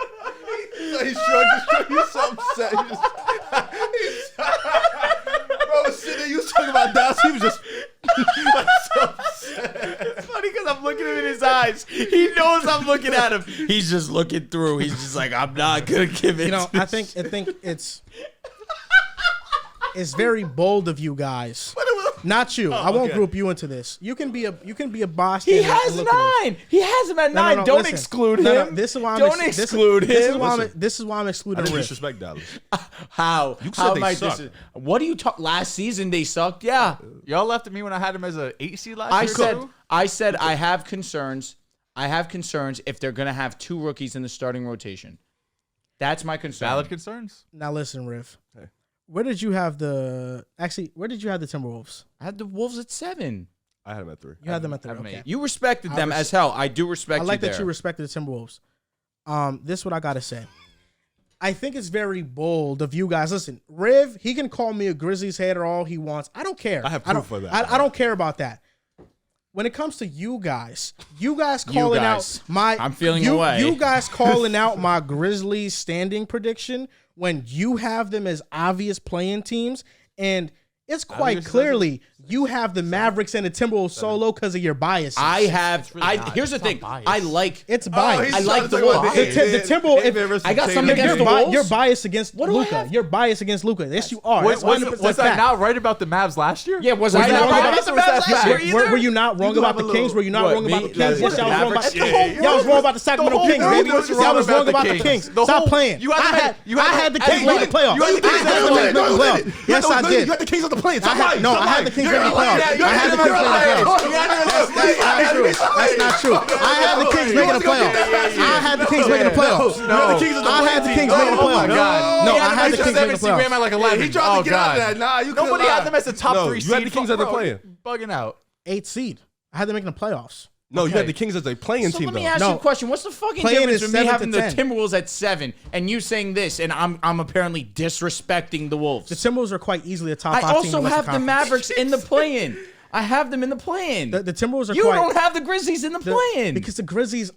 He's so upset. Bro was sitting there, you was talking about Dallas. He was just so upset. It's funny because I'm looking him in his eyes. He knows I'm looking at him. He's just looking through. He's just like, I'm not gonna give it. I think it's very bold of you guys. Not you. I won't okay. group you into this. You can be a bystander. He has and look at this. 9. He has him at No, 9. no, Don't listen. exclude him. No, this is why I'm Don't exclude him. This is why I'm I excluding didn't Riff. disrespect Dallas. How? You How said am they I suck. What do you talk? Last season they sucked. Yeah. Y'all left at me when I had him as an 8 seed last year. I said I have concerns. I have concerns if they're gonna have 2 rookies in the starting rotation. That's my concern. Valid concerns. Now listen, Riff. Hey. Where did you have the Timberwolves? I had the Wolves at 7. I had him at 3. You had them at 3. have them Okay. at You respected them as hell. I do respect. I like you that you respected the Timberwolves. This is what I gotta say. I think it's very bold of you guys. Listen, Riv, he can call me a Grizzlies hater all he wants. I don't care. I have proof for that. I don't care about that. When it comes to you guys calling guys. out my I'm feeling away. You guys calling out my Grizzlies standing prediction when you have them as obvious playing teams, and It's quite clearly you have the Mavericks and the Timberwolves so low because of your biases. Here's the thing. I like. It's bias. I like the Wolves. The Timberwolves. I got something against the Wolves. You're biased against What do I Luka. have? You're biased against Luka. Yes, you are. Was I not right about the Mavs last year? Yeah, was I not right about the Mavs last year either? Were you not wrong about the Kings? Were you not wrong about the Kings? Yes, y'all was wrong about. Yeah. Y'all was wrong about the Sacramento Kings, baby. Y'all was wrong about the Kings. Stop playing. I had the Kings making the playoffs. Yes, I did. You had the Kings on the playoffs. No, I had the Kings making the playoffs. I had the Kings making the playoffs. That's not true. I had the Kings making the playoffs. I had the Kings making the playoffs. I had the Kings making the playoffs. No, I had the Kings making the playoffs. Like 11. He tried to get out of that. Nah, you Nobody had them as a top 3 seed. You had the Kings as a player. Bugging out. 8th seed. I had them making the playoffs. No, you had the Kings as a playing So team. let me though. ask you a question. What's the fucking Playing difference is with me 7 having to the 10. Timberwolves at 7 and you saying this, and I'm apparently disrespecting the Wolves? The Timberwolves are quite easily a top 5 I team. also in the have the Western Mavericks in the play-in. I have them in the play-in. The Timberwolves are You quite. don't have the Grizzlies in the play-in. Because the Grizzlies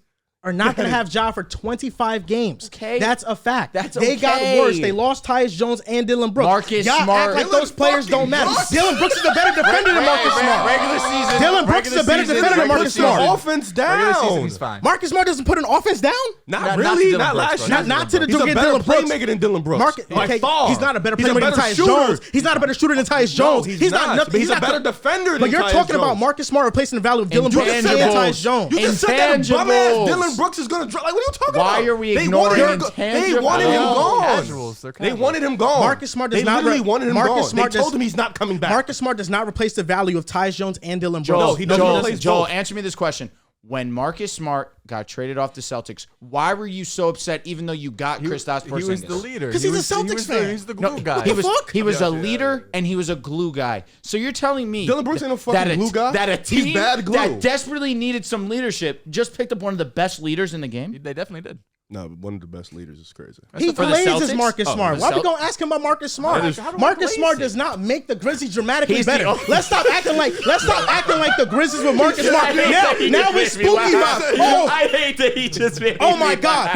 are not going to have Ja for 25 games. Okay. That's a fact. That's They got okay. worse. They lost Tyus Jones and Dylan Brooks. Marcus Y'all Smart. act like those players don't matter. Dylan Brooks is a better defender than Marcus Smart. Regular season. Dylan Brooks is a better defender than Marcus Smart. Offense Regular season, down. he's fine. Marcus Smart doesn't put an offense down. Not really. to Dylan Not Brooks, last bro. year. Not to the He's a degree better Dylan Brooks. playmaker than Dylan Brooks. Okay, By he's far. not a better He's playmaker than better Tyus shooter. Jones. He's not a better shooter than Tyus No, Jones. He's not nothing. But he's a not better the- defender than But you're Tyus talking about Jones. Marcus Smart replacing the value of Dylan Brooks and Intangibles. Tyus Jones. You just said that bum ass Intangibles. Dylan Brooks is gonna drop. Like, what are you talking about? Why are we They ignoring wanted him go- They intangibles? wanted him gone. Casuals. They're They casuals. wanted him gone. Marcus Smart does they not. literally wanted him Marcus gone. Smart They told him he's not coming back. Marcus Smart does not replace the value of Tyus Jones and Dylan Brooks. Joel, he doesn't replace Joel, both. answer me this question. When Marcus Smart got traded off the Celtics, why were you so upset even though you got Kristaps Porzingis? He was the leader. 'Cause He he's a was- Celtics fan. He's the glue guy. He was, fuck? he was a leader and he was a glue guy. So you're telling me Dylan Brooks ain't a fucking that a, glue guy? that a He's team bad glue. that desperately needed some leadership just picked up one of the best leaders in the game? They definitely did. No, but one of the best leaders is crazy. He For the glazes Celtics? Marcus Oh, Smart. the Why are we Celt- gonna ask him about Marcus Smart? How do I Marcus glaze Smart it? does not make the Grizzlies dramatically He's the better. only- Let's stop acting like the Grizzlies with Marcus Smart. Now it's spooky vibes. I hate that he just made Oh my God!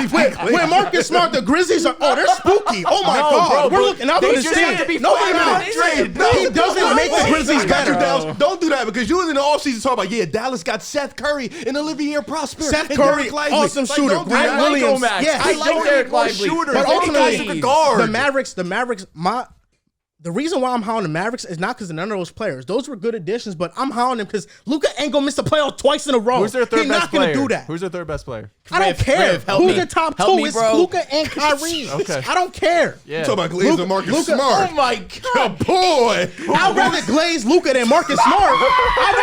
When Marcus Smart, the Grizzlies are they're spooky. Oh my God! We're looking out for this just team. have to be No, fine wait a about minute. it. He doesn't make the Grizzlies better. Don't do that because you was in the offseason talking about, yeah, Dallas got Seth Curry and Olivier Prosper. Seth and Curry, Derek Lively. awesome Like, shooter. don't do Grant that. Williams. Max. Yes. I like Derek Lively. But ultimately, guard. the Mavericks, the reason why I'm howling the Mavericks is not because of none of those players. Those were good additions, but I'm howling them because Luka ain't gonna miss the playoffs twice in a row. Who's their third He's best not gonna player? do that. Who's their third best player? I don't care. Riv, help Who's me. the top Help two? me, It's bro. Luka and Kyrie. Okay. I don't care. Yeah. You talking about Glaze and Marcus Luka- Smart. Oh my God. Boy. I'd rather glaze Luka than Marcus Smart.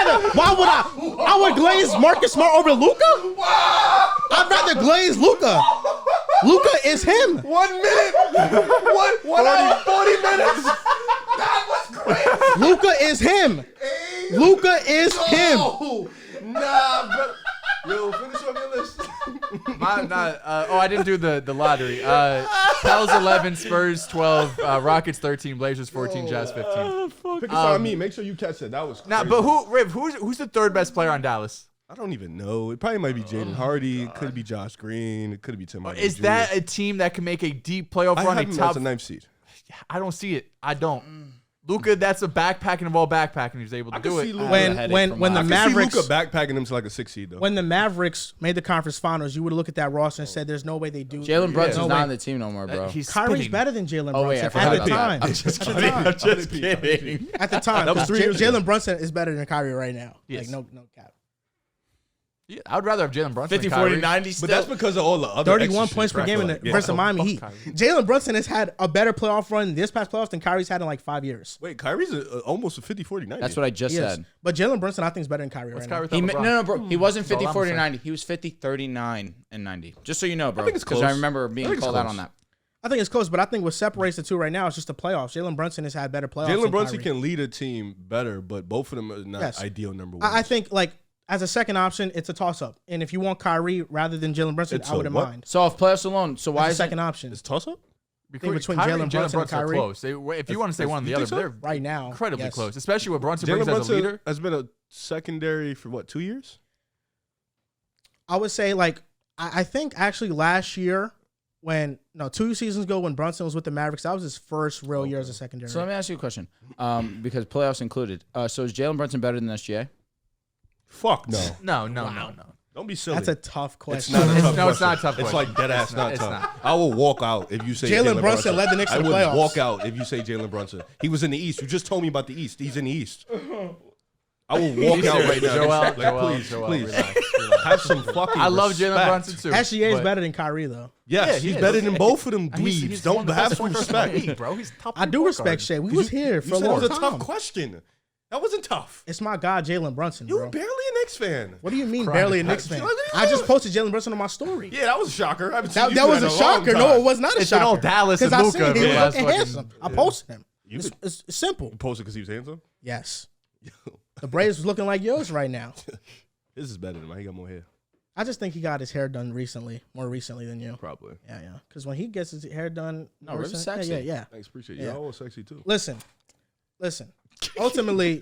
I would glaze Marcus Smart over Luka? I'd rather glaze Luka. Luka is him. 1 minute. 1 hour, 40 minutes. That was crazy. Luka is him. Luka is him. Oh, nah, bro. Yo, finish up your list. I didn't do the lottery. Pels 11, Spurs 12, Rockets 13, Blazers 14, Jazz 15. Pick a side on me. Make sure you catch that. That was crazy. Nah, but who's the third best player on Dallas? I don't even know. It probably might be Jaden Hardy. It could be Josh Green. It could be Tim Hardaway Is Jr. that a team that can make a deep playoff I run? have him as a 9th seed. I don't see it. I don't. Luka, that's a backpacking of all backpacking. He's able to I can do see it. Luka. When headache when from when the last- I can see Mavericks Luka backpacking him to like a 6th seed though. when the Mavericks made the conference finals, you would have looked at that roster and said, "There's no way they do." Jalen Brunson's no not way. on the team no more, bro. He's Kyrie's spinning. better than Jalen Oh, wait, I Brunson forgot at the about that. time. I'm just At the kidding. time. I'm just kidding. At the time, That was 3 years ago. Jalen Brunson is better than Kyrie right now. Yes. Like no cap. Yeah, I would rather have Jalen Brunson 50, than 40, Kyrie. 90 still. But that's because of all the other 31 extra points shit, per right? game in Like, the yeah. versus Miami Heat. Kyrie. Jalen Brunson has had a better playoff run this past playoffs than Kyrie's had in like 5 years. Wait, Kyrie's almost a 50, 40, 90. That's what I just Yes. said. But Jalen Brunson, I think, is better than Kyrie right now. Kyrie He, thought LeBron. no, bro. He wasn't That's all 50, I'm 40, saying. 90. He was 50, 39, and 90. Just so you know, bro. think it's Because close. I remember I being think it's called out close. on that. I think it's close, but I think what separates the two right now is just the playoffs. Jalen Brunson has had better playoffs. Jalen than Brunson Kyrie. can lead a team better, but both of them are not Yes. ideal number one. I think like as a second option, it's a toss up. And if you want Kyrie rather than Jalen Brunson, It's I a wouldn't what? mind. So off playoffs alone, so why As a is second option It's toss up? between Kyrie Jalen and Brunson and are Kyrie close. If you want to say one or the you other, think so? they're right now? incredibly yes. close, especially what Brunson Jalen brings as a Brunson leader. has been a secondary for what, 2 years? I would say like I think actually last year 2 seasons ago when Brunson was with the Mavericks, that was his first real year as a secondary. So let me ask you a question, because playoffs included. So is Jalen Brunson better than SGA? Fuck no. No. Don't be silly. That's a tough question. It's not a tough No, it's question. not a tough It's question. like dead ass not It's tough. not. I will walk out if you say Jalen Brunson led the Knicks to the I playoffs. would walk out if you say Jalen Brunson. He was in the East. You just told me about the East. He's in the East. I will walk out right now. Please, relax. have some fucking I love respect. Jalen Brunson too. SGA is but- better than Kyrie though. Yes, Yeah, he he's is. better than both of them He's dweebs. one Don't of the have best some point guards in the respect. league, bro. He's top. I do point respect guard. Shea. We was here for You a said it long was a time. tough question. That wasn't tough. It's my guy Jalen Brunson, You bro. were barely a Knicks fan. What do you mean Crying barely a to Knicks God. fan? I just posted Jalen Brunson on my story. Yeah, that was a shocker. I haven't seen That, you that do was a in long shocker. time. No, it was not a It's shocker. been all Dallas and I Luka seen over he the was last looking fucking- handsome. I posted him. You It's simple. You posted because he was handsome? Yes. The Braves was looking like yours right now. This is better than mine. He got more hair. I just think he got his hair done more recently than you. Probably. Yeah. Because when he gets his hair done, No, more Riv's recent- sexy. Yeah. Thanks, appreciate you. Yeah. Y'all all sexy too. Listen. Ultimately,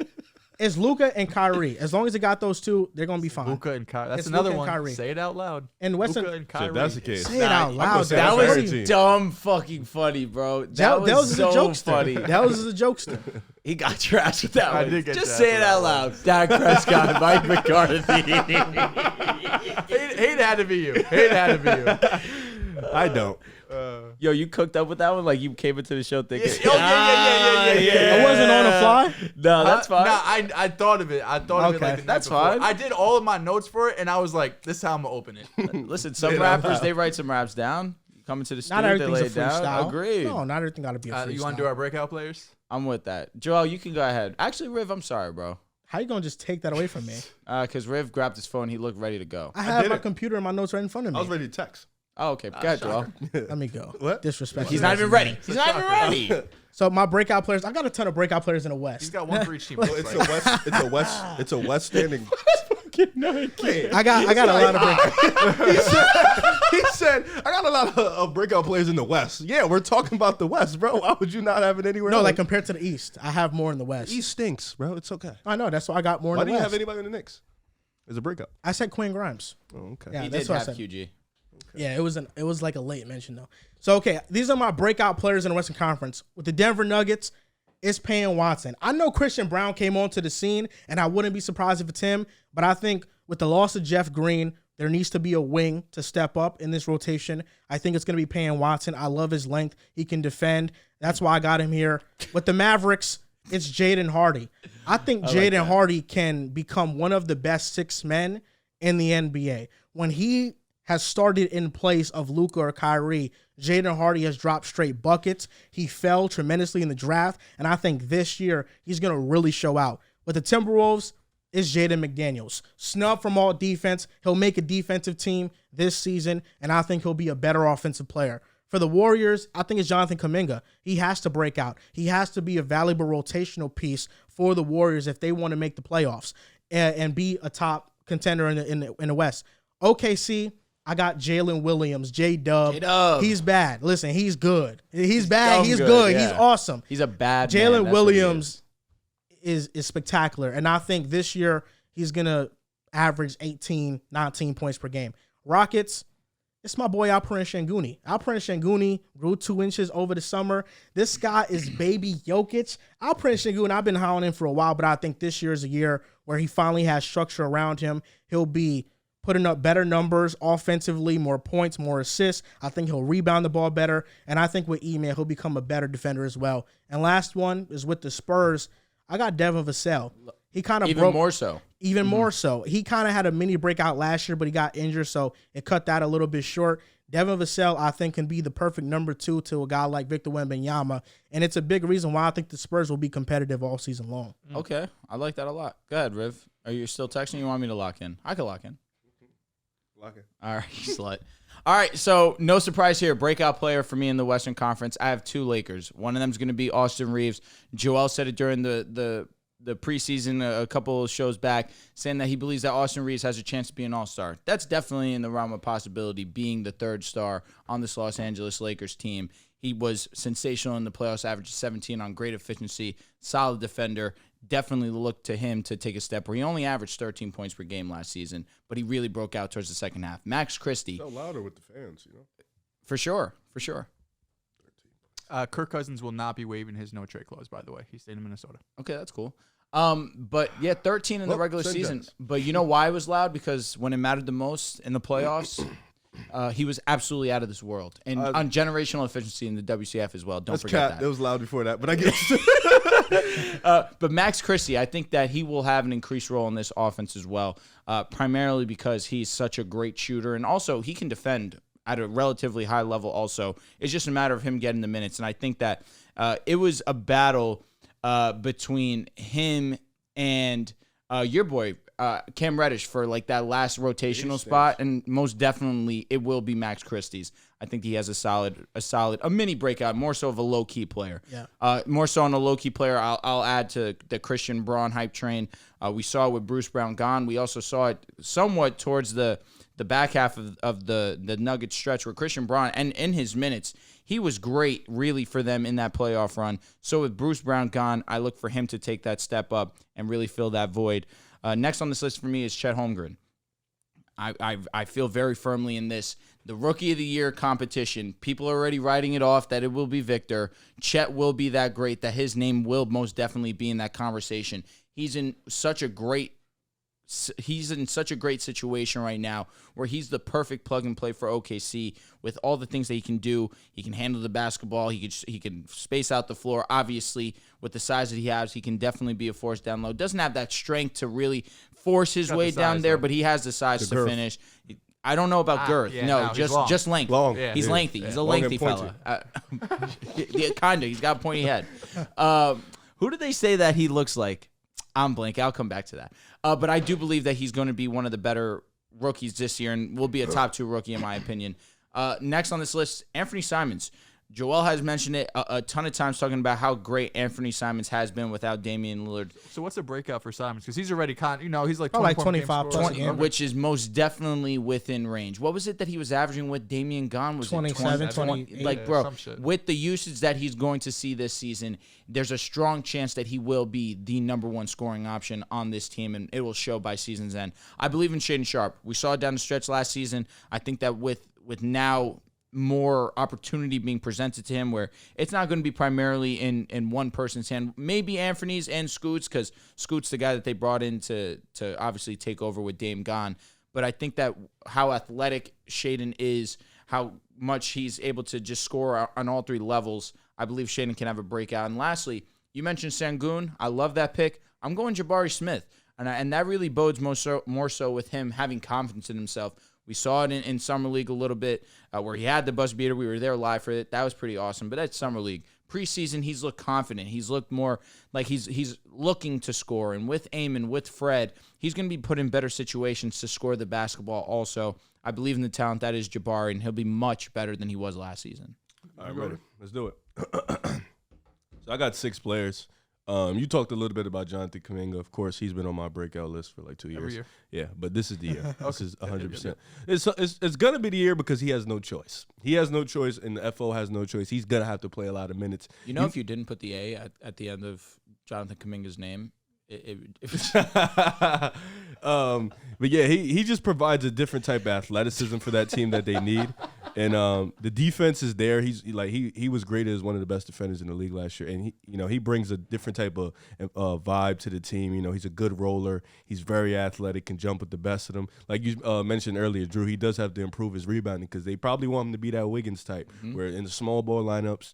it's Luka and Kyrie. As long as they got those two, they're gonna be fine. Luka and Kyrie. That's It's another Luka and one. Kyrie. Say it out loud. And Western, Luka and So Kyrie. if that's the case. say it out I'm loud. gonna say That that's was every team. dumb fucking funny, bro. That Dehls was is so a jokester. funny. Dehls is a jokester. He got trashed with that I one. did get Just trashed say with it that out loud. Dak Prescott, Mike McCarthy. Hate had to be you. Hate had to be you. I don't. Yo, you cooked up with that one like you came into the show thinking. Yeah. I wasn't on the fly. No, that's fine. Nah, I thought of it. I thought of it Okay. like the night That's before. fine. I did all of my notes for it, and I was like, "This is how I'm gonna open it." Listen, some Say it out rappers loud. they write some raps down. Come into the Not studio, they everything's lay a it down. freestyle. Agreed. No, not everything got to be a freestyle. You want to do our breakout players? I'm with that. Joel, you can go ahead. Actually, Riv, I'm sorry, bro. How you gonna just take that away from me? Because Riv grabbed his phone, he looked ready to go. I have did my it. computer and my notes right in front of I was me. ready to text. Oh, okay. Go ahead, Joel. Let me go. What? Disrespect. He's not even ready. He's not even ready. So my breakout players, I got a ton of breakout players in the He's West. got one for each team. Well, it's a West standing. I got a lot of breakout. He said, I got a lot of breakout players in the West. Yeah, we're talking about the West, bro. Why would you not have it anywhere No, else? like compared to the East, I have more in the West. East stinks, bro. It's okay. I know that's why I got more Why in do the you West. have anybody in the Knicks? As a breakup. I said Quinn Grimes. Oh, okay. Yeah, He that's did what I have said. QG. Yeah, it was like a late mention though. So okay, these are my breakout players in the Western Conference. With the Denver Nuggets, it's Payne Watson. I know Christian Brown came onto the scene, and I wouldn't be surprised if it's him. But I think with the loss of Jeff Green, there needs to be a wing to step up in this rotation. I think it's going to be Payne Watson. I love his length. He can defend. That's why I got him here. With the Mavericks, it's Jaden Hardy. I think Jaden Hardy can become one of the best 6 men in the NBA. When he has started in place of Luka or Kyrie, Jaden Hardy has dropped straight buckets. He fell tremendously in the draft, and I think this year he's going to really show out. With the Timberwolves, it's Jaden McDaniels. Snub from all defense. He'll make a defensive team this season, and I think he'll be a better offensive player. For the Warriors, I think it's Jonathan Kuminga. He has to break out. He has to be a valuable rotational piece for the Warriors if they want to make the playoffs and be a top contender in the West. OKC, I got Jalen Williams, J-Dub. J-Dub. He's bad. Listen, he's good. He's bad. dumb He's good, good. yeah. He's awesome. He's a bad man. Jalen That's what he Williams is spectacular. And I think this year he's going to average 18, 19 points per game. Rockets, it's my boy Alperen Şengün. Alperen Şengün grew 2 inches over the summer. This guy is baby Jokic. Alperen Şengün, I've been high on him for a while, but I think this year is a year where he finally has structure around him. He'll be putting up better numbers offensively, more points, more assists. I think he'll rebound the ball better. And I think with Ime, he'll become a better defender as well. And last one is with the Spurs. I got Devin Vassell. He kind of Even broke more so. Even more so. He kind of had a mini breakout last year, but he got injured, so it cut that a little bit short. Devin Vassell, I think, can be the perfect number 2 to a guy like Victor Wembanyama, and it's a big reason why I think the Spurs will be competitive all season long. Okay. I like that a lot. Go ahead, Riv. Are you still texting? You want me to lock in? I can lock in. Lock it. All right, you slut. All right, so no surprise here. Breakout player for me in the Western Conference. I have 2 Lakers. One of them is going to be Austin Reeves. Joel said it during the preseason a couple of shows back, saying that he believes that Austin Reeves has a chance to be an all-star. That's definitely in the realm of possibility, being the 3rd star on this Los Angeles Lakers team. He was sensational in the playoffs, averaged 17 on great efficiency, solid defender. Definitely look to him to take a step where he only averaged 13 points per game last season, but he really broke out towards the second half. Max Christie. So louder with the fans, you know. For sure. Kirk Cousins will not be waiving his no trade clause, by the way. He's staying in Minnesota. Okay, that's cool. But yeah, 13 in the regular season. Jets. But you know why it was loud? Because when it mattered the most in the playoffs, he was absolutely out of this world. And on generational efficiency in the WCF as well. Don't forget that. It was loud before that, but I guess. But Max Christie, I think that he will have an increased role in this offense as well, primarily because he's such a great shooter. And also, he can defend at a relatively high level also. It's just a matter of him getting the minutes. And I think that it was a battle between him and your boy, Cam Reddish, for like that last rotational spot. And most definitely, it will be Max Christie's. I think he has a mini breakout, more so of a low-key player. Yeah. More so on a low-key player, I'll add to the Christian Braun hype train. We saw it with Bruce Brown gone. We also saw it somewhat towards the back half of the Nuggets stretch where Christian Braun, and in his minutes, he was great really for them in that playoff run. So with Bruce Brown gone, I look for him to take that step up and really fill that void. Next on this list for me is Chet Holmgren. I feel very firmly in this. The Rookie of the Year competition, people are already writing it off that it will be Victor. Chet will be that great, that his name will most definitely be in that conversation. He's in such a great situation right now where he's the perfect plug and play for OKC with all the things that he can do. He can handle the basketball. He can space out the floor. Obviously, with the size that he has, he can definitely be a force down low. Doesn't have that strength to really force his way down there, but he has the size to finish. I don't know about girth. Yeah, no, no, just length. Long. Yeah. He's lengthy. He's a Long lengthy and pointy. fella. Yeah, kind of. He's got a pointy head. Who do they say that he looks like? I'm blank. I'll come back to that. But I do believe that he's going to be one of the better rookies this year and will be a top 2 rookie in my opinion. Next on this list, Anthony Simons. Joel has mentioned it a ton of times, talking about how great Anthony Simons has been without Damian Lillard. So what's the breakout for Simons? Because he's already he's like Probably 25 plus game. Which is most definitely within range. What was it that he was averaging with Damian gone? Was 27, it 20? 28. Like, Yeah, bro, some shit. with the usage that he's going to see this season, there's a strong chance that he will be the number 1 scoring option on this team, and it will show by season's end. I believe in Shaedon Sharpe. We saw it down the stretch last season. I think that with now more opportunity being presented to him where it's not going to be primarily in one person's hand, maybe Anthony's and Scoot's, because Scoot's the guy that they brought in to obviously take over with Dame gone. But I think that how athletic Shaedon is, how much he's able to just score on all 3 levels, I believe Shaedon can have a breakout. And lastly, you mentioned Sengun. I love that pick. I'm going Jabari Smith. And that really bodes more so with him having confidence in himself. We saw it in Summer League a little bit where he had the buzz beater. We were there live for it. That was pretty awesome. But that's Summer League. Preseason, he's looked confident. He's looked more like he's looking to score. And with Amon, with Fred, he's going to be put in better situations to score the basketball also. I believe in the talent that is Jabari, and he'll be much better than he was last season. All right, ready. Let's do it. So I got 6 players. You talked a little bit about Jonathan Kuminga. Of course, he's been on my breakout list for like 2 years. Every year. Yeah, but this is the year. This is 100%. It's going to be the year because he has no choice. He has no choice, and the FO has no choice. He's going to have to play a lot of minutes. You know, if you didn't put the A at the end of Jonathan Kuminga's name, but yeah, he just provides a different type of athleticism for that team that they need. And the defense is there. He was graded as one of the best defenders in the league last year, and he brings a different type of vibe to the team. He's a good roller. He's very athletic, can jump with the best of them. Like you mentioned earlier, Drew, he does have to improve his rebounding because they probably want him to be that Wiggins type, where in the small ball lineups,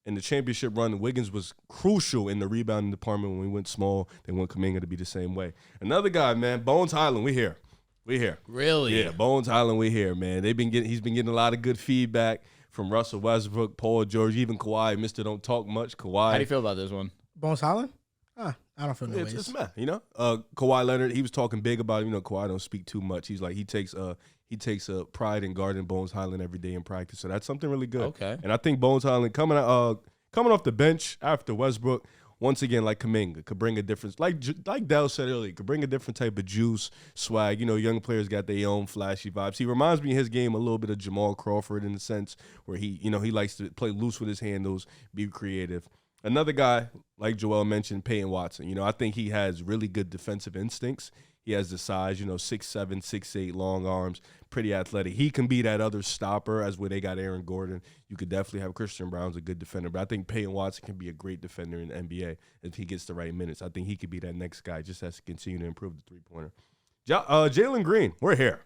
in the championship run, Wiggins was crucial in the rebounding department when we went small. They want Kuminga to be the same way. Another guy, man, Bones Highland, we here. Really? Yeah, Bones Highland, we here, man. He's been getting a lot of good feedback from Russell Westbrook, Paul George, even Kawhi. Mr. Don't Talk Much. Kawhi. How do you feel about this one? Bones Holland? I don't feel no It's ways. man, Kawhi Leonard, he was talking big about, Kawhi don't speak too much. He's like, he takes a pride in guarding Bones Highland every day in practice. So that's something really good. Okay. And I think Bones Highland coming off the bench after Westbrook, once again, like Kuminga, could bring a difference. Like Dehls said earlier, could bring a different type of juice, swag. Young players got their own flashy vibes. He reminds me in his game a little bit of Jamal Crawford in the sense where he likes to play loose with his handles, be creative. Another guy, like Joel mentioned, Peyton Watson. I think he has really good defensive instincts. He has the size, 6'7", 6'8", long arms, pretty athletic. He can be that other stopper as where they got Aaron Gordon. You could definitely have Christian Brown's a good defender, but I think Peyton Watson can be a great defender in the NBA if he gets the right minutes. I think he could be that next guy, just has to continue to improve the three-pointer. Jalen Green, we're here.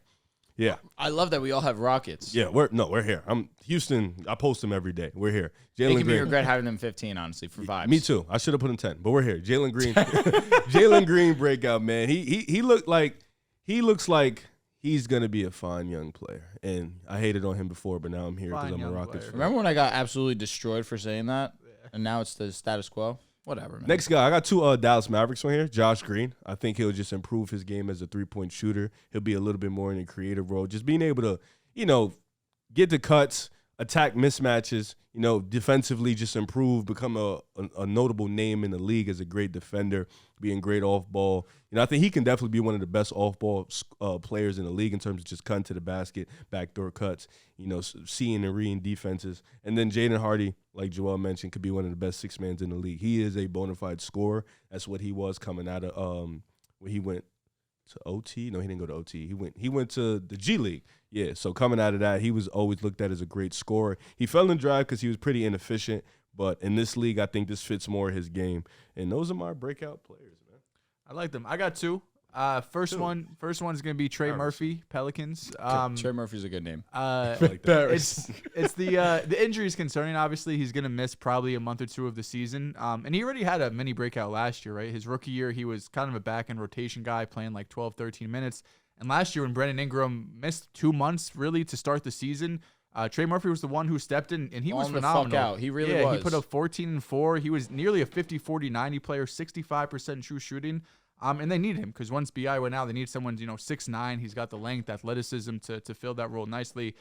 Yeah. I love that we all have Rockets. Yeah, we're here. I'm Houston. I post them every day. We're here. Jalen Making me Green. regret having them 15, honestly, for vibes. Me too. I should have put him 10, but we're here. Jalen Green. Jalen Green breakout, man. He looks like he's gonna be a fine young player. And I hated on him before, but now I'm here because I'm a Rockets fan. Remember when I got absolutely destroyed for saying that? Yeah. And now it's the status quo? Whatever, man. Next guy, I got two Dallas Mavericks on here. Josh Green. I think he'll just improve his game as a three-point shooter. He'll be a little bit more in a creative role. Just being able to, get the cuts, attack mismatches, defensively just improve, become a notable name in the league as a great defender, being great off ball. I think he can definitely be one of the best off ball players in the league in terms of just cutting to the basket, backdoor cuts, seeing and reading defenses. And then Jaden Hardy, like Joel mentioned, could be one of the best six-mans in the league. He is a bona fide scorer. That's what he was coming out of when he went to OT. No, he didn't go to OT. He went to the G League. Yeah, so coming out of that, he was always looked at as a great scorer. He fell in drive because he was pretty inefficient, but in this league, I think this fits more his game. And those are my breakout players, man. I like them. I got two. First one's gonna be Trey Murphy, Pelicans. Trey Murphy's a good name. Like that. It's the injury is concerning. Obviously, he's gonna miss probably a month or two of the season. And he already had a mini breakout last year, right? His rookie year, he was kind of a back end rotation guy, playing like 12, 13 minutes. And last year, when Brandon Ingram missed 2 months really to start the season, Trey Murphy was the one who stepped in, and he was phenomenal. The fuck out. He really was. He put up 14 and 4. He was nearly a 50-40-90 player, 65% true shooting. And they need him because once BI went out, they need someone 6'9". He's got the length, athleticism to fill that role nicely.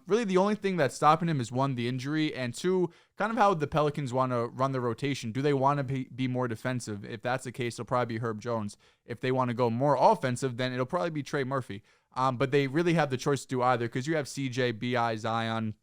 Really, the only thing that's stopping him is one, the injury, and two, kind of how the Pelicans want to run the rotation. Do they want to be more defensive? If that's the case, it'll probably be Herb Jones. If they want to go more offensive, then it'll probably be Trey Murphy. But they really have the choice to do either because you have CJ, BI, Zion,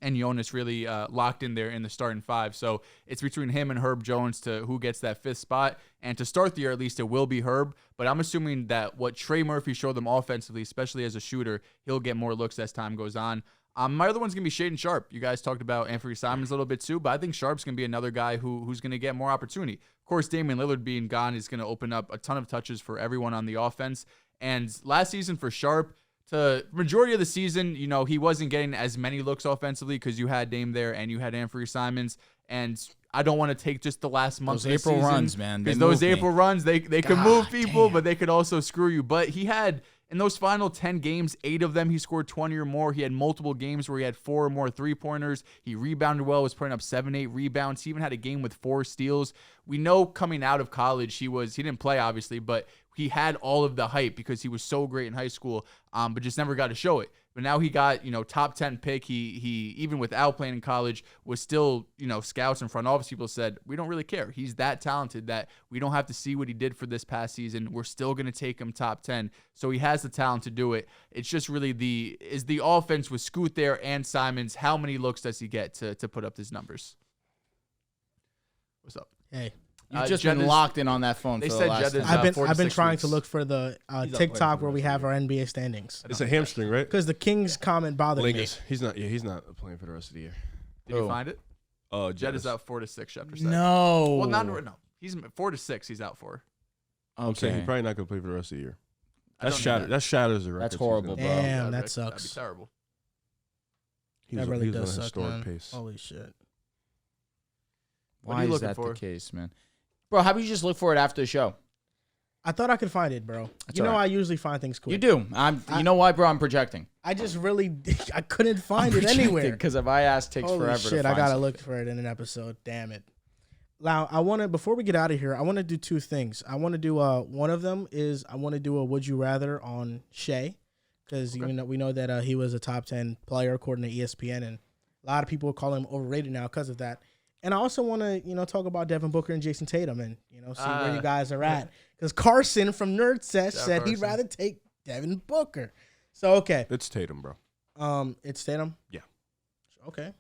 and Jonas really locked in there in the starting five. So it's between him and Herb Jones to who gets that fifth spot. And to start the year, at least, it will be Herb. But I'm assuming that what Trey Murphy showed them offensively, especially as a shooter, he'll get more looks as time goes on. My other one's going to be Shaedon Sharpe. You guys talked about Anthony Simons a little bit too, but I think Sharpe's going to be another guy who's going to get more opportunity. Of course, Damian Lillard being gone is going to open up a ton of touches for everyone on the offense. And last season for Sharpe, to majority of the season, he wasn't getting as many looks offensively because you had Dame there and you had Anthony Simons. And I don't want to take just the last month those of the April season, runs, man. Because those April runs, they could move people, but they could also screw you. But he had, in those final 10 games, 8 of them, he scored 20 or more. He had multiple games where he had 4 or more three-pointers. He rebounded well, was putting up 7-8 rebounds. He even had a game with 4 steals. We know coming out of college, he didn't play, obviously, but he had all of the hype because he was so great in high school, but just never got to show it. But now he got, top 10 pick. He even without playing in college was still, scouts and front office people said, we don't really care. He's that talented that we don't have to see what he did for this past season. We're still going to take him top 10. So he has the talent to do it. It's just really the offense with Scoot there and Simons, how many looks does he get to put up his numbers? What's up? Hey. You've just been locked in on that phone for the last time. I've been trying to look for the TikTok where we have our NBA standings. It's a hamstring, right? Because the Kings comment bothered me. He's not playing for the rest of the year. Did you find it? Jed is out 4 to 6. Schefter said. No. Well, no. He's 4 to 6. He's out for. Okay. I'm saying he's probably not going to play for the rest of the year. That shatters the record. That's horrible, bro. Damn, that sucks. That'd be terrible. That really does suck, man. Pace. Holy shit. Why is that the case, man? Bro, how about you just look for it after the show? I thought I could find it, bro. That's all right. I usually find things quick. You do. You know why, bro? I'm projecting. I just really, I couldn't find it anywhere. Because if I ask, takes Holy forever shit, to find I gotta something. look for it in an episode. Damn it. Now, before we get out of here, I want to do 2 things. I want to do, one of them is I want to do a Would You Rather on Shea. Because we know that he was a top 10 player according to ESPN. And a lot of people call him overrated now because of that. And I also want to, talk about Devin Booker and Jason Tatum and, see where you guys are at. Because Carson from Nerd Sesh said he'd rather take Devin Booker. So, okay. It's Tatum, bro. It's Tatum? Yeah. Okay.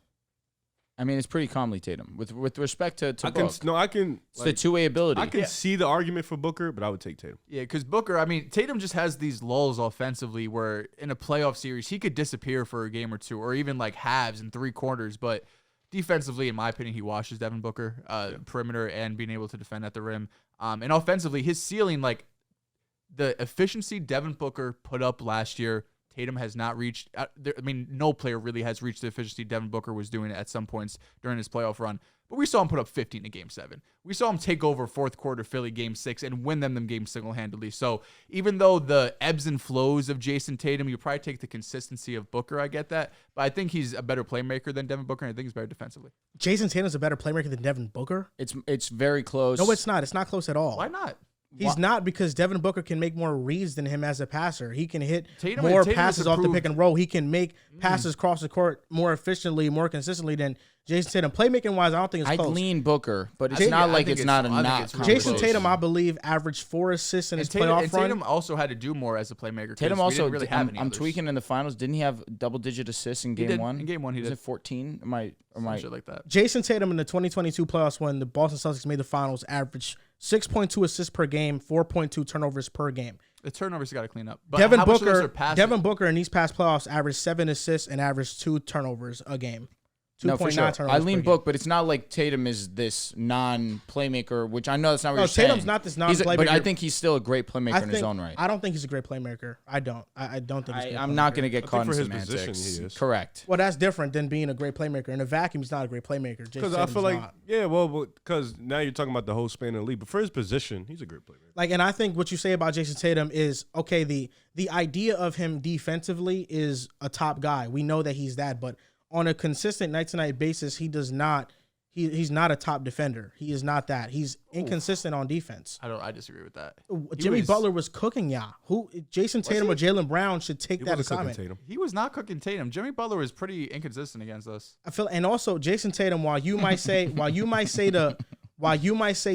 I mean, it's pretty calmly Tatum. With respect to Book, I can. it's the two-way ability. I can see the argument for Booker, but I would take Tatum. Yeah, because Booker, I mean, Tatum just has these lulls offensively where in a playoff series, he could disappear for a game or two, or even like halves and 3 quarters. But defensively, in my opinion, he washes Devin Booker, perimeter and being able to defend at the rim. And offensively, his ceiling, like the efficiency Devin Booker put up last year, Tatum has not reached. I mean, no player really has reached the efficiency Devin Booker was doing at some points during his playoff run. But we saw him put up 50 in Game 7. We saw him take over fourth quarter Philly Game 6 and win them games single-handedly. So even though the ebbs and flows of Jason Tatum, you probably take the consistency of Booker. I get that. But I think he's a better playmaker than Devin Booker, and I think he's better defensively. Jason Tatum's a better playmaker than Devin Booker? It's very close. No, it's not. It's not close at all. Why not? He's not, because Devin Booker can make more reads than him as a passer. He can hit Tatum passes off the pick and roll. He can make passes across the court more efficiently, more consistently than Jason Tatum. Playmaking-wise, I don't think it's close. I'd lean Booker, but it's not like it's not a not. Jason Tatum, I believe, averaged 4 assists in his playoff run. Tatum also had to do more as a playmaker. Tatum also, really I'm tweaking in the finals. Didn't he have double-digit assists in Game 1? In Game 1, he did. Was it 14? Shit like that. Jason Tatum in the 2022 playoffs, when the Boston Celtics made the finals, averaged 6.2 assists per game, 4.2 turnovers per game. The turnovers got to clean up. But Devin Booker in these past playoffs averaged 7 assists and averaged 2 turnovers a game. No, for sure. I lean Book, but it's not like Tatum is this non-playmaker, which I know that's not what you're saying. Tatum's not this non-playmaker. But I think he's still a great playmaker in his own right. I don't think he's a great playmaker. I don't think he's a great I'm not going to get caught in for his semantics. position, he is. Correct. Well, that's different than being a great playmaker. In a vacuum, he's not a great playmaker. Because I feel like, because now you're talking about the whole span of the league. But for his position, he's a great playmaker. And I think what you say about Jason Tatum is, okay, the idea of him defensively is a top guy. We know that he's that, but on a consistent night-to-night basis, he does not. He's not a top defender. He is not that. He's inconsistent on defense. I disagree with that. Jimmy Butler was cooking Who Jason Tatum or Jaylen Brown should take that assignment. He was not cooking Tatum. Jimmy Butler was pretty inconsistent against us. And also Jason Tatum. While you might say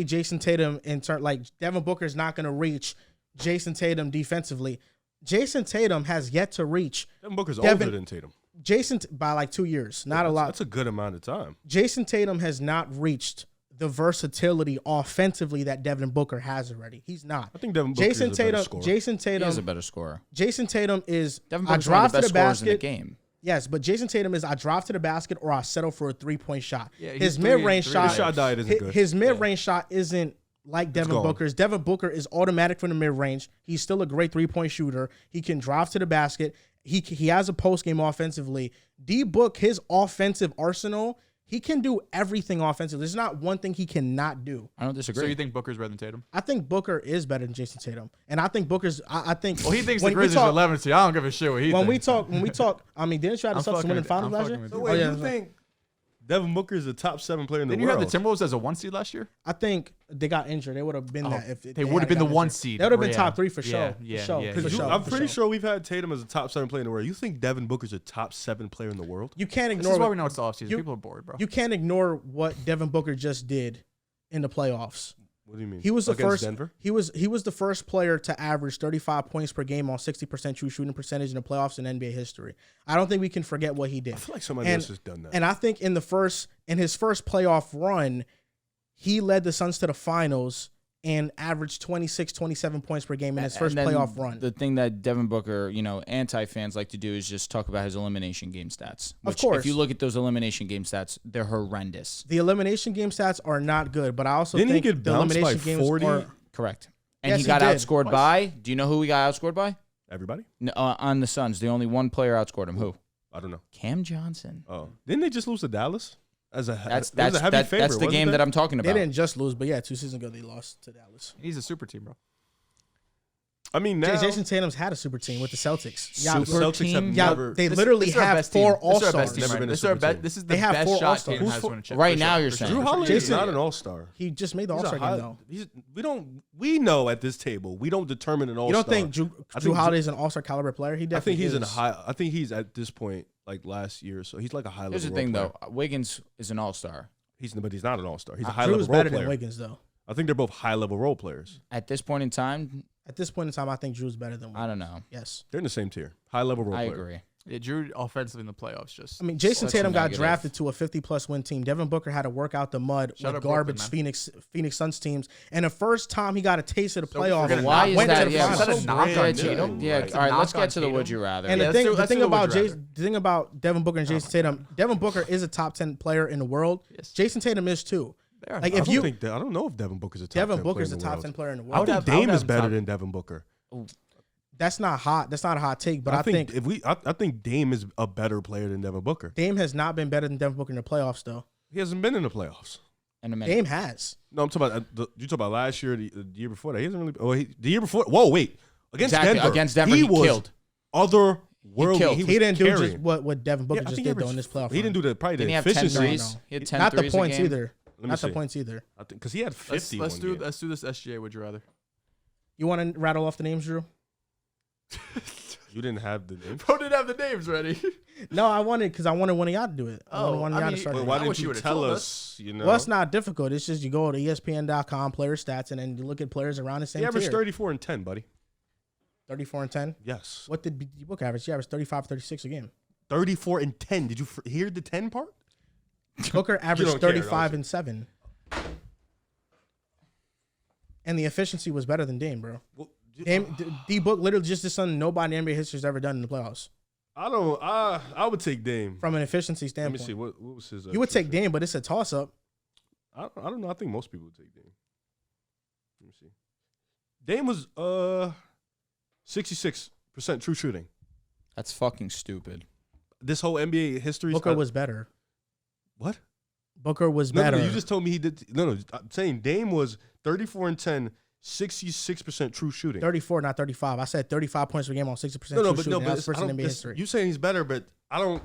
Jason Tatum in turn, like Devin Booker is not going to reach Jason Tatum defensively. Jason Tatum has yet to reach. Devin Booker's older than Tatum. Jason by like 2 years, not a lot. That's a good amount of time. Jason Tatum has not reached the versatility offensively that Devin Booker has already. He's not. I think Devin Booker is a better scorer. Jason Tatum is a better scorer. Jason Tatum is Devin Booker's one of the best scorers in the game. Yes, but Jason Tatum is I drive to the basket or I settle for a 3-point shot. Yeah, his mid-range shot, his mid-range shot isn't like Devin Booker's. Devin Booker is automatic from the mid-range. He's still a great 3-point shooter. He can drive to the basket. He has a post-game offensively. D-Book, his offensive arsenal, he can do everything offensively. There's not one thing he cannot do. I don't disagree. So you think Booker's better than Tatum? I think Booker is better than Jason Tatum. And I think Booker's I think Well, he thinks the Grizzlies are 11 seed. I don't give a shit what he thinks. When we talk, I mean, didn't you have the Celtics win in finals last year? So wait, you think Devin Booker is a top 7 player in the world? Didn't you have the Timberwolves as a 1 seed last year? I think they got injured. They would have been that if they would have been the 1 seed. They would have been top 3 for sure. I'm pretty sure we've had Tatum as a top 7 player in the world. You think Devin Booker's a top 7 player in the world? You can't ignore. This is why we know it's the offseason. People are bored, bro. You can't ignore what Devin Booker just did in the playoffs. What do you mean? He was the first. Denver? He was the first player to average 35 points per game on 60% true shooting percentage in the playoffs in NBA history. I don't think we can forget what he did. I feel like somebody else has done that. And I think in his first playoff run, he led the Suns to the finals and averaged 26, 27 points per game in his first playoff run. The thing that Devin Booker, anti-fans like to do is just talk about his elimination game stats. Of course. If you look at those elimination game stats, they're horrendous. The elimination game stats are not good, but I also think he get the elimination games 40? are... Correct. And Yes, he got did. outscored by, do you know who he got outscored by? Everybody? No, on the Suns, the only one player outscored him. Who? I don't know. Cam Johnson. Oh. Didn't they just lose to Dallas? That's a heavy favorite, that's the game that I'm talking about. They didn't just lose, but 2 seasons ago they lost to Dallas. He's a super team, bro. I mean, now Jason Tatum's had a super team with the Celtics. Celtics have never. They literally have 4 All-Stars. This is the best shot Tatum has won a chip. Right now, you're saying Drew Holiday is not an All-Star. He just made the All-Star game, though. We know at this table, we don't determine an All-Star. You don't think Drew Holiday's an All-Star caliber player? He definitely is. I think he's at this point, like last year, so he's like a high level. Here's the thing, though. Wiggins is an All-Star. But he's not an All-Star. He's a high Drew's level role better player. than Wiggins, though. I think they're both high level role players. At this point in time, I think Drew's better than Wiggins. I don't know. Yes. They're in the same tier. High level role I player. agree. Yeah, Drew offensively in the playoffs just. I mean, Jason Such a Tatum got negative. drafted to a 50-plus win team. Devin Booker had to work out the mud Shout with out garbage Brooklyn, man. Phoenix Suns teams. And the first time he got a taste of the So we're playoffs, gonna Why is went that? to the Yeah, finals. Is that a knock on yeah, Tatum? yeah. It's a All right, let's knock get on to the would Tatum. you rather. And Yeah, the let's thing do the about would you rather. the thing about Devin Booker and Jason Tatum, Devin Booker is a top 10 player in the world. Yes. Jason Tatum is too. They are Like, not. if you I don't know if Devin Booker's a top Devin 10 Booker's player a in the top world. 10 player in the I world. think I would Dame have is him better top. than Devin Booker. That's not hot. That's not a hot take, but I think I think Dame is a better player than Devin Booker. Dame has not been better than Devin Booker in the playoffs, though. He hasn't been in the playoffs. In a minute. Dame has. No, I'm talking about you talking about last year, the year before that. He hasn't really. Oh, the year before. Whoa, wait. Against Denver, he was killed. otherworldly. killed. He, He didn't do carrying. just what Devin Booker Yeah, I just think did, he though, in this playoff He didn't do the probably Didn't the he have 10 efficiency. threes? No. He had 10 Not the threes a points game. either. Let me Not the see. points either. I think because he had 50. Let's one do game. let's do this SGA. Would you rather? You want to rattle off the names, Drew? You didn't have the name. Bro didn't have the names ready. No, I wanted one of y'all to do it. I wanted Oh, one of I y'all to mean, start Well, it. why I didn't wish you you would've tell told us? You know, Well, it's not difficult. It's just you go to ESPN.com, player stats, and then you look at players around the same he averaged tier. 34 and 10, buddy. 34 and 10. Yes, What did Book average? He averaged 35, 36 a game. 34 and 10. Did you hear the 10 part? Booker averaged don't care, 35 don't and 7. And the efficiency was better than Dame, bro. Well, D-Book literally just did something nobody in NBA history has ever done in the playoffs. I don't. I would take Dame. From an efficiency Let standpoint. me see. What was his? You would true take shooting? Dame, but it's a toss-up. I don't know. I think most people would take Dame. Let me see. Dame was 66% true shooting. That's fucking stupid. This whole NBA history. Booker was better. what? Booker was No, better. no, you just told me he did. No, I'm saying Dame was 34 and 10, 66% true shooting. 34, not 35. I said 35 points per game on 60% No, true but shooting. no, That's but first in NBA history. you saying he's better, but I don't.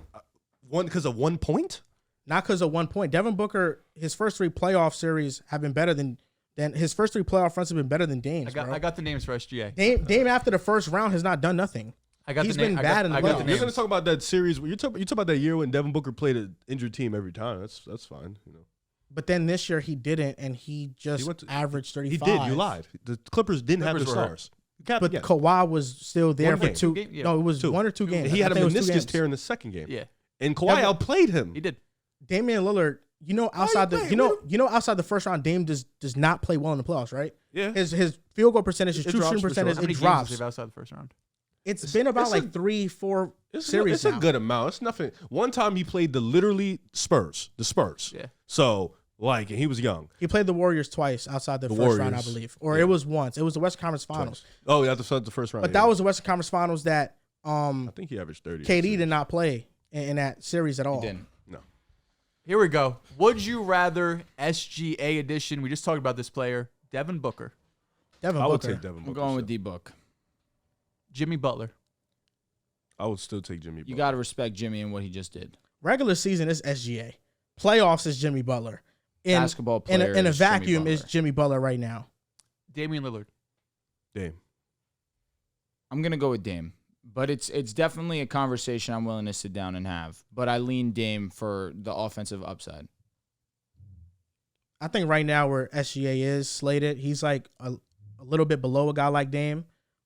One because of 1 point. Not because of 1 point. Devin Booker, his first 3 playoff series have been better than his first 3 playoff runs have been better than Dame's. I got the names for SGA. Dame after the first round has not done nothing. He's been bad in the You're playoffs. going to talk about that series. You talk about that year when Devin Booker played an injured team every time. That's fine. You know. But then this year he didn't, and he just averaged 35. He did. You lied. The Clippers didn't have Clippers their were stars. You got But again. Kawhi was still there One for game. 2. Game? Yeah. No, it was 2. 1 or 2 games. He had I a think it was 2 meniscus games. tear in the second game. Yeah, And Kawhi Devin- outplayed him. he did. Damian Lillard, outside the first round, Dame does not play well in the playoffs, right? Yeah. His field goal percentage, his It true drops shooting for sure. percentage, How many it games drops. does he have outside the first round? It's been about it's like a- 3-4 It's series a now. good amount. It's nothing. One time he played the Spurs. Yeah. So, and he was young. He played the Warriors twice outside the first round, I Warriors. believe. Or it was once. It was the Western Conference Finals. Oh, yeah, the first round. But yeah. that was the Western Conference Finals that I think he averaged 30. KD did not play in that series at all. He didn't. No. Here we go. Would you rather SGA edition? We just talked about this player, Devin Booker, Devin I would Booker. take Devin Booker. I'm going with so. D-Book. Jimmy Butler. I would still take Jimmy Butler. You got to respect Jimmy and what he just did. Regular season is SGA. Playoffs is Jimmy Butler. Basketball player in a is Jimmy vacuum is Butler. Jimmy Butler right now. Damian Lillard. Dame. I'm going to go with Dame. But it's definitely a conversation I'm willing to sit down and have. But I lean Dame for the offensive upside. I think right now where SGA is slated, he's like a little bit below a guy like Dame.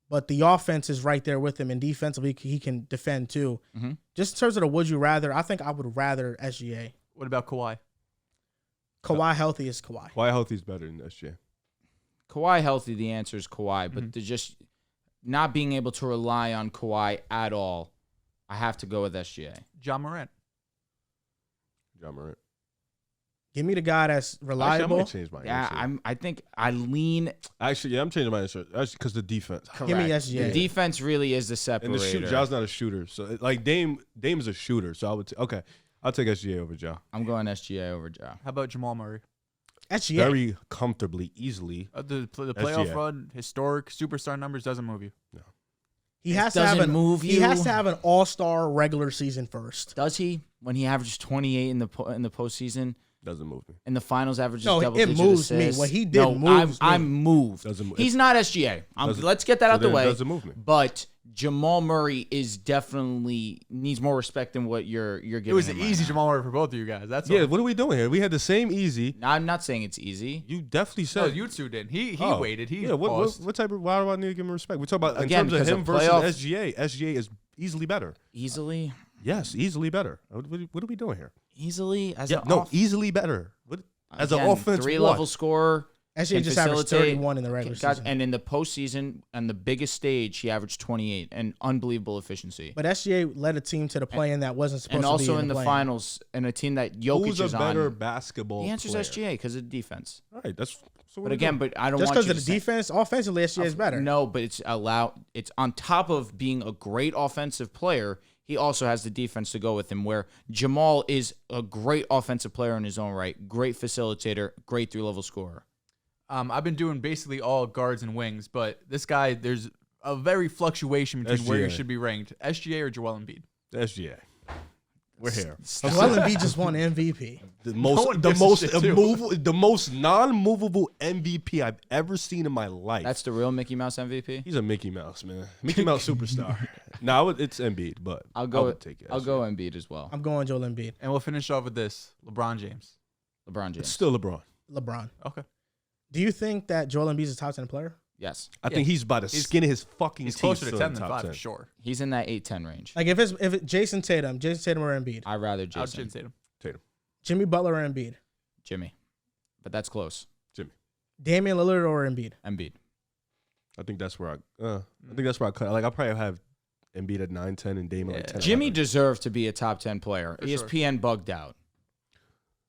But the offense is right there with him, and defensively he can defend too. Mm-hmm. Just in terms of the would you rather, I think I would rather SGA. What about Kawhi? Kawhi healthy is Kawhi. Kawhi healthy is better than SJ. Kawhi healthy, the answer is Kawhi. But Mm-hmm. they're just not being able to rely on Kawhi at all, I have to go with SGA. John Moran. John Morant. Give me the guy that's Actually, I reliable. might change my Yeah, answer. I think I lean. Actually, yeah, I'm changing my answer. Actually, because the defense. Give me correct. SGA. The defense really is the separator. And the shoot, Ja's not a shooter. So, Dame is a shooter. So, I would okay. I'll take SGA over Ja. I'm going SGA over Ja. How about Jamal Murray? SGA. Very comfortably, easily. The playoff SGA. run, historic superstar numbers doesn't move you. He has to have doesn't an move He you. has to have an all-star regular season first. Does he? When he averages 28 in the postseason, Doesn't move me. in the finals averages No, it double-digit moves me. assists. What he did no, moves me. I'm moved. Doesn't move- He's not SGA. Doesn't- Let's get that so out the then it way. doesn't move me. But Jamal Murray is definitely needs more respect than what you're giving. It was him an right easy now. Jamal Murray for both of you guys. That's Yeah, all. what are we doing here? We had the same easy. I'm not saying it's easy. You definitely No, said. you two didn't. He Oh, waited. He yeah, paused. what type of, why do I need to give him respect? We talk about, Again, in terms because of him of versus playoff- SGA. SGA is, easily better. Easily? Yes, easily better. What are we doing here? Easily? Easily better. As an Again, offense, 3-level scorer. SGA just averaged 31 in the regular season. And in the postseason, on the biggest stage, he averaged 28 and unbelievable efficiency. But SGA led a team to the play-in that wasn't supposed and to be also in the play-in. finals, and a team that Jokic Who's is a better on. basketball The answer's player? SGA because of the defense. All right, that's. So But again, I don't Just want because you of to the defense, offensively, SGA is better. No, but it's on top of being a great offensive player, he also has the defense to go with him, where Jamal is a great offensive player in his own right, great facilitator, great 3-level scorer. I've been doing basically all guards and wings, but this guy, there's a very fluctuation between where he SGA. should be ranked. SGA or Joel Embiid? SGA. We're here. Joel Embiid just won MVP. The one gives a shit, too. the most non-movable MVP I've ever seen in my life. That's the real Mickey Mouse MVP? He's a Mickey Mouse, man. Mickey Mouse superstar. No, it's Embiid, but I would take it. I'll go Embiid as well. I'm going Joel Embiid. And we'll finish off with this: LeBron James. LeBron James. It's still LeBron. LeBron. Okay. Do you think that Joel Embiid is a top 10 player? Yes. I think he's by the skin of his fucking He's teeth. closer to still 10 in than top 5 10. for sure. He's in that 8-10 range. Like if it's Jason Tatum or Embiid, I'd rather Out Jason. Jason Tatum. Tatum. Jimmy Butler or Embiid, Jimmy. But that's close. Jimmy. Damian Lillard or Embiid. Embiid. I think that's where I cut. Like I probably have Embiid at 9, 10, and Dame at 10. Jimmy 11. deserved to be a top 10 player. For sure. ESPN bugged out.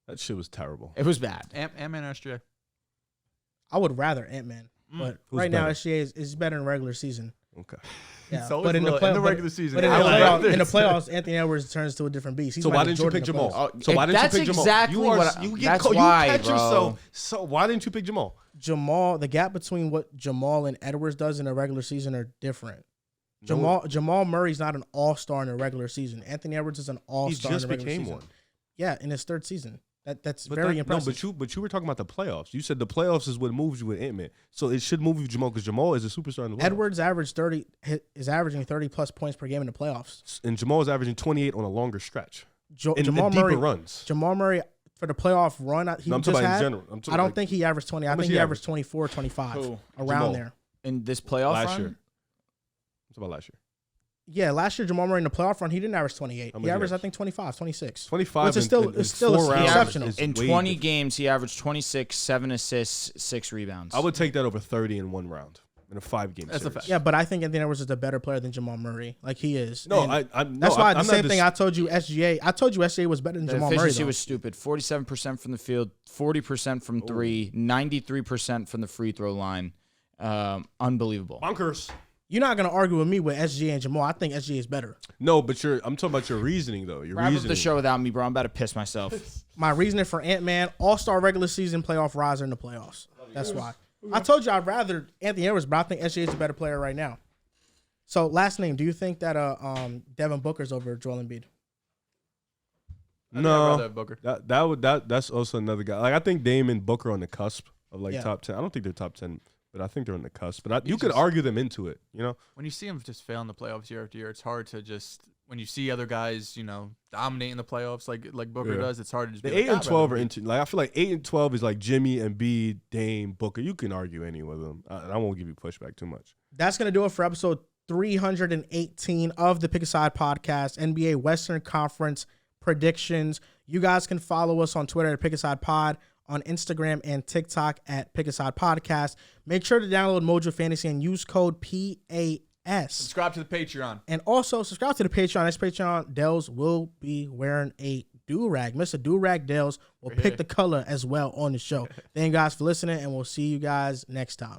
That shit was terrible. It was bad. Ant-Man or SGA? I would rather Ant-Man, but Who's right now better? SGA is better in regular season. Okay. Yeah, So but in the regular season, but in the playoffs, Anthony Edwards turns to a different beast. He's So why Michael didn't you Jordan pick in the Jamal? playoffs. So why didn't you That's pick Jamal? exactly what you that's you why, catch bro. yourself. So why didn't you pick Jamal? Jamal, the gap between what Jamal and Edwards does in a regular season are different. Jamal Murray's not an all-star in a regular season. Anthony Edwards is an He all-star just in a regular became season. one. Yeah, in his third season. That's very impressive. No, but you were talking about the playoffs. You said the playoffs is what moves you with Ant-Man. So it should move you with Jamal because Jamal is a superstar in the playoffs. Edwards is averaging 30-plus points per game in the playoffs. And Jamal is averaging 28 on a longer stretch. In Jamal deeper Murray runs. Jamal Murray, for the playoff run he I'm just talking about had, in general. I'm talking I don't like, think he averaged 20. I much think he he averaged 24, 25, Who? around Jamal. there. In this playoff last run? year. It's about last year. Yeah, last year Jamal Murray in the playoff run, he didn't average 28. How much He he averaged, I averaged? think, 25, 26. 25 Which is still 4 rounds exceptional. is In way 20 different. games, he averaged 26, 7 assists, 6 rebounds. I would take that over 30 in one round in a 5-game series. That's a fact. Yeah, but I think Anthony Edwards is a better player than Jamal Murray. Like he is. No, And that's why the I'm same not thing I told you SGA. I told you SGA was better than the Jamal Murray. efficiency Though. was stupid. 47% from the field, 40% from 3, 93% from the free throw line. Unbelievable. Bonkers. You're not gonna argue with me with SGA and Jamal. I think SGA is better. No, but I'm talking about your reasoning though. Your Wrap up reasoning. the show without me, bro. I'm about to piss myself. My reasoning for Ant-Man, all-star regular season, playoff riser in the playoffs. That's why. I told you I'd rather Anthony Edwards, but I think SGA is a better player right now. So last name, do you think that Devin Booker's over Joel Embiid? I'd No, rather have Booker. that's also another guy. Like I think Dame and Booker on the cusp of like Yeah. top 10. I don't think they're top 10, but I think they're on the cusp. But you could argue them into it. You know, When you see him just fail in the playoffs year after year, it's hard to just when you see other guys, dominating the playoffs like Booker Yeah. does. It's hard to just the be 8 like, and 12 are into. Like I feel like 8 and 12 is like Jimmy, Embiid, Dame, Booker. You can argue any of them. I won't give you pushback too much. That's going to do it for episode 318 of the Pick a Side podcast, NBA Western Conference predictions. You guys can follow us on Twitter at Pick a Side Pod, on Instagram and TikTok at Pick a Side Podcast. Make sure to download Mojo Fantasy and use code PAS. subscribe to the Patreon. And also subscribe to the Patreon. Next Patreon, Dehls will be wearing a do-rag. Mr. Do-Rag Dehls will pick the color as well on the show. Thank you guys for listening, and we'll see you guys next time.